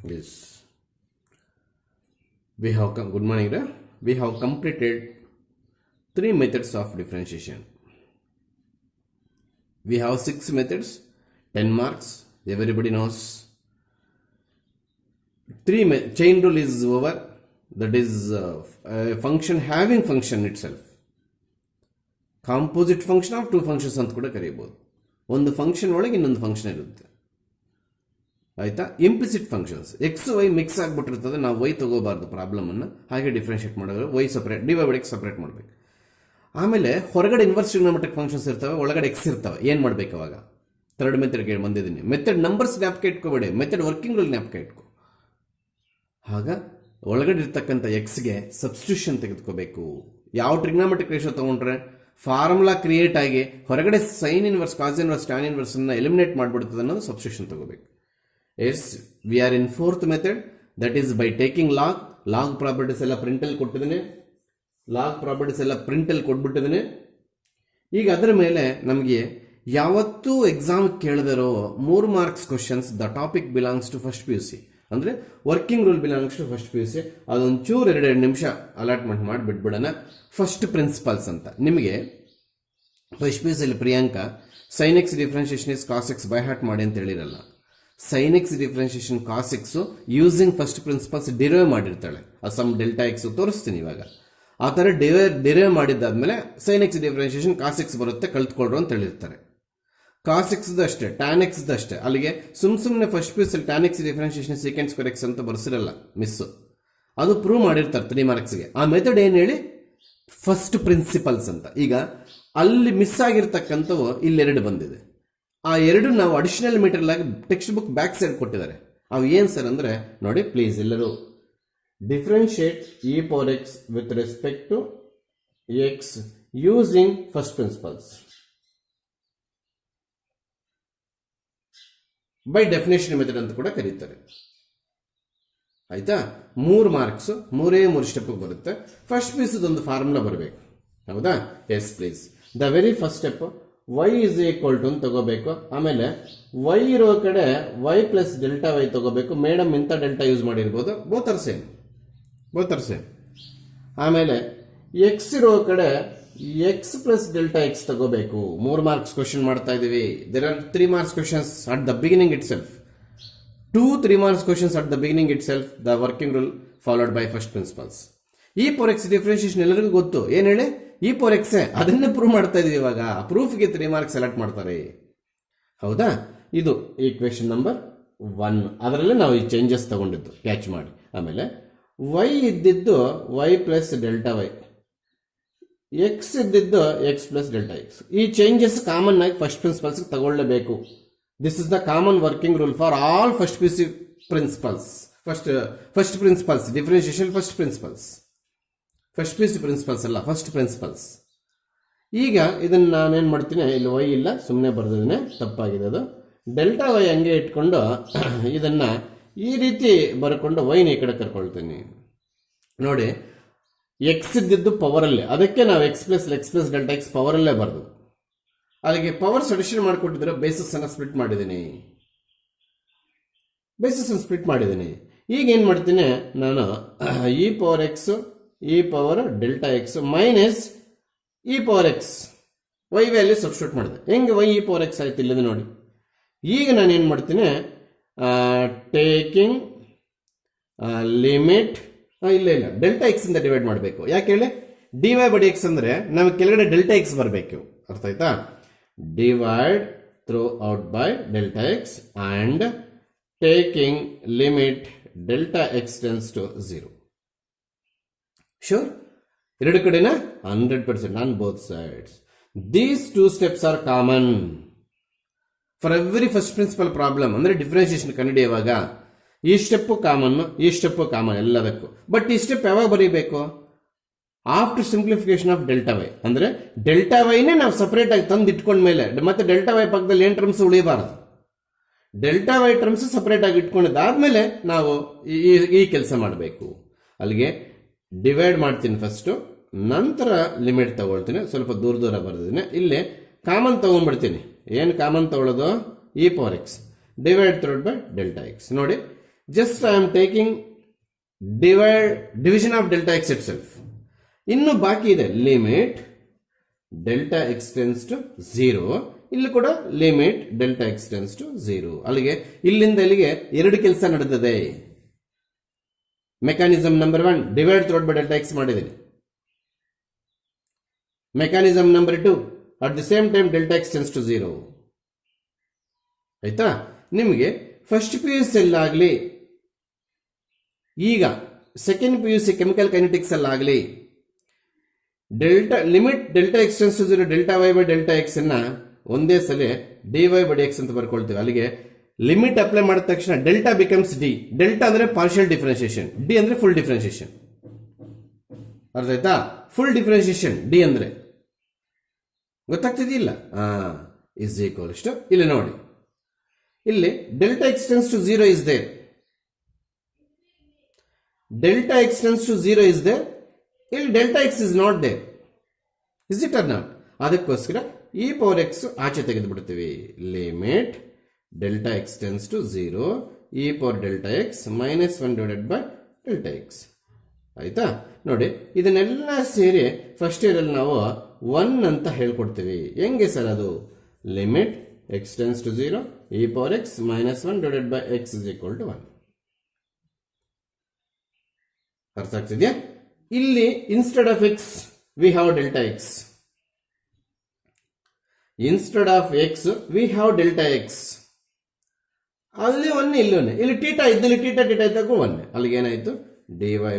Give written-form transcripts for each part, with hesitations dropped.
Yes. Good morning. We have completed 3 methods of differentiation. We have 6 methods, 10 marks. Everybody knows. Chain rule is over. That is a function having function itself. Composite function of two functions ಅಂತ ಕೂಡ ಕರೆಯಬಹುದು. ಒಂದು function ಒಳಗೆ ಇನ್ನೊಂದು function ಇರುತ್ತೆ. ಆಯ್ತಾ? Implicit functions x y mix ಆಗಿಬಿಟ್ಟಿರ್ತದೆ, ನಾವು ವೈ ತಗೋಬಾರ್ದು ಪ್ರಾಬ್ಲಮ್ ಅನ್ನು, ಹಾಗೆ ಡಿಫ್ರೆನ್ಶಿಯೇಟ್ ಮಾಡಿದ್ರೆ y separate, d Y by x separate ಮಾಡಬೇಕು. ಆಮೇಲೆ ಹೊರಗಡೆ ಇನ್ವರ್ಸ್ ಟ್ರಿಗೊನೋಮೆಟ್ರಿಕ್ ಫಂಕ್ಷನ್ಸ್ ಇರ್ತವೆ, ಒಳಗಡೆ ಎಕ್ಸ್ ಇರ್ತವೆ. ಏನು ಮಾಡಬೇಕು ಅವಾಗ? ಥರ್ಡ್ ಮೆಥಡ್ಗೆ ಬಂದಿದ್ದೀನಿ. ಮೆಥಡ್ ನಂಬರ್ಸ್ ಜ್ಞಾಪಕ ಇಟ್ಕೋಬೇಡಿ, ಮೆಥಡ್ ವರ್ಕಿಂಗ್ ರೂಲ್ ಜ್ಞಾಪಕ ಇಟ್ಕೋ. ಆಗ ಒಳಗಡೆ ಇರ್ತಕ್ಕಂಥ ಎಕ್ಸ್ಗೆ ಸಬ್ಸ್ಟಿಟ್ಯೂಷನ್ ತೆಗೆದುಕೋಬೇಕು. ಯಾವ ಟ್ರಿಗೊನೋಮೆಟ್ರಿಕ್ ರೇಷಿಯೋ ತಗೊಂಡ್ರೆ ಫಾರ್ಮುಲಾ ಕ್ರಿಯೇಟ್ ಆಗಿ ಹೊರಗಡೆ sine inverse, cos inverse, tan inverse ಅನ್ನ ಎಲಿಮಿನೇಟ್ ಮಾಡಿಬಿಡ್ತದೆ ಅನ್ನೋದು ಸಬ್ಸ್ಟಿಟ್ಯೂಷನ್ ತಗೋಬೇಕು. Yes, we are in fourth method, that is by taking log properties ಎಲ್ಲ ಪ್ರಿಂಟಲ್ಲಿ ಕೊಟ್ಟಿದ್ದೇನೆ, ಕೊಟ್ಬಿಟ್ಟಿದ್ದೇನೆ. ಈಗ ಅದರ ಮೇಲೆ ನಮಗೆ ಯಾವತ್ತೂ ಎಕ್ಸಾಮ್ ಕೇಳಿದಿರೋ 3 marks questions, the topic belongs to first PUC, ಅಂದ್ರೆ working rule belongs to first PUC. ಅದೊಂಚೂರು 2 ನಿಮಿಷ ಅಲಾಟ್ಮೆಂಟ್ ಮಾಡಿಬಿಟ್ಬಿಡೋಣ. ಫಸ್ಟ್ ಪ್ರಿನ್ಸಿಪಲ್ಸ್ ಅಂತ ನಿಮಗೆ ಫಸ್ಟ್ PUCಯಲ್ಲಿ Priyanka sine x differentiation is cos x by heart ಮಾಡಿ ಅಂತ ಹೇಳಿರಲ್ಲ. Sine x differentiation cos x using first principles derive ಮಾಡಿರ್ತಾಳೆ. ಸಮ್ ಡೆಲ್ಟಾ ಎಕ್ಸ್ ತೋರಿಸ್ತೀನಿ ಇವಾಗ. ಆ ಥರ ಡಿರೈವ್ ಮಾಡಿದ್ದಾದ್ಮೇಲೆ sine x differentiation cos x ಬರುತ್ತೆ, ಕಲ್ತ್ಕೊಳ್ರು ಅಂತ ಹೇಳಿರ್ತಾರೆ. ಕಾಸ್ ಎಕ್ಸ್ದು ಅಷ್ಟೇ, ಟ್ಯಾನ್ ಎಕ್ಸ್ದು ಅಷ್ಟೇ. ಅಲ್ಲಿಗೆ ಸುಮ್ಮನೆ ಫಸ್ಟ್ PUCಯಲ್ಲಿ tan x differentiation secant square x ಅಂತ ಬರ್ಸಿರಲ್ಲ, ಮಿಸ್ಸು. ಅದು ಪ್ರೂವ್ ಮಾಡಿರ್ತಾರೆ 3 ಮಾರ್ಕ್ಸ್ಗೆ. ಆ ಮೆಥಡ್ ಏನು ಹೇಳಿ? ಫಸ್ಟ್ ಪ್ರಿನ್ಸಿಪಲ್ಸ್ ಅಂತ. ಈಗ ಅಲ್ಲಿ ಮಿಸ್ ಆಗಿರ್ತಕ್ಕಂಥವು ಇಲ್ಲಿ 2 ಬಂದಿದೆ. ಆ 2 ನಾವು ಅಡಿಷನಲ್ ಮೆಟೀರಿಯಲ್ ಆಗಿ ಟೆಕ್ಸ್ಟ್ ಬುಕ್ ಬ್ಯಾಕ್ ಸೈಡ್ ಕೊಟ್ಟಿದ್ದಾರೆ. ಅವು ಏನು ಸರ್ ಅಂದರೆ ನೋಡಿ ಪ್ಲೀಸ್ ಎಲ್ಲರೂ, differentiate E power X with respect to X using first principles by definition method ಅಂತ ಕೂಡ ಕರೀತಾರೆ. ಆಯ್ತಾ? 3 ಮಾರ್ಕ್ಸ್, 3 ಸ್ಟೆಪ್ ಬರುತ್ತೆ. ಫಸ್ಟ್ PUCದೊಂದು ಫಾರ್ಮುಲಾ ಬರಬೇಕು, ಹೌದಾ? Yes please. The very first step y is equal to ಅಂತ ತಗೋಬೇಕು. ಆಮೇಲೆ y ಇರೋ ಕಡೆ y ಪ್ಲಸ್ ಡೆಲ್ಟಾ ವೈ ತಗೋಬೇಕು. ಮೇಡಮ್ ಇಂಥ ಡೆಲ್ಟಾ ಯೂಸ್ ಮಾಡಿರ್ಬೋದು, ಬೋತ್ ಆರ್ ಸೇಮ್. ಆಮೇಲೆ ಎಕ್ಸ್ ಇರೋ ಕಡೆ ಎಕ್ಸ್ ಪ್ಲಸ್ ಡೆಲ್ಟಾ ಎಕ್ಸ್ ತಗೋಬೇಕು. 3 ಮಾರ್ಕ್ಸ್ ಕ್ವಶನ್ ಮಾಡ್ತಾ ಇದೀವಿ. There are 3 marks questions at the beginning itself. 3 marks questions at the beginning itself. The working rule followed by first principles. E power X differentiation ಎಲ್ಲರಿಗೂ ಗೊತ್ತು. ಏನ್ ಹೇಳಿ? E power X. ಅದನ್ನೇ prove ಮಾಡ್ತಾ ಇದೀವಿ ಇವಾಗ. ಪ್ರೂಫ್ಗೆ 3 marks select ಮಾಡ್ತಾರೆ, ಹೌದಾ? ಇದು ಈಕ್ವೇಶನ್ ನಂಬರ್ 1. ಅದರಲ್ಲೇ ನಾವು ಈ ಚೇಂಜಸ್ ತಗೊಂಡಿದ್ದು ಕ್ಯಾಚ್ ಮಾಡಿ. ಆಮೇಲೆ ವೈ ಇದ್ದಿದ್ದು y plus delta y, x ಇದ್ದಿದ್ದು ಎಕ್ಸ್ ಪ್ಲಸ್ ಡೆಲ್ಟಾ ಎಕ್ಸ್. ಈ ಚೇಂಜಸ್ ಕಾಮನ್ ಆಗಿ ಫಸ್ಟ್ ಪ್ರಿನ್ಸಿಪಲ್ಸ್ ತಗೊಳ್ಳೇಬೇಕು. This is the common working rule for all first PUC principles. First principles differentiation first PUC principles ಅಲ್ಲ, first principles. ಈಗ ಇದನ್ನು ನಾನೇನು ಮಾಡ್ತೀನಿ, ಇಲ್ಲಿ ವೈ ಇಲ್ಲ, ಸುಮ್ಮನೆ ಬರೆದಿದ್ದೇನೆ, ತಪ್ಪಾಗಿದೆ ಅದು. ಡೆಲ್ಟಾ ವೈ ಹಂಗೆ ಇಟ್ಕೊಂಡು ಇದನ್ನ ಈ ರೀತಿ ಬರ್ಕೊಂಡು ವೈನ ಈ ಕಡೆ ಕರ್ಕೊಳ್ತೀನಿ. ನೋಡಿ, ಎಕ್ಸ್ ಇದ್ದಿದ್ದು ಪವರಲ್ಲಿ, ಅದಕ್ಕೆ ನಾವು ಎಕ್ಸ್ ಪ್ಲಸ್ ಡೆಲ್ಟಾ ಎಕ್ಸ್ ಪವರಲ್ಲೇ ಬರೆದು, ಅಲ್ಲಿಗೆ ಪವರ್ ಅಡಿಷನ್ ಮಾಡಿಕೊಟ್ಟಿದ್ರೆ ಬೇಸಿಸ್ ಅನ್ನು ಸ್ಪ್ಲಿಟ್ ಮಾಡಿದ್ದೀನಿ. ಈಗ ಏನು ಮಾಡ್ತೀನಿ ನಾನು, E power X, E power delta X minus E power X, Y value substitute ಮಾಡಿದೆ. ಹೆಂಗೆ ವೈ ಇ ಪವರ್ ಎಕ್ಸ್ ಆಯ್ತು ಇಲ್ಲದೆ ನೋಡಿ. ಈಗ ನಾನು ಏನು ಮಾಡ್ತೀನಿ, ಟೇಕಿಂಗ್ ಲಿಮಿಟ್, ಇಲ್ಲ ಡೆಲ್ಟಾ ಎಕ್ಸ್ ಇಂದ ಡಿವೈಡ್ ಮಾಡಬೇಕು. ಯಾಕೆ ಹೇಳಿ? ಡಿ ವೈ ಬೈ ಎಕ್ಸ್ ಅಂದ್ರೆ ನಮಗೆ ಕೆಳಗಡೆ ಡೆಲ್ಟಾ ಎಕ್ಸ್ ಬರಬೇಕು, ಅರ್ಥ ಆಯ್ತಾ? Divide throughout by delta x and taking limit delta x tends to 0. Sure? 2 ಕಡೆನ 100% on both sides. These 2 steps are common for every first principle problem. ಅಂದ್ರೆ differentiation ಕಂಡುಹಿಡಿಯುವಾಗ ಈ ಸ್ಟೆಪ್ ಕಾಮನ್ ಎಲ್ಲದಕ್ಕೂ. But ಈ step ಯಾವಾಗ ಬರೀಬೇಕು? After simplification of delta y. ಅಂದ್ರೆ delta ವೈನೇ ನಾವು ಸಪರೇಟ್ ಆಗಿ ತಂದು ಇಟ್ಕೊಂಡ್ಮೇಲೆ ಮತ್ತೆ ಡೆಲ್ಟಾ ವೈ ಪಕ್ಕದಲ್ಲಿ ಏನು ಟರ್ಮ್ಸ್ ಉಳಿಬಾರದು. ಡೆಲ್ಟಾ ವೈ ಟರ್ಮ್ಸ್ ಸಪರೇಟ್ ಆಗಿ ಇಟ್ಕೊಂಡಿದ್ದಾದ್ಮೇಲೆ ನಾವು ಈ ಕೆಲಸ ಮಾಡಬೇಕು. ಅಲ್ಲಿಗೆ ಡಿವೈಡ್ ಮಾಡ್ತೀನಿ ಫಸ್ಟ್, ನಂತರ ಲಿಮಿಟ್ ತಗೊಳ್ತೀನಿ. ಸ್ವಲ್ಪ ದೂರ ಬರ್ದಿದ್ದೀನಿ. ಇಲ್ಲಿ ಕಾಮನ್ ತಗೊಂಡ್ಬಿಡ್ತೀನಿ. ಏನು ಕಾಮನ್ ತಗೊಳ್ಳೋದು? E power x divide through by delta x. ನೋಡಿ, just I am taking division of delta x itself. ಇನ್ನು ಬಾಕಿ ಇದೆ limit delta x tends to 0. ಇಲ್ಲಿ ಕೂಡ limit delta x tends to 0. ಅಲ್ಲಿಗೆ ಇಲ್ಲಿಂದ ಇಲ್ಲಿಗೆ 2 ಕೆಲಸ ನಡೆದಿದೆ. Mechanism number 1 divide throughout by delta x ಮಾಡಿದ್ದೀನಿ. Mechanism number 2 at the same time delta x tends to 0. ಆಯ್ತಾ? ನಿಮಗೆ ಫಸ್ಟ್ PUC ಅಲ್ಲಾಗಲಿ ಈಗ ಸೆಕೆಂಡ್ PUC ಕೆಮಿಕಲ್ ಕೈನೆಟಿಕ್ಸ್ ಅಲ್ಲಾಗಲಿ limit delta x tends to 0 delta y by delta x ಅನ್ನ ಒಂದೇ ಸಲ dy by x ಅಂತ ಬರ್ಕೊಳ್ತೀವಿ. ಅಲ್ಲಿಗೆ ಲಿಮಿಟ್ ಅಪ್ಲೈ ಮಾಡಿದ ತಕ್ಷಣ ಡೆಲ್ಟಾ ಬಿಕಮ್ಸ್ ಡಿ. ಡೆಲ್ಟಾ ಅಂದ್ರೆ ಪಾರ್ಷಿಯಲ್ ಡಿಫರೆನ್ಸಿಯೇಷನ್, ಡಿ ಅಂದ್ರೆ ಫುಲ್ ಡಿಫರೆನ್ಸಿಯೇಷನ್. ಅರ್ಥ ಆಯ್ತಾ? ಫುಲ್ ಡಿಫರೆನ್ಸಿಯೇಷನ್ ಡಿ ಅಂದ್ರೆ ಗೊತ್ತಾಗ್ತಿದೆಯಿಲ್ಲ? ಇಸ್ ಈಕ್ವಲ್ ಟು ಇಲ್ಲಿ ನೋಡಿ, ಇಲ್ಲಿ delta x tends to 0 is there. Delta x tends to 0 is there. ಇಲ್ಲಿ delta x is not there. Is it or not? ಅದಕ್ಕೋಸ್ಕರ e power x ಆಚೆ ತೆಗೆದು ಬಿಡ್ತೀವಿ. Limit delta x tends to 0 e power delta X minus 1 divided by delta x. ಆಯ್ತಾ? ನೋಡಿ, ಇದನ್ನೆಲ್ಲ ಸೇರಿ first year ಅಲ್ಲಿ ನಾವು 1 ಅಂತ ಹೇಳ್ಕೊಡ್ತೀವಿ. ಹೆಂಗೆ ಸರ್ ಅದು? Limit x tends to 0 e power x minus 1 divided by x is equal to 1. ಅರ್ಥ ಆಗ್ತಿದ್ಯಾ? ಇಲ್ಲಿ instead of x we have delta x. Instead of x we have delta x. ಅಲ್ಲಿ 1 ಇಲ್ಲಿ 1. ಇಲ್ಲಿ ಟೀಟಾ ಇದ್ದಲ್ಲಿ ಟೀಟಾ ಇದ್ದಾಗೂ 1. ಅಲ್ಲಿಗೆ ಏನಾಯ್ತು? dy by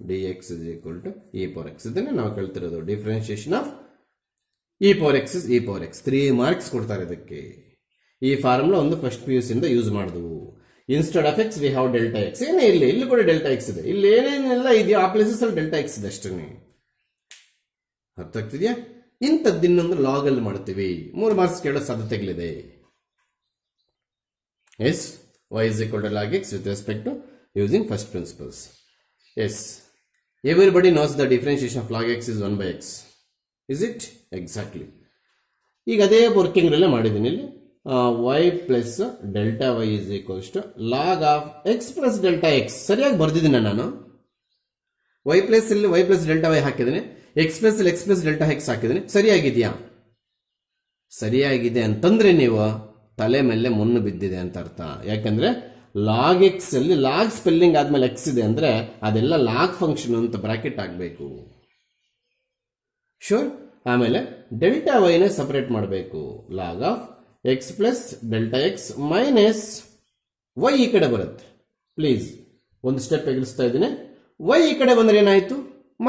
dx is equal to e power x. ಇದನ್ನೇ ನಾವು ಕೇಳ್ತಿರೋದು differentiation of e power x is e power x. 3 marks ಕೊಡ್ತಾರೆ ಇದಕ್ಕೆ. ಈ ಫಾರ್ಮುಲಾ ಒಂದು ಫಸ್ಟ್ PUC ಇಂದ ಯೂಸ್ ಮಾಡಿದ್ವು. Instead of x we have delta x. ಏನೇ ಇಲ್ಲಿ ಇಲ್ಲಿ ಕೂಡ ಡೆಲ್ಟಾ ಎಕ್ಸ್ ಇದೆ. ಇಲ್ಲಿ ಏನೇನೆಲ್ಲ ಇದೆಯೋ ಆ ಪ್ಲೇಸಸ್ ಅಲ್ಲಿ ಡೆಲ್ಟಾ ಎಕ್ಸ್ ಇದೆ ಅಷ್ಟೇ. ಅರ್ಥ ಆಗ್ತಿದ್ಯಾ? ಇಂಥದ್ದು ಇನ್ನೊಂದು ಲಾಗ್ ಅಲ್ಲಿ ಮಾಡ್ತೀವಿ. 3 ಮಾರ್ಕ್ಸ್ ಕೇಳೋ ಸಾಧ್ಯತೆಗಳಿದೆ. Yes y is equal to log x with respect to using first principles. Yes, everybody knows the differentiation of log x is 1 by x. Is it? Exactly. ಈಗ ಅದೇ ವರ್ಕಿಂಗ್ ರಲ್ಲೇ ಮಾಡಿದ್ದೀನಿ. ಇಲ್ಲಿ y plus delta y is equals to log of x plus delta x. ಸರಿಯಾಗಿ ಬರ್ದಿದ್ದೀನಿ ನಾನು. y plus ಇಲ್ಲಿ y plus delta y ಹಾಕಿದ್ದೀನಿ, x plus ಇಲ್ಲಿ ಎಕ್ಸ್ ಪ್ಲಸ್ ಡೆಲ್ಟಾ ಎಕ್ಸ್ ಹಾಕಿದ್ದೀನಿ. ಸರಿಯಾಗಿದೆಯಾ? ಸರಿಯಾಗಿದೆ ಅಂತಂದ್ರೆ ನೀವು ತಲೆ ಮೇಲೆ ಮುನ್ನು ಬಿದ್ದಿದೆ ಅಂತ ಅರ್ಥ. ಯಾಕಂದ್ರೆ ಲಾಗ್ ಎಕ್ಸ್ ಅಲ್ಲಿ ಲಾಗ್ ಸ್ಪೆಲ್ಲಿಂಗ್ ಆದ್ಮೇಲೆ ಎಕ್ಸ್ ಇದೆ ಅಂದ್ರೆ ಅದೆಲ್ಲ ಲಾಗ್ ಫಂಕ್ಷನ್ ಅಂತ ಬ್ರಾಕೆಟ್ ಆಗಬೇಕು. ಶೋರ್. ಆಮೇಲೆ ಡೆಲ್ಟಾ ವೈನ ಸಪರೇಟ್ ಮಾಡಬೇಕು. Log of x plus delta X minus y ಈ ಕಡೆ ಬರುತ್ತೆ. ಪ್ಲೀಸ್ ಒಂದು ಸ್ಟೆಪ್ ಎಗರಿಸ್ತಾ ಇದ್ದೀನಿ. ವೈ ಈ ಕಡೆ ಬಂದ್ರೆ ಏನಾಯ್ತು?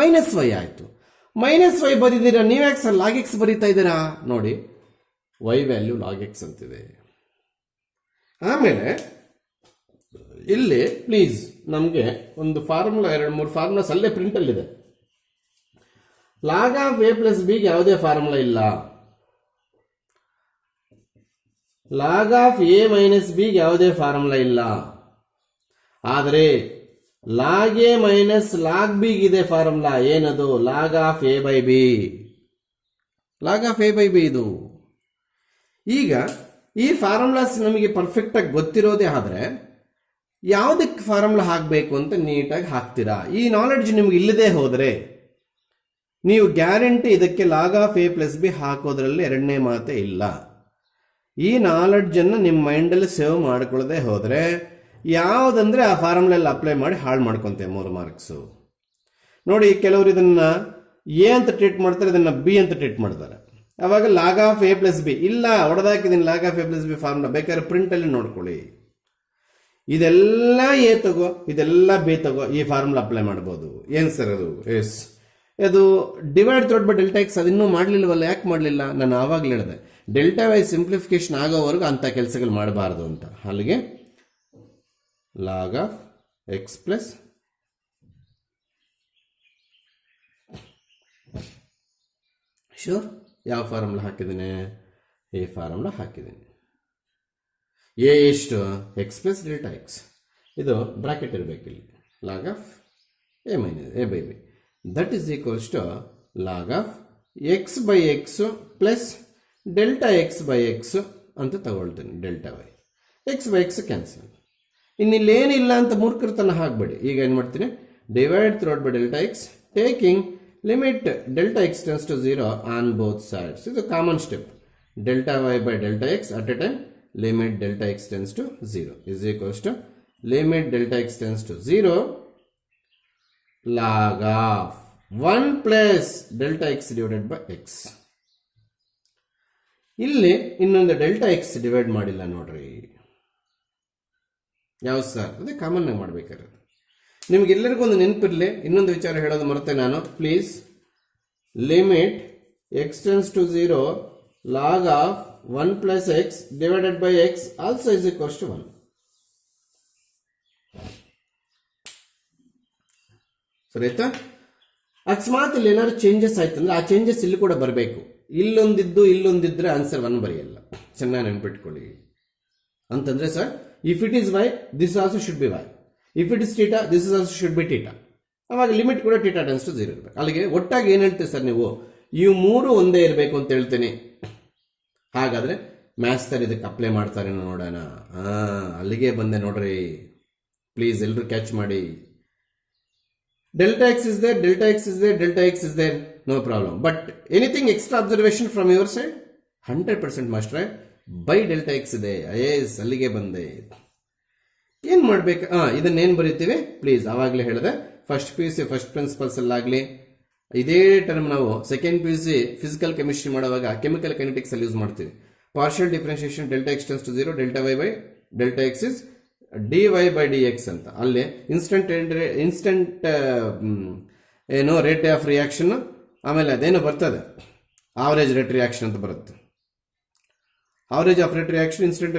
ಮೈನಸ್ ವೈ ಆಯ್ತು. ಮೈನಸ್ ವೈ ಬರೀತೀರಾ, ನೀವ್ಯಾಕೆ ಸರ್ ಲಾಗ್ ಎಕ್ಸ್ ಬರೀತಾ ಇದ್ದೀರಾ? ನೋಡಿ, ವೈ ವ್ಯಾಲ್ಯೂ ಲಾಗ್ ಎಕ್ಸ್ ಅಂತಿದೆ. ಆಮೇಲೆ ಇಲ್ಲಿ ಪ್ಲೀಸ್ ನಮಗೆ ಒಂದು ಫಾರ್ಮುಲಾ 2-3 ಫಾರ್ಮುಲಾಸ್ ಅಲ್ಲೇ ಪ್ರಿಂಟ್ ಅಲ್ಲಿದೆ. ಲಾಗ್ ಆಫ್ ಎ ಪ್ಲಸ್ ಬಿಗೆ ಯಾವುದೇ ಫಾರ್ಮುಲಾ ಇಲ್ಲ. ಲಾಗ್ ಆಫ್ ಎ ಮೈನಸ್ ಬಿಗೆ ಯಾವುದೇ ಫಾರ್ಮುಲಾ ಇಲ್ಲ. ಆದರೆ ಲಾಗ್ ಎ ಮೈನಸ್ ಲಾಗ್ ಬಿಗಿದೆ ಫಾರ್ಮುಲಾ. ಏನದು? Log of a by b. Log of a by b ಇದು. ಈಗ ಈ ಫಾರ್ಮುಲಾಸ್ ನಮಗೆ ಪರ್ಫೆಕ್ಟ್ ಆಗಿ ಗೊತ್ತಿರೋದೇ ಆದ್ರೆ ಯಾವುದಕ್ಕೆ ಫಾರ್ಮುಲಾ ಹಾಕಬೇಕು ಅಂತ ನೀಟಾಗಿ ಹಾಕ್ತೀರಾ. ಈ ನಾಲೆಡ್ಜ್ ನಿಮ್ಗೆ ಇಲ್ಲದೆ ಹೋದ್ರೆ ನೀವು ಗ್ಯಾರಂಟಿ ಇದಕ್ಕೆ log of a plus b ಹಾಕೋದ್ರಲ್ಲಿ ಎರಡನೇ ಮಾತೇ ಇಲ್ಲ. ಈ ನಾಲೆಡ್ಜ್ ಅನ್ನು ನಿಮ್ಮ ಮೈಂಡಲ್ಲಿ ಸೇವ್ ಮಾಡ್ಕೊಳ್ಳದೆ ಹೋದ್ರೆ ಯಾವುದಂದ್ರೆ ಆ ಫಾರ್ಮುಲಾ ಎಲ್ಲ ಅಪ್ಲೈ ಮಾಡಿ ಹಾಳು ಮಾಡ್ಕೊಂತೆ 3 ಮಾರ್ಕ್ಸು. ನೋಡಿ, ಕೆಲವರು ಇದನ್ನ ಎ ಅಂತ ಟ್ರೀಟ್ ಮಾಡ್ತಾರೆ, ಇದನ್ನ ಬಿ ಅಂತ ಟ್ರೀಟ್ ಮಾಡ್ತಾರೆ. ಅವಾಗ log of a plus b ಇಲ್ಲ, ಹೊಡೆದಾಕಿದ್ದೀನಿ log of a plus b formula. ಬೇಕಾದ್ರೆ ಪ್ರಿಂಟ್ ಅಲ್ಲಿ ನೋಡ್ಕೊಳ್ಳಿ. ಇದೆಲ್ಲ ಎ ತಗೋ, ಇದೆಲ್ಲ ಬಿ ತಗೋ, ಈ ಫಾರ್ಮುಲಾ ಅಪ್ಲೈ ಮಾಡ್ಬೋದು. ಏನ್ ಸರ್ ಅದು? ಎಸ್, ಅದು divide throughout by delta x. ಅದಿನ್ನೂ ಮಾಡ್ಲಿಲ್ವಲ್ಲ? ಯಾಕೆ ಮಾಡಲಿಲ್ಲ? ನಾನು ಆವಾಗಲೇ ಹೇಳಿದೆ ಡೆಲ್ಟಾ ವೈ ಸಿಂಪ್ಲಿಫಿಕೇಶನ್ ಆಗೋವರೆಗೂ ಅಂತ ಕೆಲಸಗಳು ಮಾಡಬಾರ್ದು ಅಂತ. ಅಲ್ಲಿಗೆ ಲಾಗ್ ಆಫ್ ಎಕ್ಸ್ ಪ್ಲಸ್ ಶೋರ್ ಯಾವ ಫಾರ್ಮುಲಾ ಹಾಕಿದ್ದೀನಿ? ಈ ಫಾರ್ಮುಲಾ ಹಾಕಿದ್ದೀನಿ. ಎ ಎಷ್ಟು? X plus delta x. ಇದು ಬ್ರಾಕೆಟ್ ಇರಬೇಕು ಇಲ್ಲಿ. Log of a minus a by b that is equals to log of x by x plus delta x by x ಅಂತ ತಗೊಳ್ತೀನಿ. Delta y x by x cancel. ಇನ್ನಿಲ್ಲೇನಿಲ್ಲ ಅಂತ ಮೂರ್ಖರ್ತನ ಹಾಕ್ಬೇಡಿ. ಈಗ ಏನು ಮಾಡ್ತೀನಿ, divide throughout by delta x taking limit delta x tends to 0 on both sides. ಇದು common step. Delta y by delta x at a time limit delta x tends to 0 is equals to limit delta x tends to 0 log of 1 plus delta x divided by x. ಇಲ್ಲಿ ಇನ್ನೊಂದು delta X divide ಮಾಡಿಲ್ಲ ನೋಡ್ರಿ. ಯಾವ sir? ಅದೇ common ಆಗಿ ಮಾಡ್ಬೇಕಾದ್ರೆ. ನಿಮ್ಗೆಲ್ಲರಿಗೂ ಒಂದು ನೆನಪಿರಲಿ, ಇನ್ನೊಂದು ವಿಚಾರ ಹೇಳೋದು ಮರೆತೆ ನಾನು. Please, limit x tends to 0 log of 1 plus x divided by x also is equals to 1. ಸರಿ ಆಯ್ತಾ? ಅಕಸ್ಮಾತ್ ಇಲ್ಲಿ ಏನಾದ್ರು ಚೇಂಜಸ್ ಆಯ್ತಂದ್ರೆ ಆ ಚೇಂಜಸ್ ಇಲ್ಲಿ ಕೂಡ ಬರಬೇಕು. ಇಲ್ಲೊಂದಿದ್ರೆ ಆನ್ಸರ್ 1 ಬರೆಯಲ್ಲ. ಚೆನ್ನಾಗಿ ನೆನ್ಪಿಟ್ಕೊಳ್ಳಿ. ಅಂತಂದ್ರೆ sir, if it is y this also should be y, if it is theta this is also should be theta. ಅವಾಗ ಲಿಮಿಟ್ ಕೂಡ ಟೀಟಾ ಟೆನ್ಸ್ ಟು 0 ಇರಬೇಕು. ಅಲ್ಲಿಗೆ ಒಟ್ಟಾಗಿ ಏನು ಹೇಳ್ತೀವಿ ಸರ್ ನೀವು? ಇವು ಮೂರು ಒಂದೇ ಇರಬೇಕು ಅಂತ ಹೇಳ್ತೇನೆ. ಹಾಗಾದ್ರೆ ಮ್ಯಾಥ್ಸ್ ಸರ್ ಇದಕ್ಕೆ ಅಪ್ಲೈ ಮಾಡ್ತಾರೆ ನೋಡೋಣ. ಅಲ್ಲಿಗೆ ಬಂದೆ ನೋಡ್ರಿ. ಪ್ಲೀಸ್ ಎಲ್ಲರೂ ಕ್ಯಾಚ್ ಮಾಡಿ. Delta x is there, delta x is there, delta x is there, no problem. But anything extra observation from your side? 100% must try. By delta x ಇದೆ. yes, ಅಲ್ಲಿಗೆ ಬಂದೆ. ಏನು ಮಾಡಬೇಕು? ಇದನ್ನೇನು ಬರೀತೀವಿ ಪ್ಲೀಸ್? ಆವಾಗಲೇ ಹೇಳಿದೆ, first P U C first principles ಅಲ್ಲಾಗಲಿ, ಇದೇ ಟರ್ಮ್ ನಾವು second P U C physical chemistry ಮಾಡುವಾಗ ಕೆಮಿಕಲ್ ಕೈನೆಟಿಕ್ಸ್ ಅಲ್ಲಿ ಯೂಸ್ ಮಾಡ್ತೀವಿ. Partial differentiation delta x tends to 0 delta y by delta x is dy by dx ಅಂತ. ಅಲ್ಲಿ instant ಏನೋ rate of reaction, ಆಮೇಲೆ ಅದೇನೋ ಬರ್ತದೆ ಆವರೇಜ್ ರೇಟ್ ರಿಯಾಕ್ಷನ್ ಅಂತ ಬರುತ್ತೆ. Average of rate reaction, instant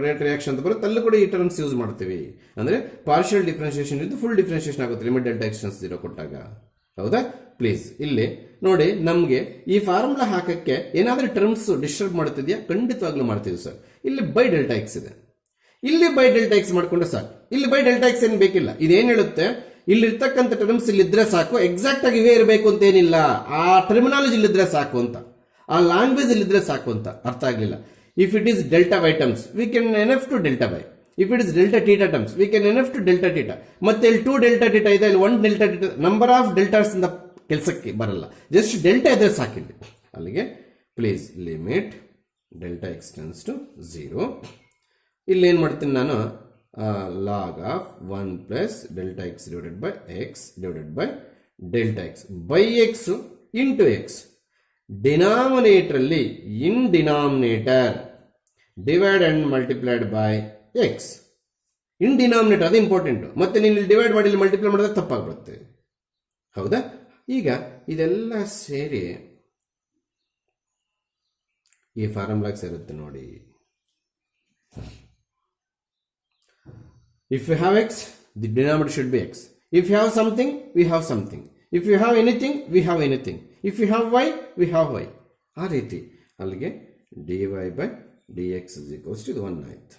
rate reaction ಅಂತ ಬರುತ್ತೆ. ಅಲ್ಲಿ ಕೂಡ ಈ ಟರ್ಮ್ಸ್ ಯೂಸ್ ಮಾಡ್ತೀವಿ. ಅಂದ್ರೆ ಪಾರ್ಷಿಯಲ್ ಡಿಫರೆನ್ಷಿಯೇಷನ್ ಇದ್ದು ಫುಲ್ ಡಿಫರೆನ್ಷಿಯೇಷನ್ ಆಗುತ್ತೆ ಲಿಮಿಟ್ ಡೆಲ್ಟಾ ಎಕ್ಸ್ ಟೆನ್ಸ್ 0 ಕೊಟ್ಟಾಗ. ಹೌದಾ? ಪ್ಲೀಸ್ ಇಲ್ಲಿ ನೋಡಿ, ನಮಗೆ ಈ ಫಾರ್ಮುಲಾ ಹಾಕಕ್ಕೆ ಏನಾದರೂ ಟರ್ಮ್ಸ್ ಡಿಸ್ಟರ್ಬ್ ಮಾಡ್ತಿದ್ಯಾ? ಖಂಡಿತವಾಗ್ಲೂ ಮಾಡ್ತೀವಿ ಸರ್. ಇಲ್ಲಿ ಬೈ ಡೆಲ್ಟಾ ಎಕ್ಸ್ ಇದೆ, ಇಲ್ಲಿ ಬೈ ಡೆಲ್ಟಾ ಎಕ್ಸ್ ಮಾಡ್ಕೊಂಡ್ರೆ ಸಾಕು. ಇಲ್ಲಿ ಬೈ ಡೆಲ್ಟಾ ಎಕ್ಸ್ ಏನು ಬೇಕಿಲ್ಲ. ಇದೇನು ಹೇಳುತ್ತೆ, ಇಲ್ಲಿ ಇರ್ತಕ್ಕಂಥ ಟರ್ಮ್ಸ್ ಇಲ್ಲಿದ್ರೆ ಸಾಕು, ಎಕ್ಸಾಕ್ಟ್ ಆಗಿ ಇವೇ ಇರಬೇಕು ಅಂತ ಏನಿಲ್ಲ. ಆ ಟರ್ಮಿನಾಲಜಿ ಇಲ್ಲಿದ್ರೆ ಸಾಕು ಅಂತ, ಆ ಲ್ಯಾಂಗ್ವೇಜ್ ಇಲ್ಲಿದ್ರೆ ಸಾಕು ಅಂತ. ಅರ್ಥ ಆಗಲಿಲ್ಲ. If it is delta y terms we can NF to delta y. If it is delta theta terms we can NF to delta theta. ಮತ್ತೆ ಇಲ್ಲಿ 2 ಡೆಲ್ಟಾ ಟೀಟಾ ಇದೆ, ಇಲ್ಲಿ 1 delta theta. Number of deltas ಇಂದ ಕೆಲಸಕ್ಕೆ ಬರಲ್ಲ, just delta ಇದ್ರೆ ಸಾಕಿಲ್ಲ. ಅಲ್ಲಿಗೆ please limit delta x tends to 0. ಇಲ್ಲಿ ಏನು ಮಾಡ್ತೀನಿ ನಾನು, log of 1 plus delta x divided by x divided by delta x by x into x. Denominator ಅಲ್ಲಿ in denominator divide and multiplied by x. In denominator ಅದು important. ಮತ್ತೆ ನೀನು ಇಲ್ಲಿ divide ಮಾಡಿ ಇಲ್ಲಿ ಮಲ್ಟಿಪ್ಲೈ ಮಾಡಿದ್ರೆ ತಪ್ಪಾಗ್ಬಿಡುತ್ತೆ. ಹೌದಾ? ಈಗ ಇದೆಲ್ಲ ಸೇರಿ ಈ ಫಾರ್ಮುಲಾಗೆ ಸೇರುತ್ತೆ ನೋಡಿ. If you have x, the denominator should be x. If you have something, we have something. If you have anything, we have anything. If you have y, we have y. ಆ ರೀತಿ ಅಲ್ಲಿಗೆ dy by dx is equals to 1 ಆಯ್ತು.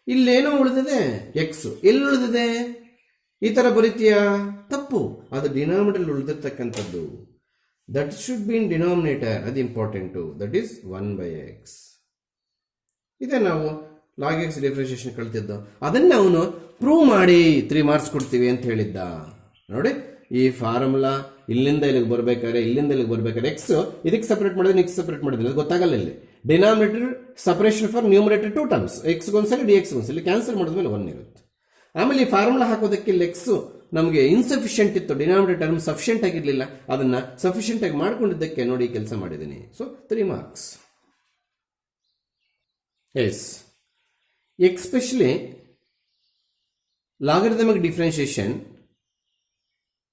ಇಲ್ಲೇನೋ ಉಳಿದಿದೆ x. ಎಲ್ಲಿ ಉಳಿದಿದೆ? ಈ ತರ ಬರೀತೀಯಾ? ತಪ್ಪು. ಅದು ಡಿನಾಮಿನೇಟರ್ ಉಳಿದಿರ್ತಕ್ಕಂಥದ್ದು. That should be in denominator. ಅದು important. That is 1 by x. ಇದೇ ನಾವು ಲಾಗ್ ಎಕ್ಸ್ ಡಿಫರೆನ್ಷಿಯೇಷನ್ ಕಳ್ತಿದ್ದು. ಅದನ್ನ ಅವನು ಪ್ರೂವ್ ಮಾಡಿ 3 ಮಾರ್ಕ್ಸ್ ಕೊಡ್ತೀವಿ ಅಂತ ಹೇಳಿದ್ದ. ನೋಡಿ, ಈ ಫಾರ್ಮುಲಾ ಇಲ್ಲಿಂದ ಇಲ್ಲಿಗೆ ಬರ್ಬೇಕಾದ್ರೆ, ಇಲ್ಲಿಂದ ಇಲ್ಲಿಗೆ ಬರ್ಬೇಕಾದ್ರೆ ಎಕ್ಸ್ ಇದಕ್ಕೆ ಸಪರೇಟ್ ಮಾಡಿದ್ರೆ ನೆಕ್ಸ್ಟ್ ಸಪರೇಟ್ ಮಾಡಿದ್ರೆ ಅದು ಗೊತ್ತಾಗಲ್ಲ. ಇಲ್ಲಿ denominator separation for numerator 2 terms, X ಒಂದ್ಸಲಿ ಡಿ ಎಕ್ಸ್ ಒಂದ್ಸಲಿ ಕ್ಯಾನ್ಸಲ್ ಮಾಡಿದ್ಮೇಲೆ 1 ಇರುತ್ತೆ. ಆಮೇಲೆ ಈ ಫಾರ್ಮುಲಾ ಹಾಕೋದಕ್ಕೆ ಇಲ್ಲಿ ಎಕ್ಸ್ ನಮಗೆ ಇನ್ಸಫಿಷಿಯಂಟ್ ಇತ್ತು, ಡಿನಾಮಿನೇಟರ್ ಟರ್ಮ್ ಸಫಿಷಿಯಂಟ್ ಆಗಿರಲಿಲ್ಲ. ಅದನ್ನ ಸಫಿಷಿಯಂಟ್ ಆಗಿ ಮಾಡ್ಕೊಂಡಿದ್ದಕ್ಕೆ ನೋಡಿ ಕೆಲಸ ಮಾಡಿದ್ದೀನಿ. So 3 marks. Yes, especially logarithmic differentiation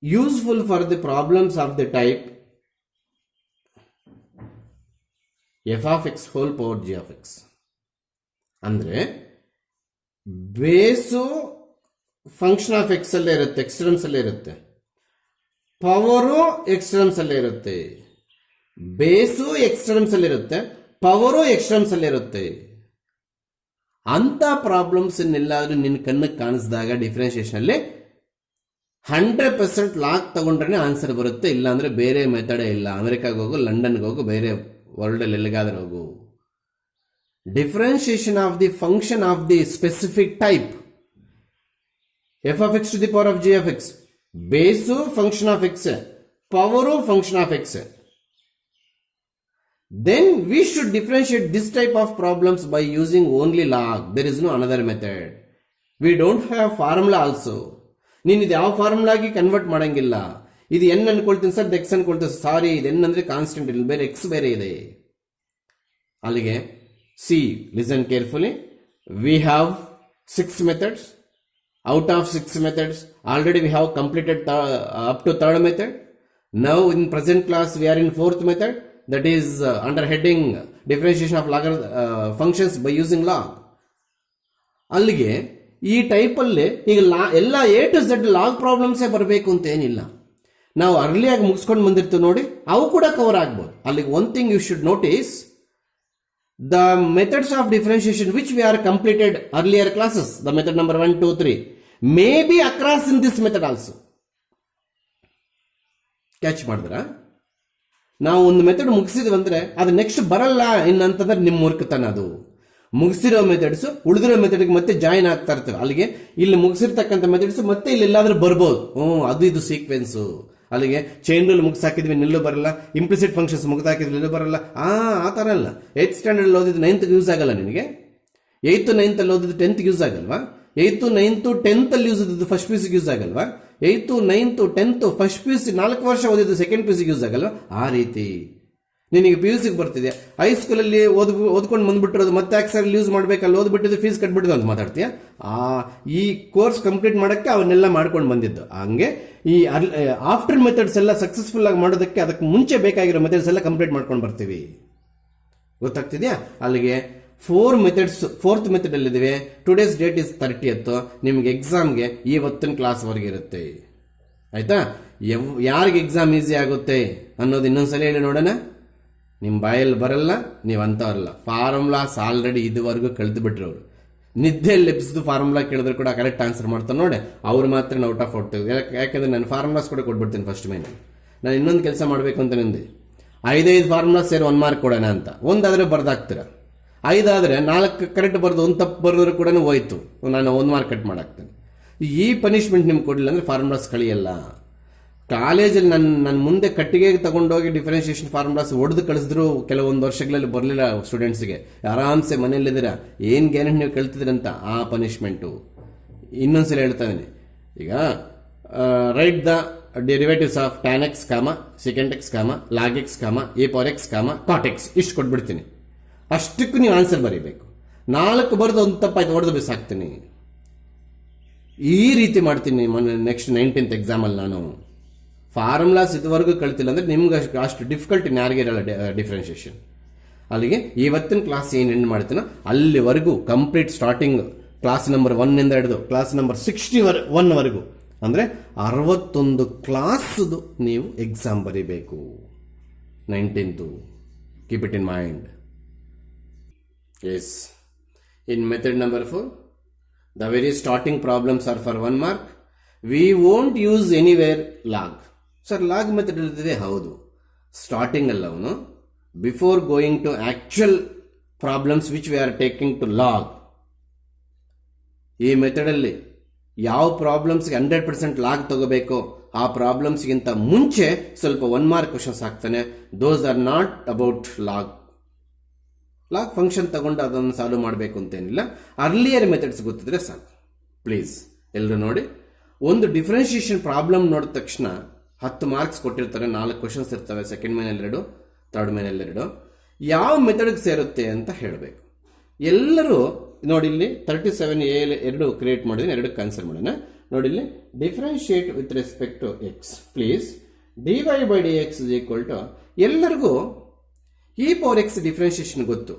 useful for the problems of the type f of x whole power g of x. ಅಂದ್ರೆ ಬೇಸು ಫಂಕ್ಷನ್ ಆಫ್ ಎಕ್ಸ್ ಅಲ್ಲೇ ಇರುತ್ತೆ, ಎಕ್ಸ್ ಟರ್ಮ್ಸ್ ಅಲ್ಲೇ ಇರುತ್ತೆ. ಪವರು ಎಕ್ಸ್ ಟರ್ಮ್ಸ್ ಅಲ್ಲೇ ಇರುತ್ತೆ. ಬೇಸು ಎಕ್ಸ್ ಟರ್ಮ್ಸ್ ಅಲ್ಲಿ ಇರುತ್ತೆ, power X terms ಅಲ್ಲಿ ಇರುತ್ತೆ. ಅಂತ ಪ್ರಾಬ್ಲಮ್ಸ್ ಎಲ್ಲಾದ್ರೂ ನಿನ್ನ ಕಣ್ಣಿಗೆ ಕಾಣಿಸಿದಾಗ ಡಿಫ್ರೆನ್ಸಿಯೇಷನ್ ಅಲ್ಲಿ 100% ಲಾಕ್ ತಗೊಂಡ್ರೆ ಆನ್ಸರ್ ಬರುತ್ತೆ. ಇಲ್ಲಾಂದ್ರೆ ಬೇರೆ ಮೆಥಡೇ ಇಲ್ಲ. ಅಮೆರಿಕಾಗೆ ಹೋಗು, ಲಂಡನ್ಗೆ ಹೋಗು, ಬೇರೆ ವರ್ಲ್ಡ್ ಅಲ್ಲಿ ಎಲ್ಲಿಗಾದ್ರೂ ಹೋಗು. Differentiation of the function of the specific type f of x to the power of g of x, base function of x, power function of x. Then we should differentiate this type of problems by using only log. There is no another method. We don't have formula also. ನೀನು ಇದು ಯಾವ ಫಾರ್ಮುಲಾಗಿ convert ಮಾಡಂಗಿಲ್ಲ. ಇದು N ಅನ್ಕೊಳ್ತೀನಿ sir, X ಅನ್ಕೊಳ್ತೀನಿ, ಸಾರಿ ಇದು N ಅಂದ್ರೆ constant, ಇಲ್ಲಿ ಬೇರೆ ಎಕ್ಸ್ ಬೇರೆ ಇದೆ. ಅಲ್ಲಿಗೆ C, listen carefully. We have 6 methods. Out of 6 methods, already we have completed up to 3rd method. Now in present class we are in 4th method, that is under heading differentiation of functions by using log. ಅಲ್ಲಿಗೆ ಈ ಟೈಪಲ್ಲಿ ಈಗ ಎಲ್ಲ A to Z log ಪ್ರಾಬ್ಲಮ್ಸೇ ಬರಬೇಕು ಅಂತ ಏನಿಲ್ಲ. ನಾವು ಅರ್ಲಿಯಾಗಿ ಮುಗಿಸ್ಕೊಂಡು ಬಂದಿರ್ತೀವಿ ನೋಡಿ, ಅವು ಕೂಡ ಕವರ್ ಆಗ್ಬೋದು. ಅಲ್ಲಿಗೆ one thing you should notice, the methods of differentiation which we are completed earlier classes, the method number 1, 2, 3 may be across in this method also. Catch ಮಾಡಿದ್ರ? ನಾವು ಒಂದು ಮೆಥಡ್ ಮುಗಿಸಿದ್ವಿ ಅಂದ್ರೆ ಅದು ನೆಕ್ಸ್ಟ್ ಬರಲ್ಲ ಇನ್ನಂತಂದ್ರೆ ನಿಮ್ಮ ಮೂರ್ಖತನ. ಅದು ಮುಗಿಸಿರೋ ಮೆಥಡ್ಸ್ ಉಳಿದಿರೋ ಮೆಥಡ್ಗೆ ಮತ್ತೆ ಜಾಯಿನ್ ಆಗ್ತಾ ಇರ್ತವೆ. ಅಲ್ಲಿಗೆ ಇಲ್ಲಿ ಮುಗಿಸಿರ್ತಕ್ಕಂಥ ಮೆಥಡ್ಸ್ ಮತ್ತೆ ಇಲ್ಲಿ ಎಲ್ಲಾದ್ರೂ ಬರ್ಬೋದು. ಅದು ಇದು ಸೀಕ್ವೆನ್ಸು. ಅಲ್ಲಿಗೆ ಚೈನ್ ರೂಲ್ ಮುಗಿಸಾಕಿದ್ವಿ, ನಿಲ್ಲೂ ಬರಲ್ಲ. ಇಂಪ್ಲಿಸಿಟ್ ಫಂಕ್ಷನ್ಸ್ ಮುಗಿದಾಕಿದ್ವಿ, ನಿಲ್ಲೂ ಬರಲ್ಲ. ಆ ಥರ ಅಲ್ಲ. 8th ಸ್ಟ್ಯಾಂಡರ್ಡ್ ಓದಿದ್ದು 9th ಯೂಸ್ ಆಗಲ್ಲ ನಿನಗೆ. 8th 9th ಅಲ್ಲಿ ಓದಿದ್ದು 10th ಯೂಸ್ ಆಗಲ್ವಾ? 8th 9th 10th ಅಲ್ಲಿ ಯೂಸ್ ಇದ್ದು ಫಸ್ಟ್ ಪಿ ಸಿ ಯೂಸ್ ಆಗಲ್ವಾ? 8th 9th 10th first P C 4 ವರ್ಷ ಓದಿದ್ದು ಸೆಕೆಂಡ್ ಪಿ ಸಿ ಯೂಸ್ ಆಗಲ್ವಾ? ಆ ರೀತಿ ನಿನಗೆ ಪಿ ಯು ಸಿಗೆ ಬರ್ತಿದೆ. ಹೈಸ್ಕೂಲಲ್ಲಿ ಓದ್ಕೊಂಡು ಬಂದ್ಬಿಟ್ಟಿರೋದು ಮತ್ತೆ ಯಾಕೆ ಯೂಸ್ ಮಾಡ್ಬೇಕಲ್ಲ, ಓದ್ಬಿಟ್ಟಿದ್ದು ಫೀಸ್ ಕಟ್ಬಿಟ್ಟಿದ್ದು ಅಂತ ಮಾತಾಡ್ತೀಯ. ಈ ಕೋರ್ಸ್ ಕಂಪ್ಲೀಟ್ ಮಾಡೋಕ್ಕೆ ಅವನ್ನೆಲ್ಲ ಮಾಡ್ಕೊಂಡು ಬಂದಿದ್ದು. ಹಂಗೆ ಈ ಆಫ್ಟರ್ ಮೆಥಡ್ಸ್ ಎಲ್ಲ ಸಕ್ಸಸ್ಫುಲ್ ಆಗಿ ಮಾಡೋದಕ್ಕೆ ಅದಕ್ಕೆ ಮುಂಚೆ ಬೇಕಾಗಿರೋ ಮೆಥಡ್ಸ್ ಎಲ್ಲ ಕಂಪ್ಲೀಟ್ ಮಾಡ್ಕೊಂಡು ಬರ್ತೀವಿ. ಗೊತ್ತಾಗ್ತಿದ್ಯಾ? ಅಲ್ಲಿಗೆ 4 ಮೆಥಡ್ಸ್ 4th ಮೆಥಡ್ ಅಲ್ಲಿದ್ದೀವಿ. Today's date is 30th. ನಿಮ್ಗೆ ಎಕ್ಸಾಮ್ಗೆ ಇವತ್ತಿನ ಕ್ಲಾಸ್ ವರೆಗೆ ಇರುತ್ತೆ. ಆಯ್ತಾ? ಯಾರಿಗೆ ಎಕ್ಸಾಮ್ ಈಸಿ ಆಗುತ್ತೆ ಅನ್ನೋದು ಇನ್ನೊಂದ್ಸಲ ಹೇಳಿ ನೋಡೋಣ. ನಿಮ್ಮ ಬಾಯಲ್ಲಿ ಬರಲ್ಲ, ನೀವು ಅಂತವರಲ್ಲ. ಫಾರ್ಮುಲಾಸ್ ಆಲ್ರೆಡಿ ಇದುವರೆಗೂ ಕಳೆದು ಬಿಟ್ರವ್ರು. ನಿದ್ದೆಯಲ್ಲಿ ಎಬ್ಸಿದು ಫಾರ್ಮುಲಾ ಕೇಳಿದ್ರು ಕೂಡ ಕರೆಕ್ಟ್ ಆನ್ಸರ್ ಮಾಡ್ತಾರೆ ನೋಡಿ, ಅವ್ರು ಮಾತ್ರ ಔಟ್ ಆಫ್ ಔಟ್. ಯಾಕಂದ್ರೆ ನಾನು ಫಾರ್ಮುಲಾಸ್ ಕೂಡ ಕೊಟ್ಬಿಡ್ತೀನಿ ಫಸ್ಟ್ ಮೇಲೆ. ನಾನು ಇನ್ನೊಂದು ಕೆಲಸ ಮಾಡಬೇಕು ಅಂತ ನಿಂದೆ, 5 ಫಾರ್ಮುಲಾಸ್ ಸೇರಿ 1 ಮಾರ್ಕ್ ಕೊಡೋಣ ಅಂತ. ಒಂದಾದ್ರೆ ಬರ್ದಾಕ್ತೀರ, 5 ಆದರೆ 4 ಕರೆಕ್ಟ್ ಬರ್ದು 1 ತಪ್ಪು ಬರೆದ್ರು ಕೂಡ ಹೋಯ್ತು, ನಾನು 1 ಮಾರ್ಕ್ ಕಟ್ ಮಾಡಾಕ್ತೇನೆ. ಈ ಪನಿಷ್ಮೆಂಟ್ ನಿಮ್ಗೆ ಕೊಡಲಿಲ್ಲ ಅಂದರೆ ಫಾರ್ಮುಲಾಸ್ ಕಳಿಯಲ್ಲ. ಕಾಲೇಜಲ್ಲಿ ನನ್ನ ಮುಂದೆ ಕಟ್ಟಿಗೆ ತಗೊಂಡೋಗಿ ಡಿಫ್ರೆನ್ಷಿಯೇಷನ್ ಫಾರ್ಮುಲಾಸ್ ಹೊಡೆದು ಕಳಿಸಿದ್ರು ಕೆಲವೊಂದು ವರ್ಷಗಳಲ್ಲಿ ಬರಲಿಲ್ಲ ಸ್ಟೂಡೆಂಟ್ಸ್ಗೆ. ಆರಾಮ್ಸೆ ಮನೇಲಿದ್ದೀರಾ, ಏನು ಗ್ಯಾರಂಟಿ ನೀವು ಕಳ್ತಿದ್ರಂತ ಆ ಪನಿಷ್ಮೆಂಟು. ಇನ್ನೊಂದ್ಸಲ ಹೇಳ್ತಾ ಇದ್ದೀನಿ. ಈಗ right the derivatives of tan x, secant x, log x, e power x, cot x ಇಷ್ಟು ಕೊಟ್ಬಿಡ್ತೀನಿ. ಅಷ್ಟಕ್ಕೂ ನೀವು ಆನ್ಸರ್ ಬರೀಬೇಕು. 4 ಬರೆದು 1 ತಪ್ಪಾಯ್ತು ಹೊಡೆದು ಬಿಸಾಕ್ತೀನಿ. ಈ ರೀತಿ ಮಾಡ್ತೀನಿ ನೆಕ್ಸ್ಟ್ 19th ಎಕ್ಸಾಮಲ್ಲಿ. ನಾನು ಫಾರ್ಮುಲಾಸ್ ಇದುವರೆಗೂ ಕಳ್ತಿಲ್ಲ ಅಂದರೆ ನಿಮ್ಗೆ ಅಷ್ಟು ಡಿಫಿಕಲ್ಟ್ ಯಾರಿಗೆ ಇರಲ್ಲ ಡಿಫ್ರೆನ್ಷಿಯೇಷನ್. ಅಲ್ಲಿಗೆ ಇವತ್ತಿನ ಕ್ಲಾಸ್ ಏನು ಎಂಡ್ ಮಾಡ್ತೀನೋ ಅಲ್ಲಿವರೆಗೂ ಕಂಪ್ಲೀಟ್ ಸ್ಟಾರ್ಟಿಂಗ್ ಕ್ಲಾಸ್ ನಂಬರ್ 1 ಇಂದ ಹಿಡಿದು ಕ್ಲಾಸ್ ನಂಬರ್ 61ವರೆಗೂ ಅಂದರೆ 61 ಕ್ಲಾಸ್ದು ನೀವು ಎಕ್ಸಾಮ್ ಬರೀಬೇಕು 19th. Keep it in mind. Yes, in method number 4 the very starting problems are for 1 mark. We won't use anywhere log. Sir, log method ಇರ್ತದೆ. ಹೌದು, starting ಅಲ್ಲ ಅವನು. Before going to actual problems which we are taking to log. ಈ ಮೆಥಡಲ್ಲಿ ಯಾವ ಪ್ರಾಬ್ಲಮ್ಸ್ಗೆ 100% log ತಗೋಬೇಕೋ ಆ ಪ್ರಾಬ್ಲಮ್ಸ್ಗಿಂತ ಮುಂಚೆ ಸ್ವಲ್ಪ 1 ಮಾರ್ಕ್ ಕ್ವಶನ್ಸ್ ಆಗ್ತಾನೆ. Those are not about log. Log function ತಗೊಂಡು ಅದನ್ನು ಸಾಲ್ವ್ ಮಾಡಬೇಕು ಅಂತೇನಿಲ್ಲ. ಅರ್ಲಿಯರ್ ಮೆಥಡ್ಸ್ ಗೊತ್ತಿದ್ರೆ ಸಾಕು. ಪ್ಲೀಸ್ ಎಲ್ಲರೂ ನೋಡಿ, ಒಂದು ಡಿಫ್ರೆನ್ಷಿಯೇಷನ್ ಪ್ರಾಬ್ಲಮ್ ನೋಡಿದ ತಕ್ಷಣ 10 ಮಾರ್ಕ್ಸ್ ಕೊಟ್ಟಿರ್ತಾರೆ, 4 ಕ್ವಶನ್ಸ್ ಇರ್ತವೆ, ಸೆಕೆಂಡ್ ಮೇನಲ್ಲಿ 2, ಥರ್ಡ್ ಮೇನಲ್ಲಿ 2. ಯಾವ ಮೆಥಡ್ಗೆ ಸೇರುತ್ತೆ ಅಂತ ಹೇಳಬೇಕು. ಎಲ್ಲರೂ ನೋಡಿ, ಇಲ್ಲಿ 37A 2 ಕ್ರಿಯೇಟ್ ಮಾಡಿದ್ದೀನಿ, 2 ಆನ್ಸರ್ ಮಾಡೋಣ. ನೋಡಿ ಇಲ್ಲಿ differentiate with respect to x. Please dy by dx is equal to, ಎಲ್ಲರಿಗೂ e power x ಡಿಫ್ರೆನ್ಷಿಯೇಷನ್ ಗೊತ್ತು.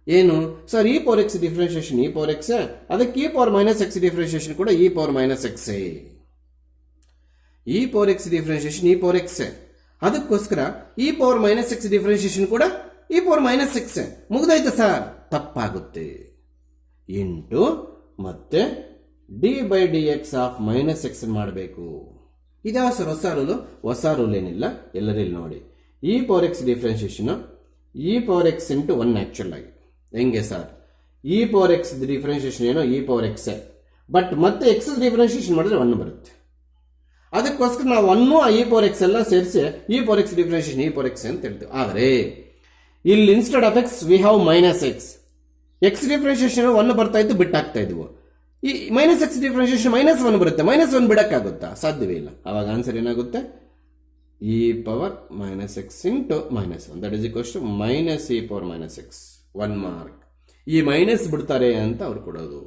ಏನು sir e power x differentiation? e power x, ಅದಕ್ಕೆ e power minus x differentiation ಕೂಡ e power minus x. e power x differentiation e power x, ಅದಕ್ಕೋಸ್ಕರ e power minus x differentiation ಕೂಡ e power minus x. ಮುಗ್ದಾಯ್ತು sir? ತಪ್ಪಾಗುತ್ತೆ. Into ಮತ್ತೆ d by D x of minus x ಮಾಡಬೇಕು. ಇದ್ಯಾವ sir ಹೊಸ rule? ಹೊಸ rule ಏನಿಲ್ಲ, ಎಲ್ಲರಿಲ್ಲಿ ನೋಡಿ. E power x differentiation e power x into 1 actual ಆಗಿ. ಹೆಂಗೆ sir? E power x differentiation ಏನೋ ಇ ಪವರ್ ಎಕ್ಸ್, ಬಟ್ ಮತ್ತೆ ಎಕ್ಸ್ ಡಿಫ್ರೆನ್ಷಿಯೇಷನ್ ಮಾಡಿದ್ರೆ 1 ಬರುತ್ತೆ. ಅದಕ್ಕೋಸ್ಕರ ನಾವು 1 ಇ ಪವರ್ ಎಕ್ಸ್ ಎಲ್ಲ ಸೇರಿಸಿ E power x differentiation e power X ಅಂತ ಹೇಳ್ತೀವಿ. ಆದರೆ ಇಲ್ಲಿ instead of x we have minus X. X differentiation 1 ಬರ್ತಾ ಇತ್ತು, ಬಿಟ್ಟಾಗ್ತಾ ಇದ್ವು. ಈ ಮೈನಸ್ ಎಕ್ಸ್ ಡಿಫ್ರೆನ್ಷಿಯೇಷನ್ -1 ಬರುತ್ತೆ. -1 ಬಿಡಕ್ಕಾಗುತ್ತಾ? ಸಾಧ್ಯವೇ ಇಲ್ಲ. ಅವಾಗ ಆನ್ಸರ್ ಏನಾಗುತ್ತೆ? E power minus x into -1 that is equals to minus E power minus x. 1 mark. ಈ ಮೈನಸ್ ಬಿಡ್ತಾರೆ ಅಂತ ಅವ್ರು ಕೊಡೋದು.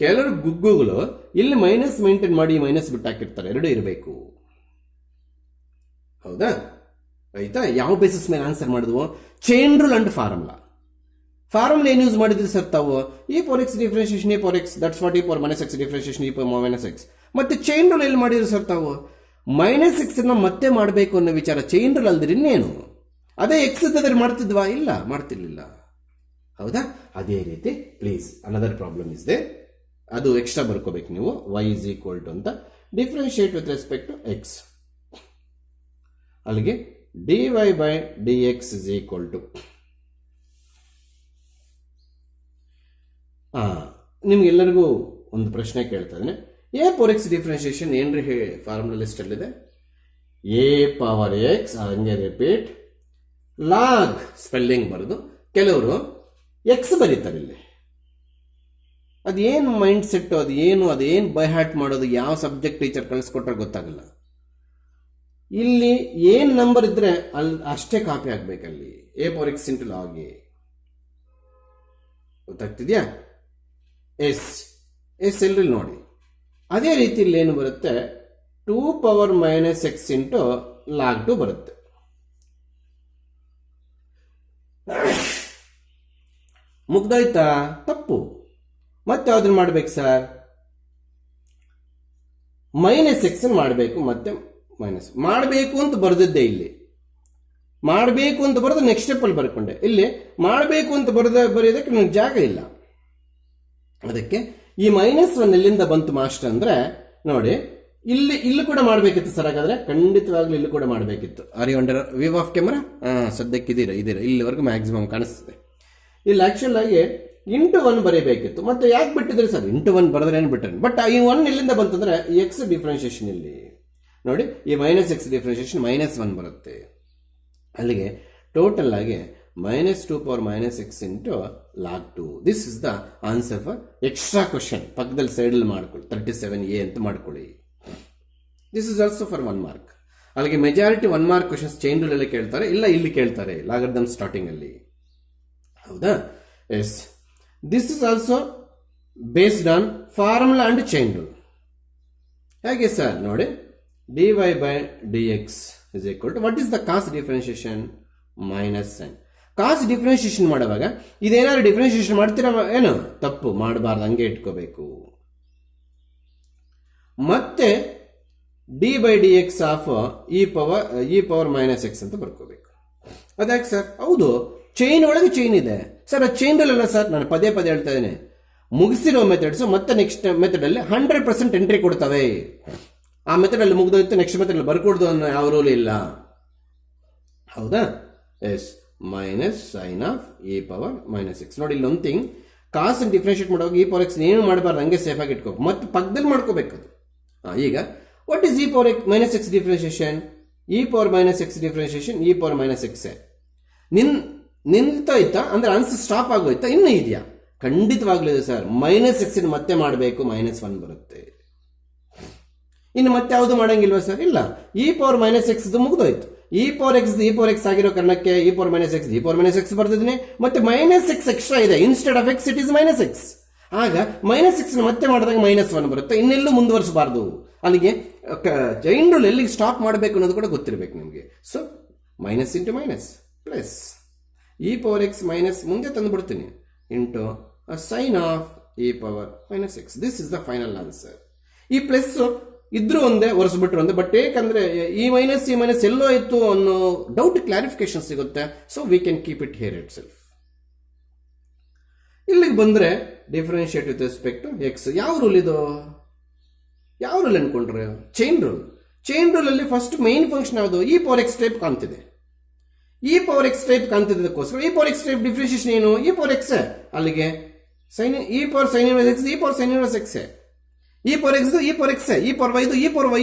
ಕೆಲವರು ಗುಗ್ಗುಗಳು ಇಲ್ಲಿ ಮೈನಸ್ ಮೇಂಟೈನ್ ಮಾಡಿ ಮೈನಸ್ ಬಿಟ್ಟಾಕಿರ್ತಾರೆ. 2 ಇರಬೇಕು. ಹೌದಾ? ಆಯ್ತಾ? ಯಾವ ಬೇಸಿಸ್ ಮೇಲೆ ಆನ್ಸರ್ ಮಾಡಿದ್ವು? Chain rule and formula. Formula ಏನು ಯೂಸ್ ಮಾಡಿದ್ರಿ ಸರ್ ತಾವು? E power x differentiation e power x that's what e power minus x differentiation e power minus X. ಮತ್ತೆ ಚೈನ್ ರೂಲ್ ಎಲ್ಲಿ ಮಾಡಿದ್ರು ಸರ್ ತಾವು? -6 ಮತ್ತೆ ಮಾಡಬೇಕು ಅನ್ನೋ ವಿಚಾರ ಚೈನ್ ರೂಲ್ ಅಲ್ದಿರಿ ಇನ್ನೇನು? ಅದೇ ಎಕ್ಸ್ ಇದ್ದರೆ ಮಾಡ್ತಿದ್ವಾ? ಇಲ್ಲ, ಮಾಡ್ತಿರ್ಲಿಲ್ಲ. ಹೌದಾ? ಅದೇ ರೀತಿ please another problem is there, ಅದು ಎಕ್ಸ್ಟ್ರಾ ಬರ್ಕೋಬೇಕು ನೀವು. y ಇಸ್ ಈಕ್ವಲ್ ಟು ಅಂತ differentiate with respect to x. ಅಲ್ಲಿಗೆ dy by dx is equal to ನಿಮ್ಗೆಲ್ಲರಿಗೂ ಒಂದು ಪ್ರಶ್ನೆ ಕೇಳ್ತಾ ಇದ್ದೇನೆ. ಎ ಪವರ್ ಎಕ್ಸ್ ಡಿಫ್ರೆನ್ಶಿಯೇಷನ್ ಏನ್ರಿ ಫಾರ್ಮುಲಾ ಲಿಸ್ಟ್ ಅಲ್ಲಿದೆ? ಎ ಪವರ್ ಎಕ್ಸ್, ಹಂಗೆ ರಿಪೀಟ್, ಲಾಗ್ ಸ್ಪೆಲ್ಲಿಂಗ್ ಬರೆದು ಕೆಲವರು ಎಕ್ಸ್ ಬರೀತಾರೆ. ಇಲ್ಲಿ ಅದೇನು ಮೈಂಡ್ ಸೆಟ್, ಅದೇನು ಬೈ ಹಾರ್ಟ್ ಮಾಡೋದು, ಯಾವ ಸಬ್ಜೆಕ್ಟ್ ಟೀಚರ್ ಕಳಿಸ್ಕೊಟ್ರೆ ಗೊತ್ತಾಗಲ್ಲ. ಇಲ್ಲಿ ಏನ್ ನಂಬರ್ ಇದ್ರೆ ಅಲ್ಲಿ ಅಷ್ಟೇ ಕಾಪಿ ಆಗ್ಬೇಕಲ್ಲಿ. A power x into log a. ಗೊತ್ತಾಗ್ತಿದ್ಯಾ? ಎಸ್ ಎಲ್ರಿ ನೋಡಿ. ಅದೇ ರೀತಿ ಇಲ್ಲಿ ಏನು ಬರುತ್ತೆ? 2 power minus x into log 2 ಬರುತ್ತೆ. ಮುಗ್ದಾಯ್ತಾ? ತಪ್ಪು. ಮತ್ತೆ ಯಾವ್ದನ್ನ ಮಾಡ್ಬೇಕು ಸರ್? -x ಮಾಡಬೇಕು. ಮತ್ತೆ ಮೈನಸ್ ಮಾಡಬೇಕು ಅಂತ ಬರೆದಿದ್ದೆ. ಇಲ್ಲಿ ಮಾಡಬೇಕು ಅಂತ ಬರೆದು ನೆಕ್ಸ್ಟ್ ಸ್ಟೆಪ್ ಅಲ್ಲಿ ಬರ್ಕೊಂಡೆ. ಇಲ್ಲಿ ಮಾಡಬೇಕು ಅಂತ ಬರೆಯೋದಕ್ಕೆ ನನಗೆ ಜಾಗ ಇಲ್ಲ. ಅದಕ್ಕೆ ಈ -1 ಎಲ್ಲಿಂದ ಬಂತು ಮಾಸ್ಟರ್ ಅಂದ್ರೆ ನೋಡಿ, ಇಲ್ಲಿ ಕೂಡ ಮಾಡಬೇಕಿತ್ತು ಸರ್. ಹಾಗಾದ್ರೆ ಖಂಡಿತವಾಗ್ಲೂ ಇಲ್ಲಿ ಕೂಡ ಮಾಡಬೇಕಿತ್ತು. Are you under view of camera? ಸದ್ಯಕ್ಕೆ ಇದೀರ ಇಲ್ಲಿವರೆಗೂ ಮ್ಯಾಕ್ಸಿಮಮ್ ಕಾಣಿಸ್ತದೆ. ಇಲ್ಲಿ ಆಕ್ಚುಲ್ ಆಗಿ *1 ಬರೀಬೇಕಿತ್ತು. ಮತ್ತೆ ಯಾಕೆ ಬಿಟ್ಟಿದ್ರೆ ಸರ್? *1 ಬರೆದ್ರೆ ಏನು ಬಿಟ್ಟರೆ, ಬಟ್ ಈ 1 ಎಲ್ಲಿಂದ ಬಂತಂದ್ರೆ ಈ ಎಕ್ಸ್ ಡಿಫ್ರೆನ್ಶಿಯೇಷನ್ ಇಲ್ಲಿ ನೋಡಿ, ಈ -x ಡಿಫ್ರೆನ್ಶಿಯೇಷನ್ -1 ಬರುತ್ತೆ. ಅಲ್ಲಿಗೆ ಟೋಟಲ್ ಆಗಿ -2 power -x into log 2. This is the answer for extra question. ಪಕ್ಕದಲ್ಲಿ ಸೈಡಲ್ಲಿ ಮಾಡ್ಕೊಳ್ಳಿ, 37A ಅಂತ ಮಾಡ್ಕೊಳ್ಳಿ. This is also for 1 mark. ಅಲ್ಲಿಗೆ majority 1 mark questions chain rule ಅಲ್ಲಿ ಕೇಳ್ತಾರೆ, ಇಲ್ಲ ಇಲ್ಲಿ ಕೇಳ್ತಾರೆ ಲಾಗರ್ದಮ್ ಸ್ಟಾರ್ಟಿಂಗ್ ಅಲ್ಲಿ. ಹೌದಾ? Yes. This is also based on formula and chain rule. ಹೇಗೆ ಸರ್? ನೋಡಿ, dy by dx is equal to what is the cos differentiation? -sin. Cos differentiation ಮಾಡುವಾಗ ಇದೇನಾದ್ರು ಡಿಫ್ರೆನ್ಶಿಯೇಷನ್ ಮಾಡ್ತೀರಾ? ಏನು ತಪ್ಪು ಮಾಡಬಾರ್ದು, ಹಂಗೆ ಇಟ್ಕೋಬೇಕು. ಮತ್ತೆ d by D x of e power -x ಅಂತ ಬರ್ಕೋಬೇಕು. ಅದ್ಯಾಕೆ ಸರ್? ಹೌದು, ಚೈನ್ ಒಳಗೆ ಚೈನ್ ಇದೆ ಸರ್. ಅದು ಚೈನ್ ಅಲ್ಲ ಸರ್. ನಾನು ಪದೇ ಹೇಳ್ತಾ ಇದ್ದೇನೆ, ಮುಗಿಸಿರೋ ಮೆಥಡ್ಸ್ ಮತ್ತೆ ನೆಕ್ಸ್ಟ್ ಮೆಥಡ್ ಅಲ್ಲಿ 100% ಎಂಟ್ರಿ ಕೊಡ್ತವೆ. ಆ ಮೆಥಡ್ ಅಲ್ಲಿ ಮುಗಿದೋಯ್ತು, ನೆಕ್ಸ್ಟ್ ಮೆಥಡ್ ಅಲ್ಲಿ ಬರ್ಕೊಡ್ದು ಅನ್ನೋ ಯಾವ ರೂಲ್ ಇಲ್ಲ. ಹೌದಾ? Yes. -sin of e power -x. ನೋಡಿ, ಇಲ್ಲಿ ಒಂದು ಥಿಂಗ್, ಕಾಸ್ ಡಿಫ್ರೆನ್ಶಿಯೇಟ್ ಮಾಡುವಾಗ ಇ ಪವರ್ ಎಕ್ಸ್ ಏನು ಮಾಡಬಾರ್ದು, ಹಂಗೆ ಸೇಫ್ ಆಗಿ ಇಟ್ಕೋ, ಮತ್ತೆ ಪಕ್ಕದಲ್ಲಿ ಮಾಡ್ಕೋಬೇಕು ಅದು. ಈಗ what is E power -x differentiation? E power -x differentiation e power -x. ನಿಂತೋಯ್ತಾ ಅಂದ್ರೆ ಆನ್ಸರ್ ಸ್ಟಾಪ್ ಆಗೋಯ್ತಾ? ಇನ್ನೂ ಇದೆಯಾ? ಖಂಡಿತವಾಗ್ಲೂ ಇದೆ ಸರ್. -x ಮತ್ತೆ ಮಾಡಬೇಕು, -1 ಬರುತ್ತೆ. ಇನ್ನು ಮತ್ತೆ ಯಾವುದು ಮಾಡಂಗಿಲ್ವಾ ಸರ್? ಇಲ್ಲ. ಇ ಪವರ್ -x ಮುಗಿದೋಯ್ತು. ಇ ಪವರ್ ಎಕ್ಸ್ ಆಗಿರೋ ಕಾರಣಕ್ಕೆ ಇ ಪವರ್ -x ಬರ್ತಿದ್ದೀನಿ. ಮತ್ತೆ -x ಎಕ್ಸ್ಟ್ರಾ ಇದೆ. Instead of X it is -x. ಆಗ -x ಮತ್ತೆ ಮಾಡಿದಾಗ -1 ಬರುತ್ತೆ. ಇನ್ನೆಲ್ಲೂ ಮುಂದುವರಿಸಬಾರ್ದು. ಅಲ್ಲಿಗೆ ಚೈನ್ ರೂಲ್ ಎಲ್ಲಿಗೆ ಸ್ಟಾಪ್ ಮಾಡಬೇಕು ಅನ್ನೋದು ಕೂಡ ಗೊತ್ತಿರಬೇಕು ನಿಮಗೆ. So minus into minus plus e power x minus ಮುಂದೆ ತಂದುಬಿಡ್ತೀನಿ into sine of e power -x. This is the final answer. ಈ ಪ್ಲಸ್ ಇದ್ರೂ ಒಂದೇ, ಒರೆಸ್ಬಿಟ್ರು ಒಂದೇ. ಬಟ್ ಏಕಂದ್ರೆ ಈ ಮೈನಸ್ ಎಲ್ಲೋ ಇತ್ತು ಅನ್ನೋ ಡೌಟ್ ಕ್ಲಾರಿಫಿಕೇಶನ್ ಸಿಗುತ್ತೆ. So we can keep it here itself. ಇಲ್ಲಿಗೆ ಬಂದ್ರೆ differentiate with respect to x. ಯಾವ ರೂಲ್ ಇದು? ಯಾವ ರೂಲ್ ಅನ್ಕೊಂಡ್ರೆ? Chain rule. ಚೈನ್ ರೂಲ್ ಅಲ್ಲಿ ಫಸ್ಟ್ ಮೈನ್ ಫಂಕ್ಷನ್ ಯಾವುದು? ಇ ಪವರ್ ಎಕ್ಸ್ ಟೈಪ್ ಕಾಣ್ತಿದೆ. ಇ ಪವರ್ ಎಕ್ಸ್ ಟೈಪ್ ಕಾಣ್ತಿದ್ದಕ್ಕೋಸ್ಕರ e power x type differentiation ಏನು? E power x. ಅಲ್ಲಿಗೆ e power sine inverse x, E power sine inverse x. E power X E power X E power ವೈದು e power y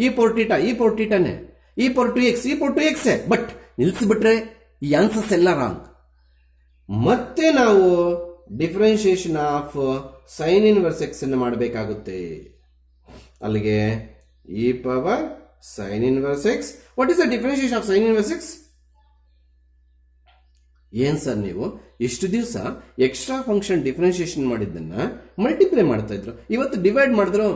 e power theta e power ಟೀಟಾನೆ e power to x E power to x but ನಿಲ್ಲಿಸ್ಬಿಟ್ರೆ ಈ answers ಎಲ್ಲ wrong. ಮತ್ತೆ ನಾವು differentiation of sine inverse x ಅನ್ನು ಮಾಡಬೇಕಾಗುತ್ತೆ. ಅಲ್ಲಿಗೆ e power sine inverse x. What is the differentiation of sine inverse x? ಏನ್ ಸರ್ ನೀವು ಇಷ್ಟು ದಿವಸ ಎಕ್ಸ್ಟ್ರಾ ಫಂಕ್ಷನ್ ಡಿಫರೆನ್ಶಿಯೇಷನ್ ಮಾಡಿದ್ದನ್ನ ಮಲ್ಟಿಪ್ಲೈ ಮಾಡ್ತಾ ಇದ್ರು, ಇವತ್ತು ಡಿವೈಡ್ ಮಾಡಿದ್ರು.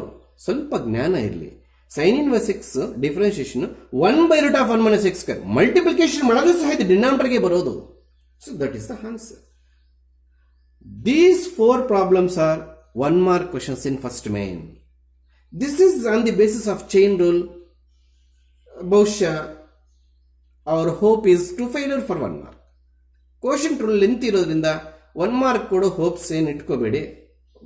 ಸ್ವಲ್ಪ ಜ್ಞಾನ ಇರಲಿ. Sign inverse x differentiation 1/√(1 - x²) multiplication ಮಾಡೋದು ಸಹ ಇದು ಡಿನಾಮಿನೇಟರ್ಗೆ ಬರೋದು. So that is the answer. These 4 problems are 1 mark questions in first main. This is on the basis of chain rule. ಬಹುಶಃ our hope is to failure for 1 mark. Question rule length ಇರೋದ್ರಿಂದ 1 mark ಕೊಡೋ hopes ಏನು ಇಟ್ಕೋಬೇಡಿ,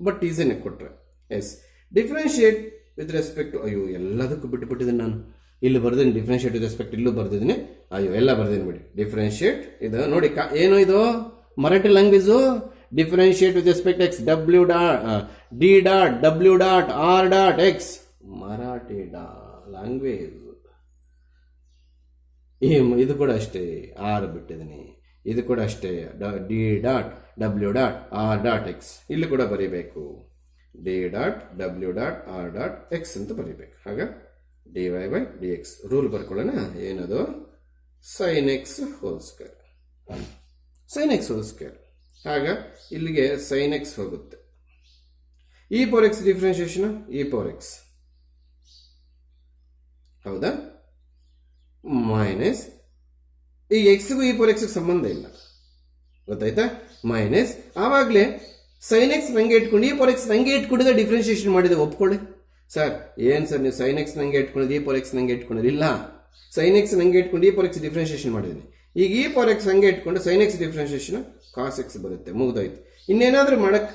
but ಈಸಿನೇ ಕೊಟ್ರೆ. Yes, differentiate with respect to, ಅಯ್ಯೋ ಎಲ್ಲದಕ್ಕೂ ಬಿಟ್ಟುಬಿಟ್ಟಿದ್ದೀನಿ ನಾನು. ಇಲ್ಲಿ ಬರ್ದಿದ್ದೀನಿ ಡಿಫ್ರೆನ್ಶಿಯೇಟ್ ವಿತ್ ರೆಸ್ಪೆಕ್ಟ್, ಇಲ್ಲೂ ಬರ್ದಿದ್ದೀನಿ, ಅಯ್ಯೋ ಎಲ್ಲ ಬರ್ದಿದ್ದೀನಿ ಬಿಡಿ. ಡಿಫ್ರೆನ್ಶಿಯೇಟ್ ಇದು ನೋಡಿ, ಏನು ಇದು Marathi language. Differentiate with respect X W dot D dot W dot R dot X. Marathi language. ಇದು ಕೂಡ ಅಷ್ಟೇ, ಆರ್ ಬಿಟ್ಟಿದ್ದೀನಿ. ಇದು ಕೂಡ ಅಷ್ಟೇ, D dot W dot R dot X. ಇಲ್ಲಿ ಕೂಡ ಬರೀಬೇಕು, D dot W dot R dot X ಅಂತ ಬರೀಬೇಕು. ಆಗ D Y by D X rule ಬರ್ಕೊಳ್ಳೋಣ. ಏನದು? Sine X whole square. Sine X whole square. ಆಗ ಇಲ್ಲಿಗೆ ಸೈನ್ ಎಕ್ಸ್ ಹೋಗುತ್ತೆ. E power X differentiation e power X, ಹೌದಾ? ಮೈನಸ್, ಈ ಎಕ್ಸ್ಗೂ ಇ ಪವರ್ ಎಕ್ಸ್ಗೆ ಸಂಬಂಧ ಇಲ್ಲ, ಗೊತ್ತಾಯ್ತಾ? ಮೈನಸ್, ಆವಾಗಲೇ ಸೈನ್ ಎಕ್ಸ್ ನಂಗೆ ಇಟ್ಕೊಂಡು ಇ ಪವರ್ ಎಕ್ಸ್ ನಂಗೆ ಇಟ್ಕೊಂಡಿದ್ದೆ ಡಿಫ್ರೆನ್ಶಿಯೇಷನ್ ಮಾಡಿದೆ, ಒಪ್ಕೊಳ್ಳಿ. ಸರ್ ಏನು ಸರ್ ನೀವು ಸೈನ್ ಎಕ್ಸ್ ನಂಗೆ ಇಟ್ಕೊಂಡಿದ್ದು ಇ ಪವರ್ ಎಕ್ಸ್ ನಂಗೆ ಇಟ್ಕೊಂಡಿದ್ದು? ಇಲ್ಲ, ಸೈನ್ ಎಕ್ಸ್ ನಂಗೆ ಇಟ್ಕೊಂಡು ಇ ಪವರ್ ಎಕ್ಸ್ ಡಿಫ್ರೆನ್ಶಿಯೇಷನ್ ಮಾಡಿದ್ದೀನಿ. ಈಗ ಇ ಪವರ್ ಎಕ್ಸ್ ಹಂಗೆ ಇಟ್ಕೊಂಡು sine x differentiation cos x ಬರುತ್ತೆ, ಮುಗ್ದೋಯ್ತು. ಇನ್ನೇನಾದ್ರೂ ಮಾಡಕ್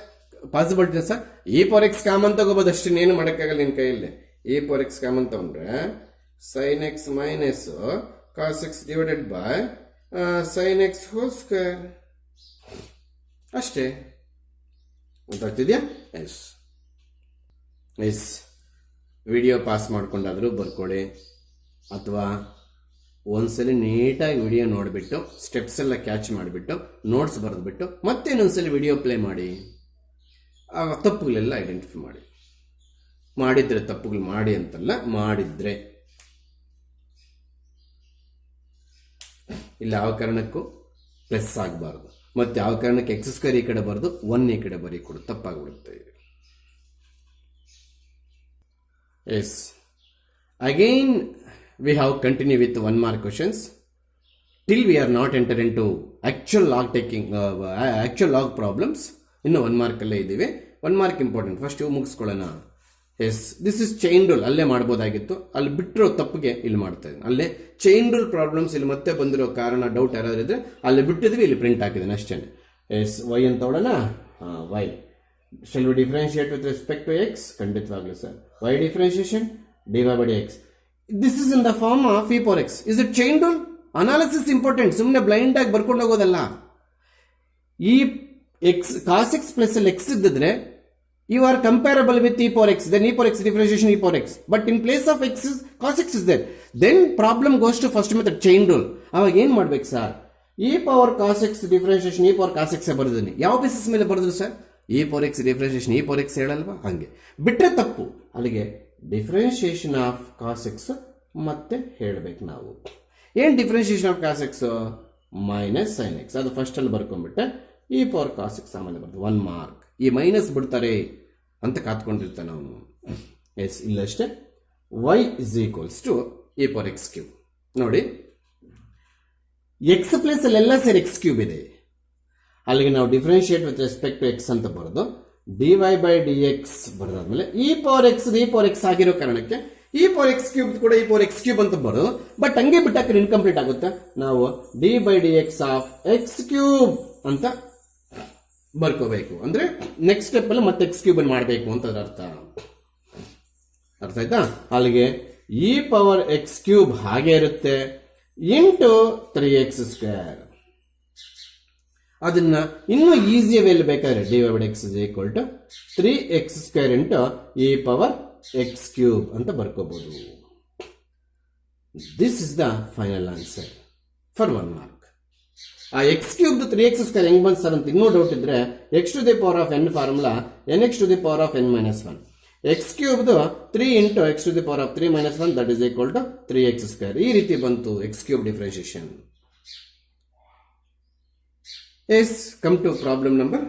ಪಾಸಿಬಿಲಿಟಿ ಇದೆ sir? E power x common ತಗೋಬೋದು ಅಷ್ಟೇ, ಇನ್ನೇನು ಮಾಡೋಕ್ಕಾಗಲ್ಲ ನಿನ್ನ ಕೈಯಲ್ಲಿ. ಇ ಪವರ್ ಎಕ್ಸ್ ಕಾಮನ್ ತಗೊಂಡ್ರೆ sine x minus cos x divided by sine X whole square ಅಷ್ಟೇ. ಗೊತ್ತಾಗ್ತಿದ್ಯಾ? Yes yes. ವಿಡಿಯೋ ಪಾಸ್ ಮಾಡ್ಕೊಂಡಾದರೂ ಬರ್ಕೊಳ್ಳಿ, ಅಥವಾ ಒಂದ್ಸಲಿ ನೀಟಾಗಿ ವಿಡಿಯೋ ನೋಡಿಬಿಟ್ಟು ಸ್ಟೆಪ್ಸ್ ಎಲ್ಲ ಕ್ಯಾಚ್ ಮಾಡಿಬಿಟ್ಟು ನೋಟ್ಸ್ ಬರೆದ್ಬಿಟ್ಟು ಮತ್ತೆ ಇನ್ನೊಂದ್ಸಲಿ ವಿಡಿಯೋ ಪ್ಲೇ ಮಾಡಿ ಆ ತಪ್ಪುಗಳೆಲ್ಲ ಐಡೆಂಟಿಫೈ ಮಾಡಿ. ಮಾಡಿದ್ರೆ ತಪ್ಪುಗಳು ಮಾಡಿ ಅಂತಲ್ಲ, ಮಾಡಿದ್ರೆ ಇಲ್ಲ ಯಾವ ಕಾರಣಕ್ಕೂ ಪ್ಲಸ್ ಆಗಬಾರ್ದು, ಮತ್ತೆ ಯಾವ ಕಾರಣಕ್ಕೆ ಎಕ್ಸ್ ಸ್ಕ್ವೇರ್ ಈ ಕಡೆ ಬರೆದು 1 ಈ ಕಡೆ ಬರೀ ಕೊಡು, ತಪ್ಪಾಗ್ಬಿಡುತ್ತೆ. Yes, again we have continued with 1 mark questions till we are not enter into actual log taking actual log problems. ಇನ್ನು 1 mark ಅಲ್ಲೇ ಇದ್ದೀವಿ. 1 mark ಇಂಪಾರ್ಟೆಂಟ್, ಫಸ್ಟ್ ಇವು ಮುಗಿಸ್ಕೊಳ್ಳೋಣ. Yes, this is chain rule. ಅಲ್ಲೇ ಮಾಡ್ಬೋದಾಗಿತ್ತು, ಅಲ್ಲಿ ಬಿಟ್ಟಿರೋ ತಪ್ಪಿಗೆ ಇಲ್ಲಿ ಮಾಡ್ತಾ ಇದ್ದೀನಿ. ಅಲ್ಲೇ ಚೈನ್ ರೂಲ್ ಪ್ರಾಬ್ಲಮ್ಸ್ ಇಲ್ಲಿ ಮತ್ತೆ ಬಂದಿರೋ ಕಾರಣ ಡೌಟ್ ಯಾರಾದ್ರೂ ಇದ್ರೆ ಅಲ್ಲಿ ಬಿಟ್ಟಿದ್ವಿ, ಇಲ್ಲಿ ಪ್ರಿಂಟ್ ಹಾಕಿದ್ದೀನಿ ಅಷ್ಟೇ. ಎಸ್, ವೈ ಅಂತ ನೋಡೋಣ. Y shall we differentiate with respect to x? ಖಂಡಿತವಾಗ್ಲೂ sir. Y differentiation d Y by D x. This is in the form of e power x. Is it chain rule? Analysis important. ಸುಮ್ಮನೆ blind ಆಗಿ ಬರ್ಕೊಂಡು ಹೋಗೋದಲ್ಲ. ಈ X cos x plus ಅಲ್ಲಿ X ಇದ್ದಿದ್ರೆ you are comparable with e power x, then e power x differentiation e power x, but in place of x is cos x is there, then problem goes to first method, chain rule. ಅವಾಗ ಏನ್ ಮಾಡ್ಬೇಕು sir? e power cos x differentiation e power cos x ಬರ್ದಿದ್ದೀನಿ. ಯಾವ basis ಮೇಲೆ ಬರೆದ್ರು sir? e power x differentiation e power x ಹೇಳಲ್ವಾ? ಹಂಗೆ ಬಿಟ್ರೆ ತಪ್ಪು. ಅಲ್ಲಿಗೆ ಡಿಫ್ರೆನ್ಶಿಯೇಷನ್ ಆಫ್ ಕಾಸ್ ಎಕ್ಸ್ ಮತ್ತೆ ಹೇಳಬೇಕು ನಾವು. ಏನು differentiation of cos x? Minus sine x. ಅದು ಫಸ್ಟ್ ಅಲ್ಲಿ ಬರ್ಕೊಂಡ್ಬಿಟ್ಟೆ. ಇ ಪವರ್ ಕಾಸ್ ಎಕ್ಸ್ ಆಮೇಲೆ ಬರ್ದು 1 mark. ಈ ಮೈನಸ್ ಬಿಡ್ತಾರೆ ಅಂತ ಕಾತ್ಕೊಂಡಿರ್ತಾನೆ ಅವನು. ಎಸ್, ಇಲ್ಲಷ್ಟೇ. Y is equals to e power x cube. ನೋಡಿ, ಎಕ್ಸ್ ಪ್ಲೇಸ್ ಅಲ್ಲಿ ಎಲ್ಲ ಸೇರಿ ಎಕ್ಸ್ ಕ್ಯೂಬ್ ಇದೆ. ಅಲ್ಲಿಗೆ ನಾವು differentiate with respect to x ಅಂತ ಬರೋದು, d Y by D x ಬರೋದಾದ್ಮೇಲೆ ಇ ಪವರ್ ಎಕ್ಸ್ ಆಗಿರೋ ಕಾರಣಕ್ಕೆ ಇ ಪವರ್ ಎಕ್ಸ್ ಕ್ಯೂಬ್ ಕೂಡ ಇ ಪವರ್ ಎಕ್ಸ್ ಕ್ಯೂಬ್ ಅಂತ ಬರೋದು. ಬಟ್ ಹಂಗೆ ಬಿಟ್ಟಾಕ್ರೆ ಇನ್ಕಂಪ್ಲೀಟ್ ಆಗುತ್ತೆ. ನಾವು d by D x of x cube ಅಂತ ಬರ್ಕೋಬೇಕು. ಅಂದ್ರೆ ನೆಕ್ಸ್ಟ್ ಸ್ಟೆಪ್ ಅಲ್ಲಿ ಮತ್ತೆ ಎಕ್ಸ್ ಕ್ಯೂಬ್ ಮಾಡಬೇಕು ಅಂತ ಅರ್ಥ. ಅರ್ಥ ಆಯ್ತಾ? ಅಲ್ಲಿಗೆ ಇ ಪವರ್ ಎಕ್ಸ್ ಕ್ಯೂಬ್ ಹಾಗೆ ಇರುತ್ತೆ ಇಂಟು 3x ಸ್ಕ್ವೇರ್. ಅದನ್ನ ಇನ್ನೂ ಈಸಿ ವೇಲ್ ಬೇಕಾದ್ರೆ dy/x is equal to 3x square into e power x cube ಅಂತ ಬರ್ಕೋಬಹುದು. This is the final answer for 1 mark. ಆ x ಕ್ಯೂಬ್ 3x ಸ್ಕ್ವೇರ್ ಹೆಂಗ್ ಬಂತು ಸರ್ ಅಂತ ಇನ್ನೂ ಡೌಟ್ ಇದ್ರೆ x to the power of n formula nx to the power of n minus 1. x cube 3 into x to the power of 3 minus 1 that is equal to 3x square. ಈ ರೀತಿ ಬಂತು x cube differentiation. Yes, come to problem number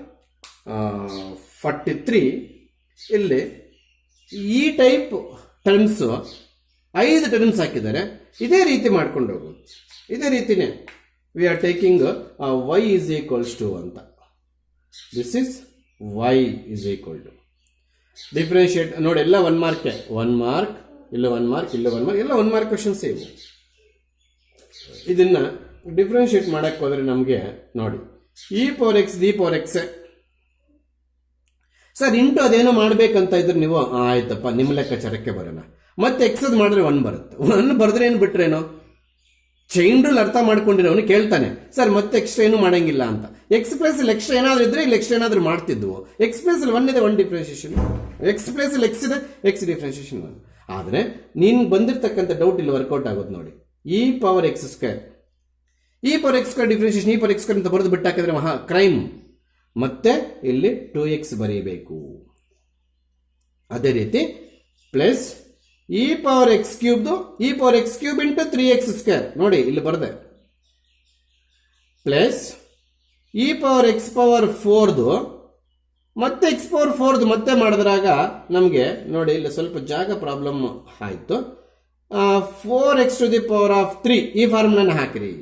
43. ಇಲ್ಲಿ ಈ type terms 5 terms ಹಾಕಿದ್ದಾರೆ. ಇದೇ ರೀತಿ ಮಾಡ್ಕೊಂಡು ಹೋಗೋದು. ಇದೇ ರೀತಿನೇ V are taking y is equals to ಅಂತ. This is y is equal to differentiate ನೋಡಿ, ಎಲ್ಲ 1 ಮಾರ್ಕ್, 1 ಮಾರ್ಕ್, ಇಲ್ಲ 1 ಮಾರ್ಕ್, ಇಲ್ಲ 1 ಮಾರ್ಕ್, ಎಲ್ಲ 1 ಮಾರ್ಕ್ ಕ್ವಶನ್ಸ್ ಇವು. ಇದನ್ನ ಡಿಫ್ರೆನ್ಶಿಯೇಟ್ ಮಾಡಕ್ ಹೋದ್ರೆ ನಮಗೆ ನೋಡಿ e power x d power x sir into ಅದೇನೋ ಮಾಡ್ಬೇಕಂತ ಇದ್ರೆ ನೀವು ಆಯ್ತಪ್ಪ ನಿಮ್ಮ ಲೆಕ್ಕಾಚಾರಕ್ಕೆ ಬರೋಣ. ಮತ್ತೆ ಎಕ್ಸ್ ಅದ್ ಮಾಡಿದ್ರೆ 1 ಬರುತ್ತೆ. 1 ಬರೆದ್ರೆ ಏನು ಬಿಟ್ರೇನೋ ಚೈನ್ ರೂಲ್ ಅರ್ಥ ಮಾಡ್ಕೊಂಡಿರೋನು ಕೇಳ್ತಾನೆ ಸರ್ ಮತ್ತೆ ಎಕ್ಸ್ಟ್ರಾ ಏನು ಮಾಡಂಗಿಲ್ಲ ಅಂತ. ಎಕ್ಸ್ ಪ್ಲೇಸ್ ಎಕ್ಸ್ಟ್ರಾ ಏನಾದ್ರು ಇದ್ರೆ ಇಲ್ಲಿ ಎಕ್ಸ್ಟ್ರಾ ಏನಾದ್ರು ಮಾಡ್ತಿದ್ವು. ಎಕ್ಸ್ ಪ್ಲೇಸ್ 1 ಇದೆ, 1 ಡಿಫ್ರೆನ್ಶಿಯೇಷನ್. ಎಕ್ಸ್ ಪ್ಲೇಸ್ ಎಕ್ಸ್ ಇದೆ, ಎಕ್ಸ್ ಡಿಫ್ರೆನ್ಶಿಯೇಷನ್ 1. ಆದ್ರೆ ನೀನ್ ಬಂದಿರ್ತಕ್ಕಂಥ ಡೌಟ್ ಇಲ್ಲಿ ವರ್ಕೌಟ್ ಆಗೋದು ನೋಡಿ. E power X square, E power X square differentiation e power X square ಅಂತ ಬರೆದು ಬಿಟ್ಟಾಕಿದ್ರೆ ಮಹಾ ಕ್ರೈಮ್. ಮತ್ತೆ ಇಲ್ಲಿ 2x ಬರೀಬೇಕು. ಅದೇ ರೀತಿ plus e power x cube E power x cube into 3x square ನೋಡಿ ಇಲ್ಲಿ ಬರದೆ, plus e power x power 4 ಮತ್ತೆ ಎಕ್ಸ್ ಪವರ್ 4 ಮತ್ತೆ ಮಾಡಿದ್ರಾಗ ನಮಗೆ ನೋಡಿ ಇಲ್ಲಿ ಸ್ವಲ್ಪ ಜಾಗ ಪ್ರಾಬ್ಲಮ್ ಆಯ್ತು. 4x to the power of 3 ಈ ಫಾರ್ಮುಲಾನ ಹಾಕಿರಿ.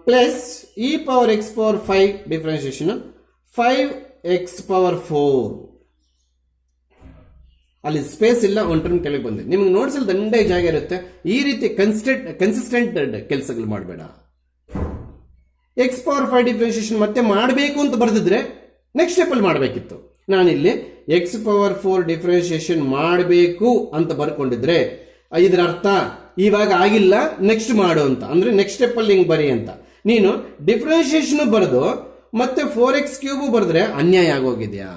Plus e power x power 5 differentiation 5x power 4 ಅಲ್ಲಿ ಸ್ಪೇಸ್ ಇಲ್ಲ, ಒಂದು ಟರ್ಮ್ ಕೆಳಗೆ ಬಂದಿದೆ. ನಿಮ್ಗೆ ನೋಟ್ಸಲ್ಲಿ ದಂಡೆ ಜಾಗ ಇರುತ್ತೆ. ಈ ರೀತಿ ಕನ್ಸಿಸ್ಟೆಂಟ್ ಕೆಲಸಗಳು ಮಾಡಬೇಡ. ಎಕ್ಸ್ ಪವರ್ 5 ಡಿಫರೆನ್ಶಿಯೇಷನ್ ಮತ್ತೆ ಮಾಡಬೇಕು ಅಂತ ಬರೆದಿದ್ರೆ ನೆಕ್ಸ್ಟ್ ಸ್ಟೆಪ್ ಅಲ್ಲಿ ಮಾಡಬೇಕಿತ್ತು. ನಾನಿಲ್ಲಿ ಎಕ್ಸ್ ಪವರ್ 4 ಡಿಫರೆನ್ಶಿಯೇಷನ್ ಮಾಡಬೇಕು ಅಂತ ಬರ್ಕೊಂಡಿದ್ರೆ ಇದರ ಅರ್ಥ ಇವಾಗ ಆಗಿಲ್ಲ ನೆಕ್ಸ್ಟ್ ಮಾಡು ಅಂತ, ಅಂದ್ರೆ ನೆಕ್ಸ್ಟ್ ಸ್ಟೆಪ್ ಅಲ್ಲಿ ಹಿಂಗ್ ಬರಿ ಅಂತ. ನೀನು ಡಿಫರೆನ್ಶಿಯೇಷನ್ ಬರೆದು ಮತ್ತೆ 4x ಕ್ಯೂಬ್ ಬರೆದ್ರೆ ಅನ್ಯಾಯ ಆಗೋಗಿದ್ಯಾ.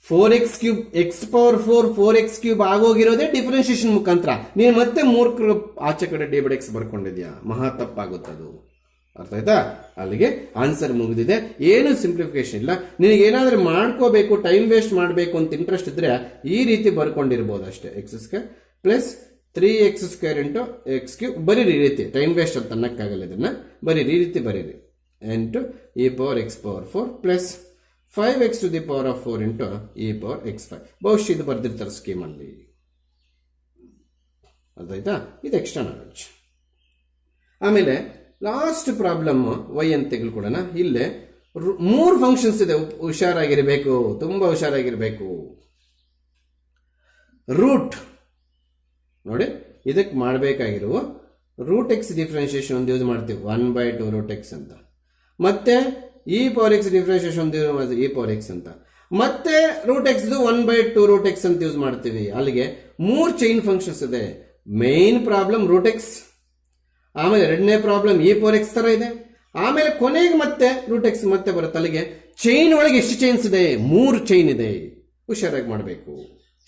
4x cube x power 4x cube ಆಗೋಗಿರೋದೇ ಡಿಫರೆನ್ಶಿಯೇಷನ್ ಮುಖಾಂತರ. ನೀನು ಮತ್ತೆ 3 ಆಚೆ ಕಡೆ dy/x ಬರ್ಕೊಂಡಿದ್ಯಾ, ಮಹಾ ತಪ್ಪಾಗುತ್ತದು. ಅರ್ಥ ಆಯ್ತಾ? ಅಲ್ಲಿಗೆ ಆನ್ಸರ್ ಮುಗಿದಿದೆ. ಏನು ಸಿಂಪ್ಲಿಫಿಕೇಶನ್ ಇಲ್ಲ. ನಿನಗೆ ಏನಾದ್ರೂ ಮಾಡ್ಕೋಬೇಕು, ಟೈಮ್ ವೇಸ್ಟ್ ಮಾಡಬೇಕು ಅಂತ ಇಂಟ್ರೆಸ್ಟ್ ಇದ್ರೆ ಈ ರೀತಿ ಬರ್ಕೊಂಡಿರ್ಬೋದು ಅಷ್ಟೇ. X square plus 3x square into X cube ಬರೀರಿ. ಈ ರೀತಿ ಟೈಮ್ ವೇಸ್ಟ್ ಅಂತ ಅನ್ನಕ್ಕಾಗಲ್ಲ, ಇದನ್ನ ಬರೀರಿ, ಈ ರೀತಿ ಬರೀರಿ. Into e power x power 4 plus 5x to the power of 4 into e power x5. ಬಹುಶಃ ಇದು ಬರ್ದಿರ್ತಾರೆ ಸ್ಕೀಮಲ್ಲಿ. ಅದಾಯ್ತಾ? ಇದು ಎಕ್ಸ್ಟ್ರಾ ನಾಲೆಡ್ಜ್. ಆಮೇಲೆ ಲಾಸ್ಟ್ ಪ್ರಾಬ್ಲಮ್ ವೈ ಅಂತ ತೆಗೆದುಕೊಳ್ಳೋಣ. ಇಲ್ಲೇ 3 ಫಂಕ್ಷನ್ಸ್ ಇದೆ. ಹುಷಾರಾಗಿರ್ಬೇಕು, ತುಂಬಾ ಹುಷಾರಾಗಿರ್ಬೇಕು. ರೂಟ್ ನೋಡಿ, ಇದಕ್ಕೆ ಮಾಡಬೇಕಾಗಿರುವ ರೂಟ್ ಎಕ್ಸ್ ಡಿಫ್ರೆನ್ಶಿಯೇಷನ್ ಒಂದು ಯೂಸ್ ಮಾಡ್ತೀವಿ 1/2 ರೂಟ್ ಎಕ್ಸ್ ಅಂತ. ಮತ್ತೆ ಇ ಪವರ್ ಎಕ್ಸ್ ಡಿಫ್ರೆನ್ಶಿಯೇಷನ್ ಒಂದು ಇ ಪವರ್ ಎಕ್ಸ್ ಅಂತ. ಮತ್ತೆ ರೂಟ್ ಎಕ್ಸ್ 1/2 ರೂಟ್ ಎಕ್ಸ್ ಅಂತ ಯೂಸ್ ಮಾಡ್ತೀವಿ. ಅಲ್ಲಿಗೆ 3 ಚೈನ್ ಫಂಕ್ಷನ್ಸ್ ಇದೆ. ಮೇನ್ ಪ್ರಾಬ್ಲಮ್ ರೂಟ್ ಎಕ್ಸ್, ಆಮೇಲೆ ಎರಡನೇ ಪ್ರಾಬ್ಲಮ್ ಇ ಪವರ್ ಎಕ್ಸ್ ತರ ಇದೆ, ಆಮೇಲೆ ಕೊನೆಗೆ ಮತ್ತೆ ರೂಟ್ ಎಕ್ಸ್ ಮತ್ತೆ ಬರುತ್ತೆ. ಅಲ್ಲಿಗೆ ಚೈನ್ ಒಳಗೆ ಎಷ್ಟು ಚೈನ್ಸ್ ಇದೆ? 3 ಚೈನ್ ಇದೆ. ಹುಷಾರಾಗಿ ಮಾಡಬೇಕು.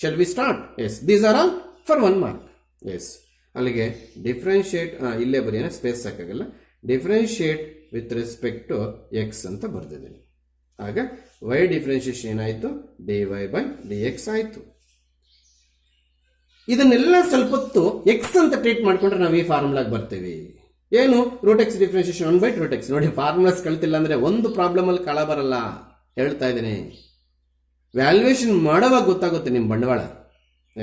Shall we start? Yes, these are all for 1 mark. Yes, ಅಲ್ಲಿಗೆ ಡಿಫ್ರೆನ್ಶಿಯೇಟ್ ಇಲ್ಲೇ ಬರೀ ಸ್ಪೇಸ್ ಸಾಕಾಗಲ್ಲ. Differentiate with respect to x ಅಂತ ಬರ್ದಿದ್ದೀನಿ. ಆಗ ವೈ ಡಿಫ್ರೆನ್ಶಿಯೇಷನ್ ಏನಾಯ್ತು? dy/dx ಆಯ್ತು. ಇದನ್ನೆಲ್ಲ ಸ್ವಲ್ಪ ಹೊತ್ತು ಎಕ್ಸ್ ಅಂತ ಟ್ರೀಟ್ ಮಾಡ್ಕೊಂಡ್ರೆ ನಾವು ಈ ಫಾರ್ಮುಲಾಗೆ ಬರ್ತೀವಿ. ಏನು? Root x differentiation 1/2 root x. ನೋಡಿ, ಫಾರ್ಮುಲಾಸ್ ಕಳ್ತಿಲ್ಲ ಅಂದ್ರೆ ಒಂದು ಪ್ರಾಬ್ಲಮ್ ಅಲ್ಲಿ ಕಳ ಬರಲ್ಲ. ಹೇಳ್ತಾ ಇದ್ದೀನಿ, ವ್ಯಾಲ್ಯೂಯೇಷನ್ ಮಾಡೋವಾಗ ಗೊತ್ತಾಗುತ್ತೆ ನಿಮ್ಮ ಬಂಡವಾಳ.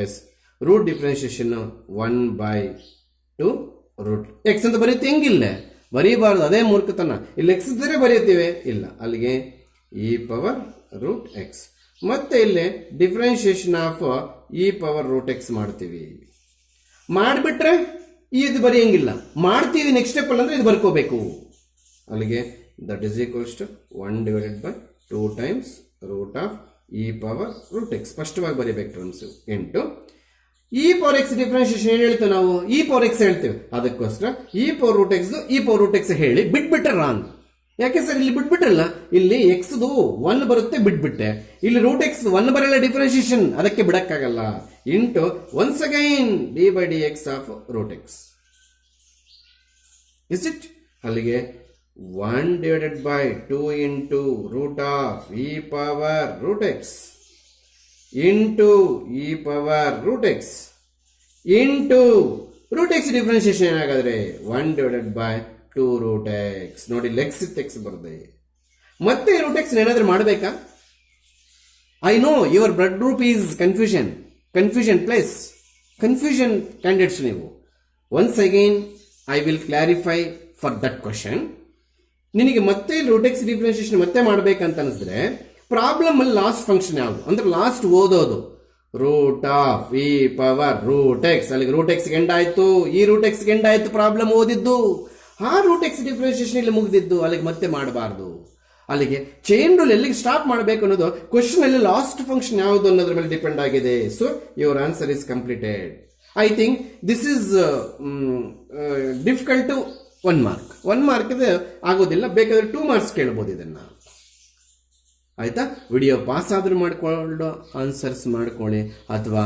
Yes, root differentiation 1/2 root x ಅಂತ ಬರೀತಿ. ಹೆಂಗಿಲ್ಲ ಬರೀಬಾರ್ದು, ಅದೇ ಮೂರ್ಖತನ. ಇಲ್ಲಿ ಎಕ್ಸ್ ಇದ್ದರೆ ಬರೀತೀವಿ, ಇಲ್ಲ. ಅಲ್ಲಿಗೆ ಇ ಪವರ್ ರೂಟ್ ಎಕ್ಸ್. ಮತ್ತೆ ಇಲ್ಲಿ differentiation of e power root x ಮಾಡ್ತೀವಿ. ಮಾಡಿಬಿಟ್ರೆ ಇದು ಬರೆಯಂಗಿಲ್ಲ, ಮಾಡ್ತೀವಿ ನೆಕ್ಸ್ಟ್ ಸ್ಟೆಪ್ ಅಲ್ಲಿ ಅಂದ್ರೆ ಇದು ಬರ್ಕೋಬೇಕು. ಅಲ್ಲಿಗೆ that is equals to 1/2 times root of e power root x. ಸ್ಪಷ್ಟವಾಗಿ ಬರೀಬೇಕು terms. Into e power X differentiation ಏನ್ ಹೇಳ್ತೇವೆ ನಾವು, ಇ ಪವರ್ ಎಕ್ಸ್ ಹೇಳ್ತೇವೆ. ಅದಕ್ಕೋಸ್ಕರ e power root x E power root x ಹೇಳಿ ಬಿಟ್ಬಿಟ್ರೆ ರಾಂಗ್. ಯಾಕೆ ಸರ್ ಇಲ್ಲಿ ಬಿಟ್ಬಿಟ್ರಲ್ಲ, ಇಲ್ಲಿ ಎಕ್ಸ್ 1 ಬರುತ್ತೆ ಬಿಟ್ಬಿಟ್ಟೆ, ಇಲ್ಲಿ ರೂಟ್ ಎಕ್ಸ್ 1 ಬರಲ್ಲ ಡಿಫ್ರೆನ್ಶಿಯೇಷನ್, ಅದಕ್ಕೆ ಬಿಡಕ್ಕಾಗಲ್ಲ. Into once again d by D x of root x is it. ಅಲ್ಲಿಗೆ 1 divided by 2 into root of e power root x into e power root x into root x differentiation ಏನಾಗಾದ್ರೆ 1 divided by 2 root x. ನೋಡಿ ಲೆಕ್ಸ್ ಇತ್ತು X ಬರುತ್ತೆ. ಮತ್ತೆ root x ಏನಾದ್ರೂ ಮಾಡಬೇಕಾ? I know your blood group is confusion plus confusion candidates ನೀವು. Once again I will clarify for that question. ನಿನಗೆ ಮತ್ತೆ ರೂಟ್ ಎಕ್ಸ್ ಡಿಫ್ರೆನ್ಶಿಯೇಷನ್ ಮತ್ತೆ ಮಾಡಬೇಕಂತ ಅನಿಸಿದ್ರೆ ಪ್ರಾಬ್ಲಮ್ ಅಲ್ಲಿ ಲಾಸ್ಟ್ ಫಂಕ್ಷನ್ ಯಾವುದು ಅಂದ್ರೆ ಲಾಸ್ಟ್ ಓದೋದು root of e power root x. ಅಲ್ಲಿಗೆ ರೂಟ್ ಎಕ್ಸ್ ಎಂಡ್ ಆಯ್ತು, ಈ ರೂಟ್ ಎಕ್ಸ್ ಎಂಡ್ ಆಯ್ತು, ಪ್ರಾಬ್ಲಮ್ ಓದಿದ್ದು. ಆ ರೂಟ್ ಎಕ್ಸ್ ಡಿಫ್ರೆನ್ಶಿಯೇಷನ್ ಇಲ್ಲಿ ಮುಗಿದಿದ್ದು, ಅಲ್ಲಿಗೆ ಮತ್ತೆ ಮಾಡಬಾರ್ದು. ಅಲ್ಲಿಗೆ ಚೈನ್ ರೂಲ್ ಎಲ್ಲಿಗೆ ಸ್ಟಾಪ್ ಮಾಡಬೇಕು ಅನ್ನೋದು ಕ್ವಶನ್ ಅಲ್ಲಿ ಲಾಸ್ಟ್ ಫಂಕ್ಷನ್ ಯಾವುದು ಅನ್ನೋದ್ರ ಮೇಲೆ ಡಿಪೆಂಡ್ ಆಗಿದೆ. So your answer is completed. I think this is difficult to 1 mark. 1 mark ಆಗೋದಿಲ್ಲ, ಬೇಕಾದ್ರೆ 2 ಮಾರ್ಕ್ಸ್ ಕೇಳ್ಬೋದು ಇದನ್ನ. ಆಯ್ತಾ? ವಿಡಿಯೋ ಪಾಸ್ ಆದ್ರೂ ಮಾಡ್ಕೊಳ್ಳೋ ಆನ್ಸರ್ಸ್ ಮಾಡ್ಕೊಳ್ಳಿ, ಅಥವಾ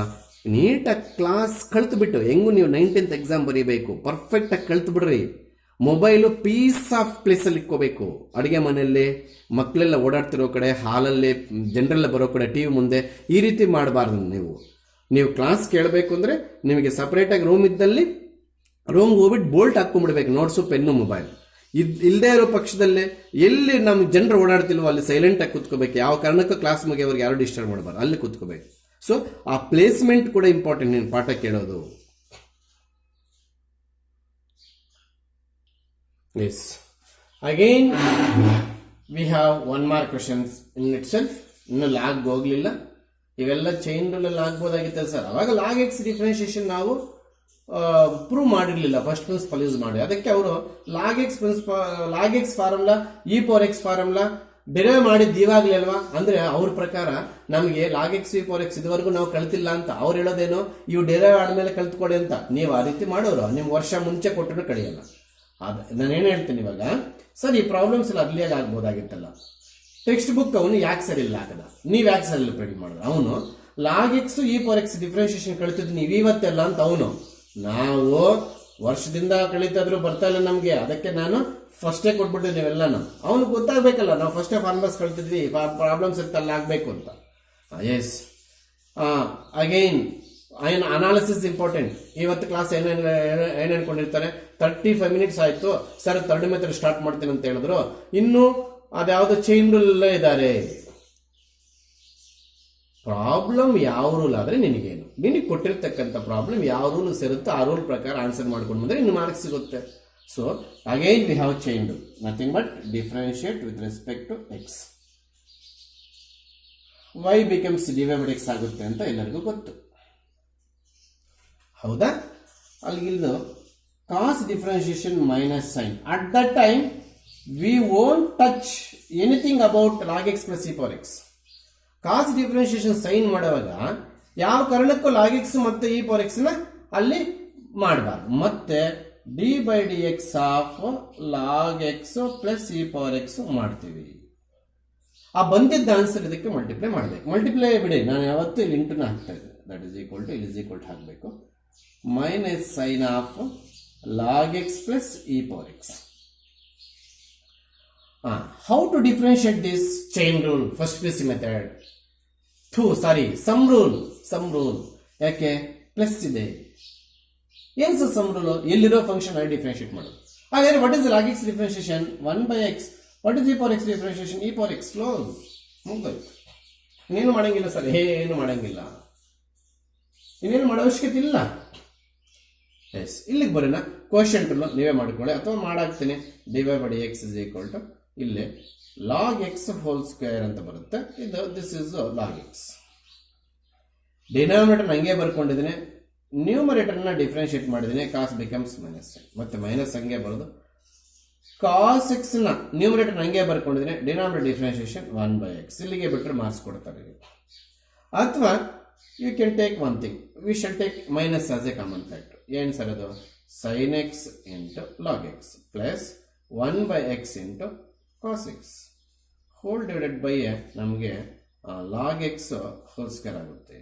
ನೀಟಾಗಿ ಕ್ಲಾಸ್ ಕಲ್ತು ಬಿಟ್ಟು ಹೆಂಗು ನೀವು 9th ಎಕ್ಸಾಮ್ ಬರೀಬೇಕು ಪರ್ಫೆಕ್ಟ್ ಆಗಿ ಕಲ್ತು ಬಿಡ್ರಿ. ಮೊಬೈಲು ಪೀಸ್ ಆಫ್ ಪ್ಲೇಸ್ ಅಲ್ಲಿ ಇಟ್ಕೋಬೇಕು. ಅಡುಗೆ ಮನೆಯಲ್ಲಿ ಮಕ್ಕಳೆಲ್ಲ ಓಡಾಡ್ತಿರೋ ಕಡೆ, ಹಾಲಲ್ಲಿ ಜನರೆಲ್ಲ ಬರೋ ಕಡೆ, ಟಿವಿ ಮುಂದೆ ಈ ರೀತಿ ಮಾಡಬಾರ್ದು. ನೀವು ಕ್ಲಾಸ್ ಕೇಳಬೇಕು ಅಂದ್ರೆ ನಿಮಗೆ ಸಪರೇಟ್ ಆಗಿ ರೂಮ್ ಇದ್ದಲ್ಲಿ ರೂಮ್ಗೆ ಹೋಗ್ಬಿಟ್ಟು ಬೋಲ್ಟ್ ಹಾಕೊಂಡ್ಬಿಡ್ಬೇಕು, ನೋಟ್ಸು ಪೆನ್ನು ಮೊಬೈಲ್. ಇಲ್ಲದೆ ಇರೋ ಪಕ್ಷದಲ್ಲಿ ಎಲ್ಲಿ ನಮ್ಮ ಜನರು ಓಡಾಡ್ತಿಲ್ವೋ ಅಲ್ಲಿ ಸೈಲೆಂಟ್ ಆಗಿ ಕೂತ್ಕೋಬೇಕು. ಯಾವ ಕಾರಣಕ್ಕೂ ಕ್ಲಾಸ್ ಮುಗಿಯೋರಿಗೆ ಯಾರು ಡಿಸ್ಟರ್ಬ್ ಮಾಡಬಾರ್ದು, ಅಲ್ಲಿ ಕೂತ್ಕೋಬೇಕು. ಸೊ ಆ ಪ್ಲೇಸ್ಮೆಂಟ್ ಕೂಡ ಇಂಪಾರ್ಟೆಂಟ್ ನೀನು ಪಾಠ ಕೇಳೋದು. Yes, again we have 1 mark questions in itself. ಇನ್ನು ಲಾಗ್ ಹೋಗ್ಲಿಲ್ಲ, ಇವೆಲ್ಲ ಚೈನ್ ರೂಲ್ ಅಲ್ಲಿ ಆಗ್ಬೋದಾಗಿತ್ತು ಸರ್. ಅವಾಗ ಲಾಗ್ ಎಕ್ಸ್ ಡಿಫ್ರೆನ್ಶಿಯೇಷನ್ ನಾವು ಪ್ರೂವ್ ಮಾಡಿರ್ಲಿಲ್ಲ, ಫಸ್ಟ್ ಪ್ರಿನ್ಸಿಪಲ್ ಯೂಸ್ ಮಾಡಿ. ಅದಕ್ಕೆ ಅವರು log x formula e power x formula derive ಮಾಡಿದ್ದು ಇವಾಗ್ಲೇ ಅಲ್ವಾ. ಅಂದ್ರೆ ಅವ್ರ ಪ್ರಕಾರ ನಮಗೆ log x E power x ಇದುವರೆಗೂ ನಾವು ಕಲ್ತಿಲ್ಲ ಅಂತ. ಅವ್ರು ಹೇಳೋದೇನೋ ಇವು ಡೆರೈವ್ ಆದ್ಮೇಲೆ ಕಲ್ತ್ಕೊಡಿ ಅಂತ. ನೀವು ಆ ರೀತಿ ಮಾಡೋರು ನಿಮ್ಗೆ ವರ್ಷ ಮುಂಚೆ ಕೊಟ್ಟರು ಕಳಿಯಲ್ಲ. ನಾನೇನು ಹೇಳ್ತೀನಿ ಇವಾಗ, ಸರ್ ಈ ಪ್ರಾಬ್ಲಮ್ಸ್ ಎಲ್ಲ ಅರ್ಲಿಯಾಗಿ ಆಗ್ಬೋದಾಗಿತ್ತಲ್ಲ. ಟೆಕ್ಸ್ಟ್ ಬುಕ್ ಅವನು ಯಾಕೆ ಸರಿ ಇಲ್ಲ ಹಾಕದ, ನೀವ್ ಯಾಕೆ ಸರಿ ಇಲ್ಲ ಪ್ರಿಂಟ್ ಮಾಡಿದ್ರೆ. ಅವನು log x E power X differentiation ಕಳಿತಿದ್ದು ನೀವು ಇವತ್ತೆಲ್ಲ ಅಂತ ಅವನು. ನಾವು ವರ್ಷದಿಂದ ಕಳೀತಾದ್ರು ಬರ್ತಾ ಇಲ್ಲ ನಮ್ಗೆ, ಅದಕ್ಕೆ ನಾನು ಫಸ್ಟೇ ಕೊಟ್ಬಿಟ್ಟಿದ್ದೆ ನೀವೆಲ್ಲಾನು. ಅವನು ಗೊತ್ತಾಗ್ಬೇಕಲ್ಲ, ನಾವು ಫಸ್ಟೇ ಫಾರ್ಮುಲಾಸ್ ಕಳ್ತಿದ್ವಿ, ಪ್ರಾಬ್ಲಮ್ಸ್ ಇರ್ತಲ್ಲ ಆಗ್ಬೇಕು ಅಂತ. Yes, again analysis important. ಇವತ್ತು ಕ್ಲಾಸ್ ಏನ್ ಅನ್ಕೊಂಡಿರ್ತಾರೆ, 35 ಮಿನಿಟ್ಸ್ ಆಯ್ತು ಸರ್, 3rd ಮೆಥಡ್ ಸ್ಟಾರ್ಟ್ ಮಾಡ್ತೀನಿ ಅಂತ ಹೇಳಿದ್ರು. ಇನ್ನು ಅದ್ಯಾವುದೋ ಚೈನ್ ರೂಲ್ ಇದ್ದಾರೆ. ಪ್ರಾಬ್ಲಮ್ ಯಾವ ರೂಲ್ ಆದ್ರೆ ನಿನಗೆ ಕೊಟ್ಟಿರ್ತಕ್ಕಂಥ ಪ್ರಾಬ್ಲಮ್ ಯಾವ ರೂಲ್ ಸೇರುತ್ತೋ ಆ ರೂಲ್ ಪ್ರಕಾರ ಆನ್ಸರ್ ಮಾಡ್ಕೊಂಡು ಬಂದ್ರೆ ಇನ್ನು ಮಾರ್ಕ್ಸ್ ಸಿಗುತ್ತೆ. So again we have chain rule, nothing but differentiate with respect to x. Y becomes d by x ಆಗುತ್ತೆ ಅಂತ ಎಲ್ಲರಿಗೂ ಗೊತ್ತು, ಹೌದಾ? ಅಲ್ಲಿಗಿಲ್ದು cos differentiation minus sine. At that time we won't touch anything about log x plus e power x. Cos differentiation sine ಮಾಡುವಾಗ ಯಾವ ಕಾರಣಕ್ಕೂ log x ಮತ್ತೆ ಇ ಪವರ್ ಎಕ್ಸ್ ನ ಅಲ್ಲಿ ಮಾಡಬಾರ್ದು. ಮತ್ತೆ d by D x of log x plus e power X ಮಾಡ್ತೀವಿ. ಆ ಬಂದಿದ್ದ ಆನ್ಸರ್ ಇದಕ್ಕೆ ಮಲ್ಟಿಪ್ಲೈ ಮಾಡಬೇಕು. ಮಲ್ಟಿಪ್ಲೈ ಬಿಡಿ, ನಾನು ಯಾವತ್ತೂ ಇಲ್ಲಿ ಇಂಟುನ ಹಾಕ್ತಾ ಇದ್ದೆ. That is equal to is equal to ಹಾಕಬೇಕು minus sine of log x plus e power x. How to differentiate this chain rule? First PC method. Some rule. ಯಾಕೆ ಪ್ಲಸ್ ಇದೆ? ಏನ್ ಸರ್ ಸಮ್ ರೂಲ್? ಎಲ್ಲಿರೋ function ಆಗಿ differentiate ಮಾಡೋದು. ಹಾಗಾದ್ರೆ what is log x differentiation? 1/x. What is e power X differentiation? E power x. Close, ಮುಗ್ದೋಯ್ತು. ಇನ್ನೇನು ಮಾಡಂಗಿಲ್ಲ ಸರ್, ಏನು ಮಾಡಂಗಿಲ್ಲ, ಇನ್ನೇನು ಮಾಡೋ ಅವಶ್ಯಕತೆ ಇಲ್ಲ. ಎಸ್, ಇಲ್ಲಿಗೆ ಬರೋಣ. ಕ್ವಶನ್ ನೀವೇ ಮಾಡ್ಕೊಳ್ಳಿ ಅಥವಾ ಮಾಡಾಕ್ತೀನಿ. Dy by x is equal to ಇಲ್ಲಿ ಲಾಗ್ ಎಕ್ಸ್ ಹೋಲ್ ಸ್ಕ್ವೇರ್ ಅಂತ ಬರುತ್ತೆ. ಇದು this is log x. Denominator ಹಂಗೆ ಬರ್ಕೊಂಡಿದ್ದೀನಿ, ನ್ಯೂಮರೇಟರ್ನ ಡಿಫ್ರೆನ್ಶಿಯೇಟ್ ಮಾಡಿದ್ದೀನಿ. ಕಾಸ್ ಬಿಕಮ್ಸ್ ಮೈನಸ್, ಮತ್ತೆ ಮೈನಸ್ ಹಂಗೆ ಬರೋದು. ಕಾಸ್ ಎಕ್ಸ್ ನ ನ್ಯೂಮರೇಟರ್ ಹಂಗೆ ಬರ್ಕೊಂಡಿದ್ದೀನಿ, ಡಿನಾಮಿನೇಟರ್ ಡಿಫ್ರೆನ್ಶಿಯೇಷನ್ 1/x. ಇಲ್ಲಿಗೆ ಬಿಟ್ಟರೆ ಮಾರ್ಕ್ಸ್ ಕೊಡ್ತಾರೆ. ಅಥವಾ you can take one thing, we shall take minus as a common factor. ಏನು ಸರ್ ಅದು? sin x into log x plus 1/x into cos x whole divided by ನಮಗೆ log x whole square ಆಗುತ್ತೆ.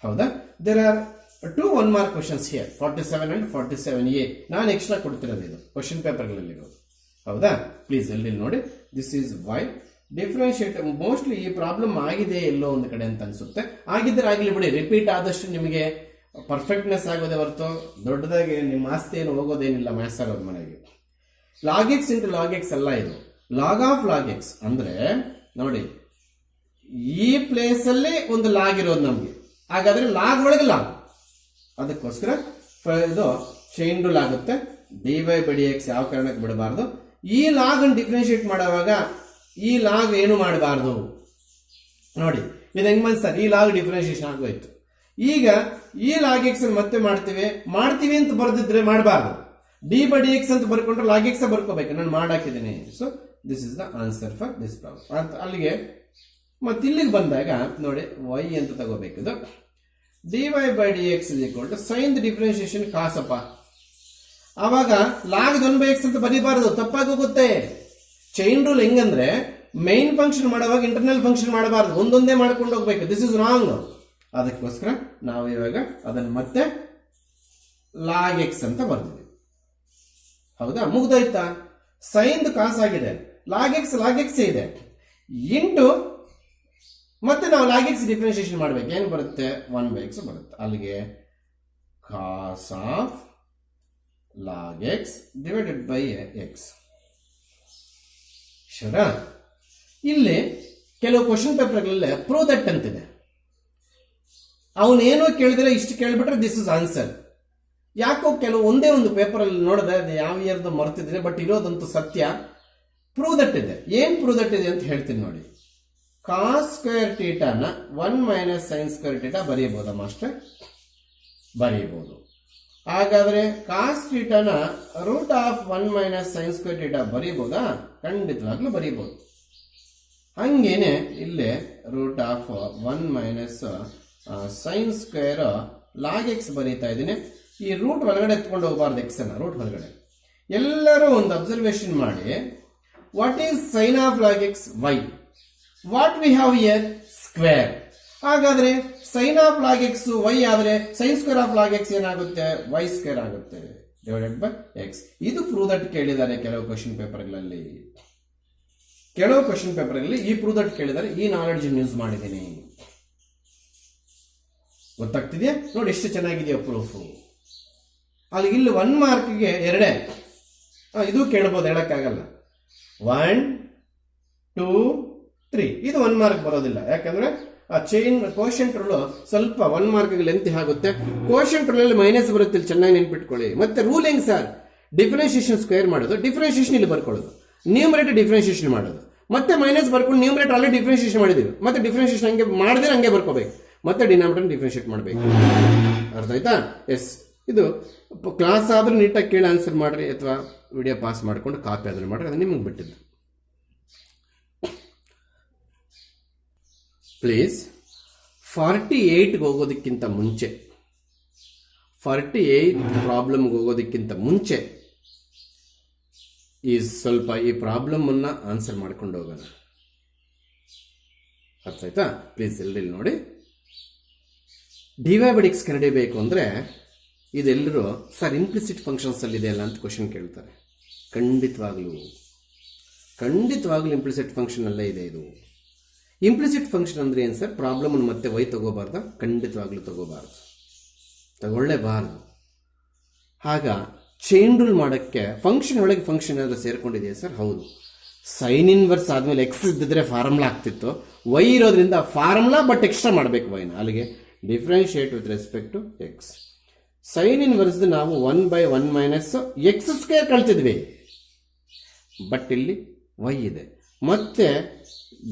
ಹೌದಾ? There are 2 1 mark questions here, 47 and 47A. ನಾನು extra ಕೊಡ್ತಿರೋದು ಇದು question ಪೇಪರ್ಗಳಲ್ಲಿರೋದು. ಹೌದಾ? Please ಎಲ್ಲಿ ನೋಡಿ. This is y differentiate. Mostly ಈ problem ಆಗಿದೆ ಎಲ್ಲೋ ಒಂದು ಕಡೆ ಅಂತ ಅನ್ಸುತ್ತೆ. ಆಗಿದ್ರೆ ಆಗಲಿ ಬಿಡಿ, ರಿಪೀಟ್ ಆದಷ್ಟು ನಿಮಗೆ ಪರ್ಫೆಕ್ಟ್ನೆಸ್ ಆಗೋದೇ ಹೊರತು ದೊಡ್ಡದಾಗಿ ನಿಮ್ಮ ಆಸ್ತಿ ಏನು ಹೋಗೋದೇನಿಲ್ಲ ಮ್ಯಾಥ್ಸ್ ಆಗೋದು ಮನೆಗೆ. log x into log x ಅಲ್ಲ ಇದು, ಲಾಗ್ ಆಫ್ log x ಅಂದ್ರೆ ನೋಡಿ ಈ ಪ್ಲೇಸ್ ಅಲ್ಲಿ ಒಂದು ಲಾಗ್ ಇರೋದು ನಮ್ಗೆ. ಹಾಗಾದ್ರೆ ಲಾಗ್ ಒಳಗೆ ಲಾಗ್, ಅದಕ್ಕೋಸ್ಕರ ಇದು ಚೈನ್ ರೂಲ್ ಆಗುತ್ತೆ. dy ಬೈ dx ಯಾವ ಕಾರಣಕ್ಕೆ ಬಿಡಬಾರ್ದು. ಈ ಲಾಗ್ ಅನ್ನು ಡಿಫ್ರೆನ್ಶಿಯೇಟ್ ಮಾಡುವಾಗ ಈ ಲಾಗ್ ಏನು ಮಾಡಬಾರ್ದು ನೋಡಿ. ಇದು ಹೆಂಗ್ ಬಂದ್ ಸರ್? ಈ ಲಾಗ್ ಡಿಫ್ರೆನ್ಶಿಯೇಷನ್ ಆಗೋಯ್ತು. ಈಗ ಈ ಲಾಗ್ ಎಕ್ಸ್ ಮತ್ತೆ ಮಾಡ್ತೀವಿ ಅಂತ ಬರೆದಿದ್ರೆ ಮಾಡಬಾರ್ದು. ಡಿ ಬೈ ಡಿ ಎಕ್ಸ್ ಅಂತ ಬರ್ಕೊಂಡ್ರೆ ಲಾಗ್ ಎಕ್ಸ್ ಬರ್ಕೋಬೇಕು. ನಾನು ಮಾಡಾಕಿದ್ದೀನಿ. So this is the answer for this problem. ಅಲ್ಲಿಗೆ ಮತ್ತೆ ಇಲ್ಲಿಗೆ ಬಂದಾಗ ನೋಡಿ ವೈ ಅಂತ ತಗೋಬೇಕಿದು. D Y by D x is equal to sine the differentiation ಕಾಸಪ್ಪ. ಆವಾಗ ಲಾಗ್ 1/x ಅಂತ ಬರೀಬಾರದು, ತಪ್ಪಾಗೋಗುತ್ತೆ. ಚೈನ್ ರೂಲ್ ಹೆಂಗಂದ್ರೆ ಮೈನ್ ಫಂಕ್ಷನ್ ಮಾಡುವಾಗ ಇಂಟರ್ನಲ್ ಫಂಕ್ಷನ್ ಮಾಡಬಾರದು, ಒಂದೊಂದೇ ಮಾಡ್ಕೊಂಡು ಹೋಗ್ಬೇಕು. This is wrong. ಅದಕ್ಕೋಸ್ಕರ ನಾವು ಇವಾಗ ಅದನ್ನು ಮತ್ತೆ ಲಾಗ್ ಎಕ್ಸ್ ಅಂತ ಬರ್ತೀವಿ. ಹೌದಾ? ಮುಗ್ದೋಯ್ತಾ? ಸೈನ್ ಕಾಸ್ ಆಗಿದೆ, ಲಾಗ್ ಎಕ್ಸ್ ಇದೆ ಇಂಟು ಮತ್ತೆ ನಾವು ಲಾಗ್ ಎಕ್ಸ್ ಡಿಫ್ರೆನ್ಶಿಯೇಷನ್ ಮಾಡ್ಬೇಕು. ಏನು ಬರುತ್ತೆ? 1/x ಬರುತ್ತೆ. ಅಲ್ಲಿಗೆ cos of log x divided by x. ಶರಾ? ಇಲ್ಲಿ ಕೆಲವು ಕ್ವಶನ್ ಪೇಪರ್ಗಳಲ್ಲಿ ಪ್ರೂವ್ ದಟ್ ಅಂತಿದೆ. ಅವನೇನೋ ಕೇಳಿದ್ರೆ ಇಷ್ಟು ಕೇಳಿಬಿಟ್ರೆ ದಿಸ್ ಇಸ್ ಆನ್ಸರ್. ಯಾಕೋ ಕೆಲವು ಒಂದೇ ಒಂದು ಪೇಪರ್ ಅಲ್ಲಿ ನೋಡಿದೆ, ಅದು ಯಾವ ಇಯರ್ದು ಮರ್ತಿದ್ರೆ, ಬಟ್ ಇರೋದಂತೂ ಸತ್ಯ. ಪ್ರೂವ್ ದಟ್ ಇದೆ. ಏನ್ ಪ್ರೂವ್ ದಟ್ ಇದೆ ಅಂತ ಹೇಳ್ತೀನಿ ನೋಡಿ. ಕಾಸ್ ಸ್ಕ್ವೇರ್ ಥೀಟಾನ 1 ಮೈನಸ್ ಸೈನ್ ಸ್ಕ್ವೇರ್ ಥೀಟಾ ಬರೆಯಬಹುದಾ ಮಾಸ್ಟರ್? ಬರೆಯಬಹುದು. ಹಾಗಾದ್ರೆ ಕಾಸ್ ಥೀಟಾನ root of 1 minus sine square theta ಬರೀಬಹುದಾ? ಖಂಡಿತವಾಗ್ಲೂ ಬರೀಬಹುದು. ಹಂಗೇನೆ ಇಲ್ಲೇ root of 1 minus sine square log x ಬರೀತಾ ಇದ್ದೀನಿ. ಈ ರೂಟ್ ಒಳಗಡೆ ಎತ್ಕೊಂಡು ಹೋಗಬಾರ್ದು, ಎಕ್ಸ್ ಅನ್ನ ರೂಟ್ ಒಳಗಡೆ. ಎಲ್ಲರೂ ಒಂದು ಅಬ್ಸರ್ವೇಷನ್ ಮಾಡಿ. What is sine of log x? Y. What we have here? Square. ಹಾಗಾದ್ರೆ sine of log x y ಆದ್ರೆ sine square of log x ಏನಾಗುತ್ತೆ? ವೈ ಸ್ಕ್ವೇರ್ ಆಗುತ್ತೆ ಡಿವೈಡೆಡ್ ಬೈ ಎಕ್ಸ್. ಇದು ಪ್ರೂವ್ ದಟ್ ಕೇಳಿದ್ದಾರೆ ಕೆಲವು ಕ್ವಶನ್ ಪೇಪರ್ಗಳಲ್ಲಿ. ಈ prove that ಕೇಳಿದ್ದಾರೆ. ಈ ನಾಲೆಡ್ಜ್ ಯೂಸ್ ಮಾಡಿದ್ದೀನಿ. ಗೊತ್ತಾಗ್ತಿದೆಯಾ? ನೋಡಿ ಎಷ್ಟು ಚೆನ್ನಾಗಿದೆಯಾ ಪ್ರೂಫ್. ಅಲ್ಲಿ ಇಲ್ಲಿ 1 ಮಾರ್ಕ್ಗೆ 2 ಇದು ಕೇಳಬಹುದು, ಹೇಳಕ್ಕಾಗಲ್ಲ. 1 2 3 ಇದು 1 ಮಾರ್ಕ್ ಬರೋದಿಲ್ಲ. ಯಾಕಂದ್ರೆ ಆ ಚೈನ್ ಕೋಶೆಂಟ್ ರೂಲ್ ಸ್ವಲ್ಪ 1 ಮಾರ್ಕ್ ಲೆಂತ್ ಆಗುತ್ತೆ. ಕೋಶೆಂಟ್ ರೂಲ್ ಅಲ್ಲಿ ಮೈನಸ್ ಬರುತ್ತೆ, ಇಲ್ಲಿ ಚೆನ್ನಾಗಿ ನೆನ್ಪಿಟ್ಕೊಳ್ಳಿ. ಮತ್ತೆ ರೂಲ್ ಹೆಂಗ್ ಸರ್? ಡಿಫ್ರೆನ್ಶಿಯೇಷನ್ ಸ್ಕ್ವೇರ್ ಮಾಡೋದು, ಡಿಫ್ರೆನ್ಶಿಯೇಷನ್ ಇಲ್ಲಿ ಬರ್ಕೊಳ್ಳೋದು, ನ್ಯೂಮರೇಟರ್ ಡಿಫ್ರೆನ್ಶಿಯೇಷನ್ ಮಾಡೋದು, ಮತ್ತೆ ಮೈನಸ್ ಬರ್ಕೊಂಡು ನ್ಯೂಮರೇಟರ್ ಅಲ್ಲಿ ಡಿಫ್ರೆನ್ಶಿಯೇಷನ್ ಮಾಡಿದೀವಿ, ಮತ್ತೆ ಡಿಫ್ರೆನ್ಶಿಯೇಷನ್ ಹಂಗೆ ಮಾಡಿದ್ರೆ ಹಂಗೆ ಬರ್ಕೋಬೇಕು, ಮತ್ತೆ ಡಿನಾಮಿನೇಟರ್ ಡಿಫ್ರೆನ್ಶಿಯೇಟ್ ಮಾಡಬೇಕು. ಅರ್ಥ ಆಯ್ತಾ? ಎಸ್. ಇದು ಕ್ಲಾಸ್ ಆದ್ರೂ ನೀಟಾಗಿ ಕೇಳಿ ಆನ್ಸರ್ ಮಾಡ್ರಿ, ಅಥವಾ ವಿಡಿಯೋ ಪಾಸ್ ಮಾಡ್ಕೊಂಡು ಕಾಪಿ ಆದ್ರೂ ಮಾಡ್ರಿ, ಅದು ನಿಮಗೆ ಬಿಟ್ಟಿದ್ದು. ಪ್ಲೀಸ್ 48ಗೆ ಹೋಗೋದಕ್ಕಿಂತ ಮುಂಚೆ, 48 ಪ್ರಾಬ್ಲಮ್ಗೆ ಹೋಗೋದಕ್ಕಿಂತ ಮುಂಚೆ ಈ ಸ್ವಲ್ಪ ಈ ಪ್ರಾಬ್ಲಮ್ ಅನ್ನ ಆನ್ಸರ್ ಮಾಡ್ಕೊಂಡು ಹೋಗೋಣ. ಅರ್ಥ ಆಯ್ತಾ? ಪ್ಲೀಸ್ ಎಲ್ಲರೂ ನೋಡಿ. dy ಬೈ dx ಕಂಡುಹಿಡಿಯಬೇಕು ಅಂದ್ರೆ ಇದೆಲ್ಲರೂ ಸರ್ ಇಂಪ್ಲಿಸಿಟ್ ಫಂಕ್ಷನ್ಸ್ ಅಲ್ಲಿ ಇದೆಯಲ್ಲ ಅಂತ ಕ್ವಶನ್ ಕೇಳ್ತಾರೆ. ಖಂಡಿತವಾಗ್ಲೂ ಇಂಪ್ಲಿಸಿಟ್ ಫಂಕ್ಷನ್ ಅಲ್ಲೇ ಇದೆ ಇದು. ಇಂಪ್ಲಿಸಿಟ್ ಫಂಕ್ಷನ್ ಅಂದ್ರೆ ಏನು ಸರ್? ಪ್ರಾಬ್ಲಮ್ ಅನ್ನು ಮತ್ತೆ ವೈ ತಗೋಬಾರ್ದ? ಖಂಡಿತವಾಗ್ಲೂ ತಗೊಳ್ಳೇಬಾರ್ದು. ಆಗ ಚೈನ್ ರೂಲ್ ಮಾಡೋಕ್ಕೆ ಫಂಕ್ಷನ್ ಒಳಗೆ ಫಂಕ್ಷನ್ ಏನಾದರೂ ಸೇರ್ಕೊಂಡಿದೆಯಾ ಸರ್? ಹೌದು. ಸೈನ್ ಇನ್ವರ್ಸ್ ಆದಮೇಲೆ ಎಕ್ಸ್ ಇದ್ದಿದ್ರೆ ಫಾರ್ಮುಲಾ ಆಗ್ತಿತ್ತು. ವೈ ಇರೋದ್ರಿಂದ ಫಾರ್ಮುಲಾ ಬಟ್ ಎಕ್ಸ್ಟ್ರಾ ಮಾಡಬೇಕು ವೈನ. ಅಲ್ಲಿಗೆ differentiate with respect to x. Sine inverse ನಾವು 1/1 ಮೈನಸ್ ಎಕ್ಸ್ ಸ್ಕ್ವೇರ್ ಕಳ್ತಿದ್ವಿ, ಬಟ್ ಇಲ್ಲಿ ವೈ ಇದೆ, ಮತ್ತೆ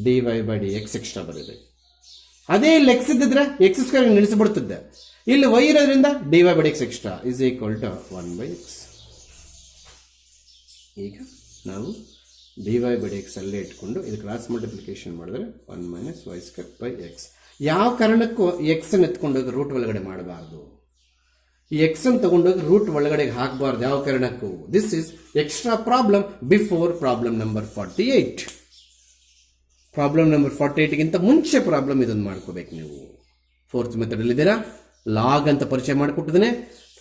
dy ಬೈ dx ಎಕ್ಸ್ಟ್ರಾ ಬರಿದೆ. ಅದೇ ಇಲ್ಲಿ ಎಕ್ಸ್ ಇದ್ದಿದ್ರೆ ಎಕ್ಸ್ ಸ್ಕ್ವೇರ್ ನಿಲ್ಲಿಸ್ಬಿಡ್ತಿದ್ದೆ. ಇಲ್ಲಿ ವೈ ಇರೋದ್ರಿಂದ dy by dx extra is equal to 1/x. ಈಗ ನಾವು dy ಬೈ dx ಅಲ್ಲೇ ಇಟ್ಕೊಂಡು ಇದು ಕ್ರಾಸ್ ಮಲ್ಟಿಪ್ಲಿಕೇಶನ್ ಮಾಡಿದ್ರೆ 1 minus y square by x. ಯಾವ ಕಾರಣಕ್ಕೂ ಎಕ್ಸ್ ಅನ್ನು ಎತ್ಕೊಂಡೋಗಿ ರೂಟ್ ಒಳಗಡೆ ಮಾಡಬಾರ್ದು. ಈ ಎಕ್ಸ್ ಅನ್ನು ತಗೊಂಡೋಗಿ ರೂಟ್ ಒಳಗಡೆ ಹಾಕಬಾರ್ದು ಯಾವ ಕಾರಣಕ್ಕೂ. This is extra problem before problem number 48. Problem number 48ಗಿಂತ ಮುಂಚೆ ಪ್ರಾಬ್ಲಮ್ ಇದನ್ನು ಮಾಡ್ಕೋಬೇಕು ನೀವು. ಫೋರ್ತ್ ಮೆಥಡ್ ಅಲ್ಲಿ ಇದ್ದೀರಾ. ಲಾಗ್ ಅಂತ ಪರಿಚಯ ಮಾಡಿಕೊಟ್ಟಿದ್ದೇನೆ.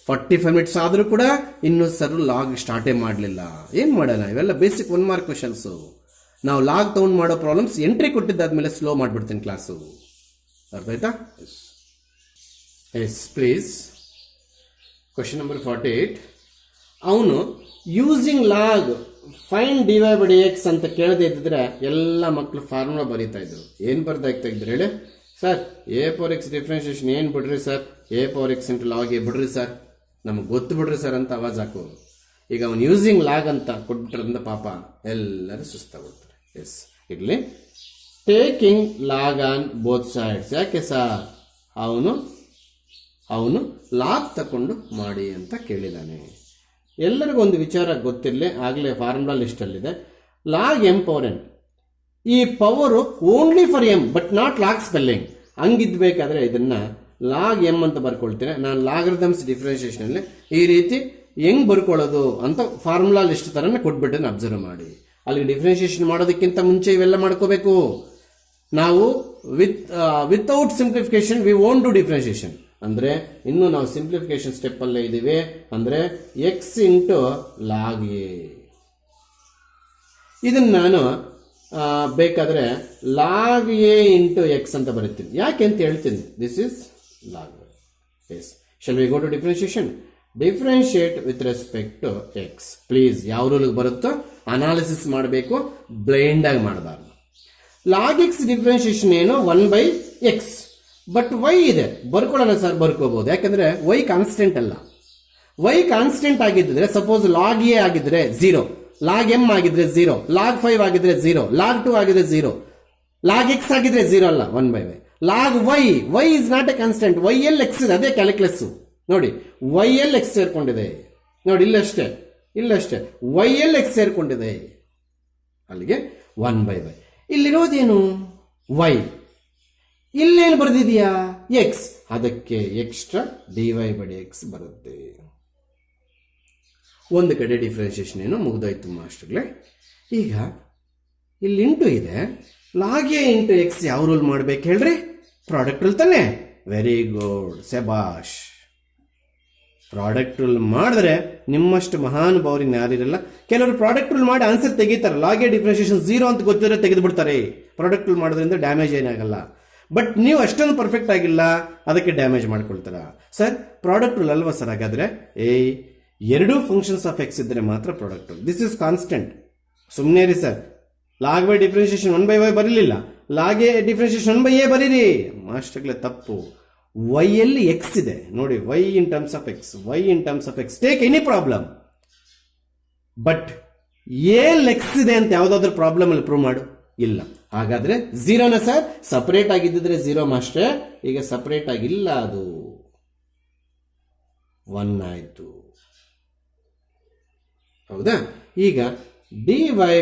45 ಮಿನಿಟ್ಸ್ ಆದರೂ ಕೂಡ ಇನ್ನೂ ಸರ್ ಲಾಗ್ ಸ್ಟಾರ್ಟೇ ಮಾಡಲಿಲ್ಲ. ಏನು ಮಾಡೋಣ, ಇವೆಲ್ಲ ಬೇಸಿಕ್ 1 ಮಾರ್ಕ್ ಕ್ವಶನ್ಸ್. ನಾವು ಲಾಗ್ ತಗೊಂಡು ಮಾಡೋ ಪ್ರಾಬ್ಲಮ್ಸ್ ಎಂಟ್ರಿ ಕೊಟ್ಟಿದ್ದಾದ್ಮೇಲೆ ಸ್ಲೋ ಮಾಡಿಬಿಡ್ತೀನಿ ಕ್ಲಾಸು. ಅರ್ಥ ಆಯ್ತಾ? Yes please. Question number 48. ಅವನು using log find dy by x ಅಂತ ಕೇಳದೆ ಇದ್ದಿದ್ರೆ ಎಲ್ಲ ಮಕ್ಕಳು ಫಾರ್ಮುಲಾ ಬರೀತಾ ಇದ್ರು. ಏನು ಬರ್ದಾಗ್ತಾ ಇದ್ರು ಹೇಳಿ? Sir A power x differentiation ಏನು ಬಿಡ್ರಿ sir, A power x into log A ಬಿಡ್ರಿ ಸರ್, ನಮಗೆ ಗೊತ್ತು ಬಿಡ್ರಿ ಸರ್ ಅಂತ ಆವಾಜ್ ಹಾಕೋರು. ಈಗ ಅವನು ಯೂಸಿಂಗ್ ಲಾಗ್ ಅಂತ ಕೊಟ್ಬಿಟ್ರಿಂದ ಪಾಪ ಎಲ್ಲರೂ ಸುಸ್ತಾಗ್ಬಿಡ್ತಾರೆ. ಎಸ್ ಇರಲಿ. Taking log on both sides. ಯಾಕೆ ಸರ್? ಅವನು ಲಾಗ್ ತಕೊಂಡು ಮಾಡಿ ಅಂತ ಕೇಳಿದ್ದಾನೆ. ಎಲ್ಲರಿಗೂ ಒಂದು ವಿಚಾರ ಗೊತ್ತಿರಲಿ, ಆಗಲೇ ಫಾರ್ಮುಲಾ ಲಿಸ್ಟಲ್ಲಿದೆ. ಲಾಗ್ ಎಂ ಪವರ್ ಎನ್, ಈ power only for m but not log spelling. ಹಂಗಿದ್ಬೇಕಾದ್ರೆ ಇದನ್ನ ಲಾಗ್ ಎಂ ಅಂತ ಬರ್ಕೊಳ್ತೇನೆ ನಾನು. ಲಾಗರಿಥಮ್ಸ್ ಡಿಫ್ರೆನ್ಷಿಯೇಷನ್ ಅಲ್ಲಿ ಈ ರೀತಿ ಹೆಂಗ್ ಬರ್ಕೊಳ್ಳೋದು ಅಂತ ಫಾರ್ಮುಲಾ ಲಿಸ್ಟ್ ತರನೇ ಕೊಟ್ಬಿಟ್ಟು ಅಬ್ಸರ್ವ್ ಮಾಡಿ. ಅಲ್ಲಿ ಡಿಫ್ರೆನ್ಷಿಯೇಷನ್ ಮಾಡೋದಕ್ಕಿಂತ ಮುಂಚೆ ಇವೆಲ್ಲ ಮಾಡ್ಕೋಬೇಕು ನಾವು. Without simplification we won't do differentiation. ಅಂದ್ರೆ ಇನ್ನು ನಾವು ಸಿಂಪ್ಲಿಫಿಕೇಶನ್ ಸ್ಟೆಪ್ ಅಲ್ಲೇ ಇದೀವಿ. ಅಂದ್ರೆ ಎಕ್ಸ್ ಇಂಟು ಲಾಗ್ ಎ. ಇದನ್ನ ನಾನು ಬೇಕಾದ್ರೆ ಲಾಗ್ ಎ ಇಂಟು ಎಕ್ಸ್ ಅಂತ ಬರೀತೀನಿ. ಯಾಕೆ ಅಂತ ಹೇಳ್ತೀನಿ. This is log. Yes, shall we go to differentiation? Differentiate with respect to x. Please ಯಾವ ರೂಲ್ ಬರುತ್ತೋ ಅನಾಲಿಸಿಸ್ ಮಾಡಬೇಕು, ಬ್ಲೈಂಡ್ ಆಗಿ ಮಾಡಬಾರ್ದು. ಲಾಗ್ ಎಕ್ಸ್ ಡಿಫ್ರೆನ್ಷಿಯೇಷನ್ ಏನು? 1/x. ಬಟ್ ವೈ ಇದೆ, ಬರ್ಕೊಳ್ಳೋಣ ಸರ್, ಬರ್ಕೋಬಹುದು. ಯಾಕಂದ್ರೆ ವೈ ಕಾನ್ಸ್ಟೆಂಟ್ ಅಲ್ಲ. ವೈ ಕಾನ್ಸ್ಟೆಂಟ್ ಆಗಿದ್ರೆ ಸಪೋಸ್ ಲಾಗ್ ಎ ಆಗಿದ್ರೆ 0, ಲಾಗ್ ಎಂ ಆಗಿದ್ರೆ 0, ಲಾಗ್ 5 ಆಗಿದ್ರೆ 0, ಲಾಗ್ 2 ಆಗಿದ್ರೆ 0, ಲಾಗ್ ಎಕ್ಸ್ ಆಗಿದ್ರೆ 0 ಅಲ್ಲ 1/y. Log y is not a constant. Y l x ಇದೆ, ಅದೇ ಕ್ಯಾಲ್ಕುಲಸ್ ನೋಡಿ. ವೈ ಎಲ್ ಎಕ್ಸ್ ಸೇರ್ಕೊಂಡಿದೆ ನೋಡಿ, ಇಲ್ಲಷ್ಟೇ ವೈ ಎಲ್ ಎಕ್ಸ್ ಸೇರ್ಕೊಂಡಿದೆ. ಅಲ್ಲಿಗೆ 1/y. ಇಲ್ಲಿರೋದೇನು? ವೈ. ಇಲ್ಲೇನು ಬರೆದಿದೆಯಾ? ಎಕ್ಸ್. ಅದಕ್ಕೆ ಎಕ್ಸ್ಟ್ರಾ ಡಿವೈ ಬೈ ಎಕ್ಸ್ ಬರುತ್ತೆ. ಒಂದು ಕಡೆ ಡಿಫ್ರೆನ್ಷಿಯೇಷನ್ ಏನು ಮುಗ್ದೋಯ್ತು ಮಾಸ್ಟರ್ಗಳೇ. ಈಗ ಇಲ್ಲಿ ಇಂಟು ಇದೆ. ಲಾಗ್ ಎ ಇಂಟು ಎಕ್ಸ್ ಯಾವ ರೂಲ್ ಮಾಡ್ಬೇಕು ಹೇಳ್ರಿ? ಪ್ರಾಡಕ್ಟ್ ರೂಲ್ ತಾನೆ. ವೆರಿ ಗುಡ್, ಸೆಬಾಷ್. ಪ್ರಾಡಕ್ಟ್ ರೂಲ್ ಮಾಡಿದ್ರೆ ನಿಮ್ಮಷ್ಟು ಮಹಾನುಭಾವರಿನ ಯಾರಿರಲ್ಲ. ಕೆಲವರು ಪ್ರಾಡಕ್ಟ್ ರೂಲ್ ಮಾಡಿ ಆನ್ಸರ್ ತೆಗಿತಾರೆ. ಲಾಗ್ ಎ ಡಿಫ್ರೆನ್ಷಿಯೇಷನ್ 0 ಅಂತ ಗೊತ್ತಿದ್ರೆ ತೆಗೆದು ಬಿಡ್ತಾರೆ. ಪ್ರಾಡಕ್ಟ್ ರೂಲ್ ಮಾಡೋದ್ರಿಂದ ಡ್ಯಾಮೇಜ್ ಏನಾಗಲ್ಲ. ಬಟ್ ನೀವು ಅಷ್ಟೊಂದು ಪರ್ಫೆಕ್ಟ್ ಆಗಿಲ್ಲ, ಅದಕ್ಕೆ ಡ್ಯಾಮೇಜ್ ಮಾಡ್ಕೊಳ್ತಾರ. ಸರ್ ಪ್ರಾಡಕ್ಟ್ ರೂಲ್ ಅಲ್ವಾ ಸರ್? ಹಾಗಾದ್ರೆ ಎರಡೂ ಫಂಕ್ಷನ್ಸ್ ಆಫ್ ಎಕ್ಸ್ ಇದ್ರೆ ಮಾತ್ರ product rule. This is constant. ಸುಮ್ಮನೆ ರೀ sir. Log by differentiation 1/y ಬರಲಿಲ್ಲ, ಲಾಗ್ ಎ ಡಿಫ್ರೆನ್ಷಿಯೇಷನ್ 1/a ಬರೀರಿ. ಮಾಸ್ಟರ್ಗಳೇ ತಪ್ಪು. ವೈ ಎಲ್ಲಿ ಎಕ್ಸ್ ಇದೆ ನೋಡಿ. Y in terms of x, y in terms of x, take any problem. But l x ಇದೆ ಅಂತ ಯಾವ್ದಾದ್ರು ಪ್ರಾಬ್ಲಮ್ ಅಲ್ಲಿ ಪ್ರೂವ್ ಮಾಡು. ಇಲ್ಲ. ಹಾಗಾದ್ರೆ 0ನ ಸರ್? ಸಪರೇಟ್ ಆಗಿದ್ದಿದ್ರೆ 0 ಮಾಸ್ಟರ್. ಈಗ ಸಪರೇಟ್ ಆಗಿಲ್ಲ, ಅದು 1 ಆಯ್ತು. ಹೌದಾ? ಈಗ dy by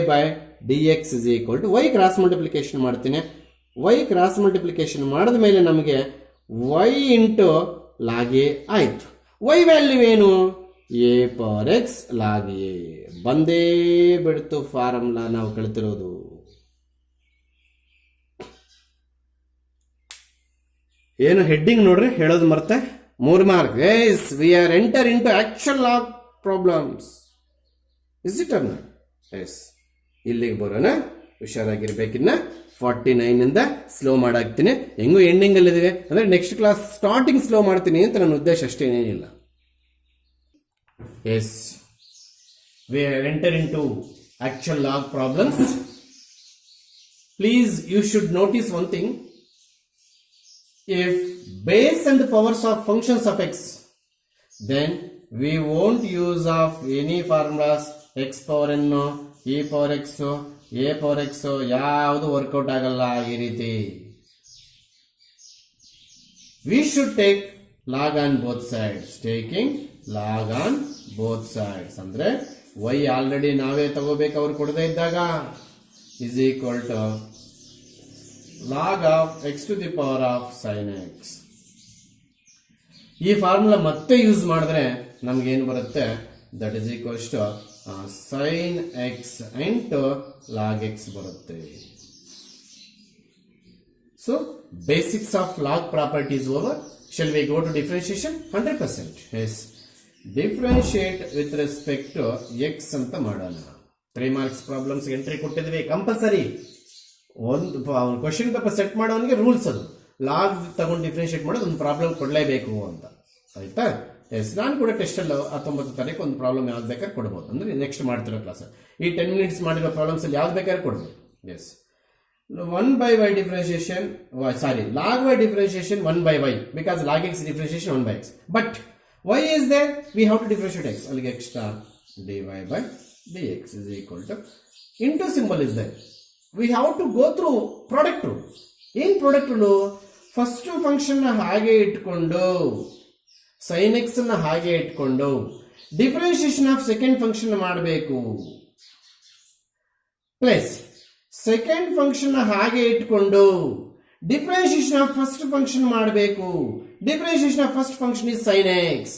dx is equal to y cross multiplication ಮಾಡ್ತೀನಿ. ವೈ ಕ್ರಾಸ್ ಮಲ್ಟಿಪ್ಲಿಕೇಶನ್ ಮಾಡಿದ ಮೇಲೆ ನಮಗೆ ವೈ ಇಂಟು ಲಾಗ್ ಎ ಆಯ್ತು. ವೈ ವ್ಯಾಲ್ಯೂ ಏನು? A power X log a. ಬಂದೇ ಬಿಡ್ತು ಫಾರ್ಮುಲಾ ನಾವು ಕಳಿತಿರೋದು. ಏನು ಹೆಡ್ಡಿಂಗ್ ನೋಡ್ರಿ, ಹೇಳೋದು ಮರ್ತೆ. 3 mark. Yes, we are enter into actual log problems. Is it ಅರ್ನ? ಎಸ್, ಇಲ್ಲಿಗೆ ಬರೋಣ. ಹುಷಾರಾಗಿರ್ಬೇಕಿನ್ನ. 49 ಇಂದ ಸ್ಲೋ ಮಾಡಾಕ್ತೀನಿ. ಹೆಂಗೂ ಎಂಡಿಂಗ್ ಅಲ್ಲಿದೆ ಅಂದ್ರೆ ನೆಕ್ಸ್ಟ್ ಕ್ಲಾಸ್ ಸ್ಟಾರ್ಟಿಂಗ್ ಸ್ಲೋ ಮಾಡ್ತೀನಿ ಅಂತ ನನ್ನ ಉದ್ದೇಶ, ಅಷ್ಟೇನೇನಿಲ್ಲ. Yes, we enter into actual log problems. Please you should notice one thing. If base and the powers of functions of x, then we won't use of any formulas. X power n, e power x, a power x ಯಾವುದು workout ಆಗಲ್ಲ ಈ ರೀತಿ. We should take log on both sides. Taking log on both sides ಅಂದ್ರೆ y already ನಾವೇ ತಗೋಬೇಕು ಅವ್ರು ಕೊಡದೇ ಇದ್ದಾಗ is equal to log of x to the power of sine x. ಈ ಫಾರ್ಮುಲಾ ಮತ್ತೆ ಯೂಸ್ ಮಾಡಿದ್ರೆ ನಮ್ಗೇನು ಬರುತ್ತೆ, that is equals to sine x into log x ಬರುತ್ತೆ. So basics of log properties over. Shall we go to differentiation? 100%. Yes. Differentiate with respect to x ಅಂತ ಮಾಡೋಣ. 3 marks problems entry ಕೊಟ್ಟಿದ್ವಿ compulsory. ಒಂದು question paper set ಮಾಡೋನಿಗೆ rules ಅದು. Log ತಗೊಂಡು differentiate ಮಾಡೋದು ಒಂದು problem ಕೊಡಲೇಬೇಕು ಅಂತ. ಆಯ್ತಾ? ಎಸ್, ನಾನು ಕೂಡ ಟೆಸ್ಟಲ್ಲಿ 19 ತಾರೀಕು ಒಂದು ಪ್ರಾಬ್ಲಮ್ ಯಾವ್ದು ಬೇಕಾದ್ರೆ ಕೊಡ್ಬೋದು. ಅಂದ್ರೆ ನೆಕ್ಸ್ಟ್ ಮಾಡ್ತಿರೋ ಕ್ಲಾಸ್ ಈ 10 minutes ಮಾಡಿರೋ ಪ್ರಾಬ್ಲಮ್ಸ್ ಅಲ್ಲಿ ಯಾವ್ದು ಬೇಕಾದ್ರೆ ಕೊಡ್ಬೋದು. Yes, 1 by y differentiation, log y differentiation 1 by y, because log x differentiation 1 by x. But y is there, we have to differentiate x. I'll get extra dy by dx is equal to, into symbol is there. We have to go through product rule. In product rule, first function na hage itkondo, sin x na hage itkondo, differentiation of second function ಮಾಡಬೇಕು. Plus second function ಹಾಗೆ ಇಟ್ಕೊಂಡು differentiation of first function ಮಾಡಬೇಕು. Differentiation of first function is sine x,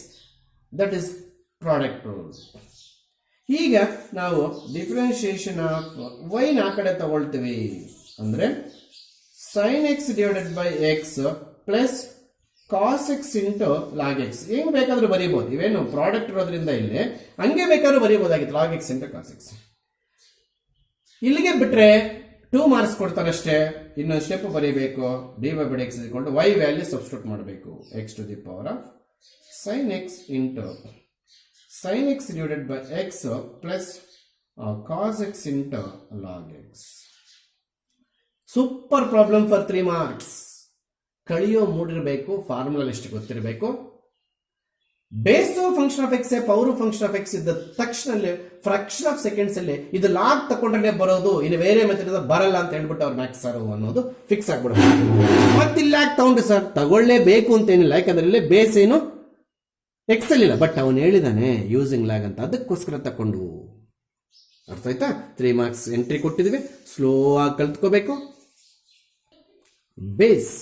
that is product rule. ಈಗ ನಾವು differentiation of Y ನ ಆ ಕಡೆ ತಗೊಳ್ತೀವಿ. ಅಂದ್ರೆ sine x divided by x plus cos x into log x. ಹೆಂಗ್ ಬೇಕಾದ್ರೂ ಬರೀಬಹುದು, ಇವೇನು ಪ್ರಾಡಕ್ಟ್ ಇರೋದ್ರಿಂದ ಇಲ್ಲಿ ಹಂಗೆ ಬೇಕಾದ್ರೂ ಬರೀಬಹುದಾಗಿತ್ತು, log x into cos x. ಇಲ್ಲಿಗೆ ಬಿಟ್ರೆ 2 marks ಕೊಡ್ತಾರಷ್ಟೇ. ಇನ್ನೊಂದು ಸ್ಟೆಪ್ ಬರೀಬೇಕು. dy by dx ಇಸ್ಕೊಂಡು y ವ್ಯಾಲ್ಯೂ ಸಬ್ಸ್ಟಿಟ್ಯೂಟ್ ಮಾಡಬೇಕು. x to the power of sin x into sin x divided by x plus cos x into log x. Super problem for 3 marks. ಕಳಿಯೋ ಮೂಡಿರಬೇಕು, formula list ಗೊತ್ತಿರಬೇಕು. Base function of x power function of x ಇದ್ದ ತಕ್ಷಣ fraction of seconds ಅಲ್ಲಿ ಇದು log ತಕೊಂಡ್ರೆ ಬರೋದು, ಇನ್ನು ಬೇರೆ ಮೆಥಡ್ ಬರಲ್ಲ ಅಂತ ಹೇಳ್ಬಿಟ್ಟು ಅವ್ರು ಮ್ಯಾಕ್ಸ್ ಸರ್ ಅನ್ನೋದು ಫಿಕ್ಸ್ ಆಗ್ಬಿಡೋದು. ಮತ್ತೆ ಇಲ್ಲಿ ಯಾಕೆ ತಗೊಂಡ್ರೆ ಸರ್, ತಗೊಳ್ಳೇಬೇಕು ಅಂತ ಏನಿಲ್ಲ, ಯಾಕಂದ್ರೆ ಇಲ್ಲಿ ಬೇಸ್ ಏನು ಎಕ್ಸ್ ಅಲ್ಲಿ ಇಲ್ಲ, ಬಟ್ ಅವನು ಹೇಳಿದಾನೆ ಯೂಸಿಂಗ್ ಲ್ಯಾಗ್ ಅಂತ, ಅದಕ್ಕೋಸ್ಕರ ತಕೊಂಡು. ಅರ್ಥ ಆಯ್ತಾ? 3 marks ಎಂಟ್ರಿ ಕೊಟ್ಟಿದ್ವಿ, ಸ್ಲೋ ಆಗಿ ಕಲ್ತ್ಕೋಬೇಕು. Base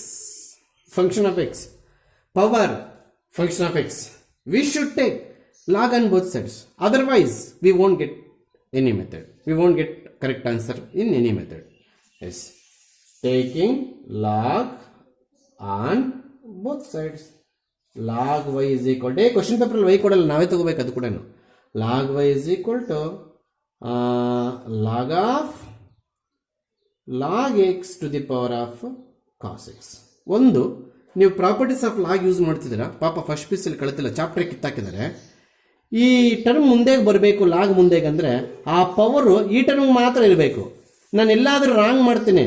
function of x, power function of x. We should take log on both sides. Otherwise, we won't get any method. We won't get correct answer in any method. Yes. Taking log on both sides. Log y is equal to, question paper y ಕೊಡಲ್ಲ, ನಾವೇ ತಗೋಬೇಕು ಅದು ಕೂಡ. Log y is equal to log of log x to the power of cos x. ಒಂದು ನೀವು properties of log use ಮಾಡ್ತಿದ್ದೀರಾ, ಪಾಪ first piece ಅಲ್ಲಿ ಕಳಿತಿಲ್ಲ, ಚಾಪ್ಟರ್ ಕಿತ್ತಾಕಿದ್ದಾರೆ. ಈ ಟರ್ಮ್ ಮುಂದೆ ಬರಬೇಕು, ಲಾಗ್ ಮುಂದೆ ಅಂದ್ರೆ ಆ ಪವರ್ ಈ ಟರ್ಮ್ ಮಾತ್ರ ಇರಬೇಕು. ನಾನು ಎಲ್ಲಾದರೂ ರಾಂಗ್ ಮಾಡ್ತೀನಿ,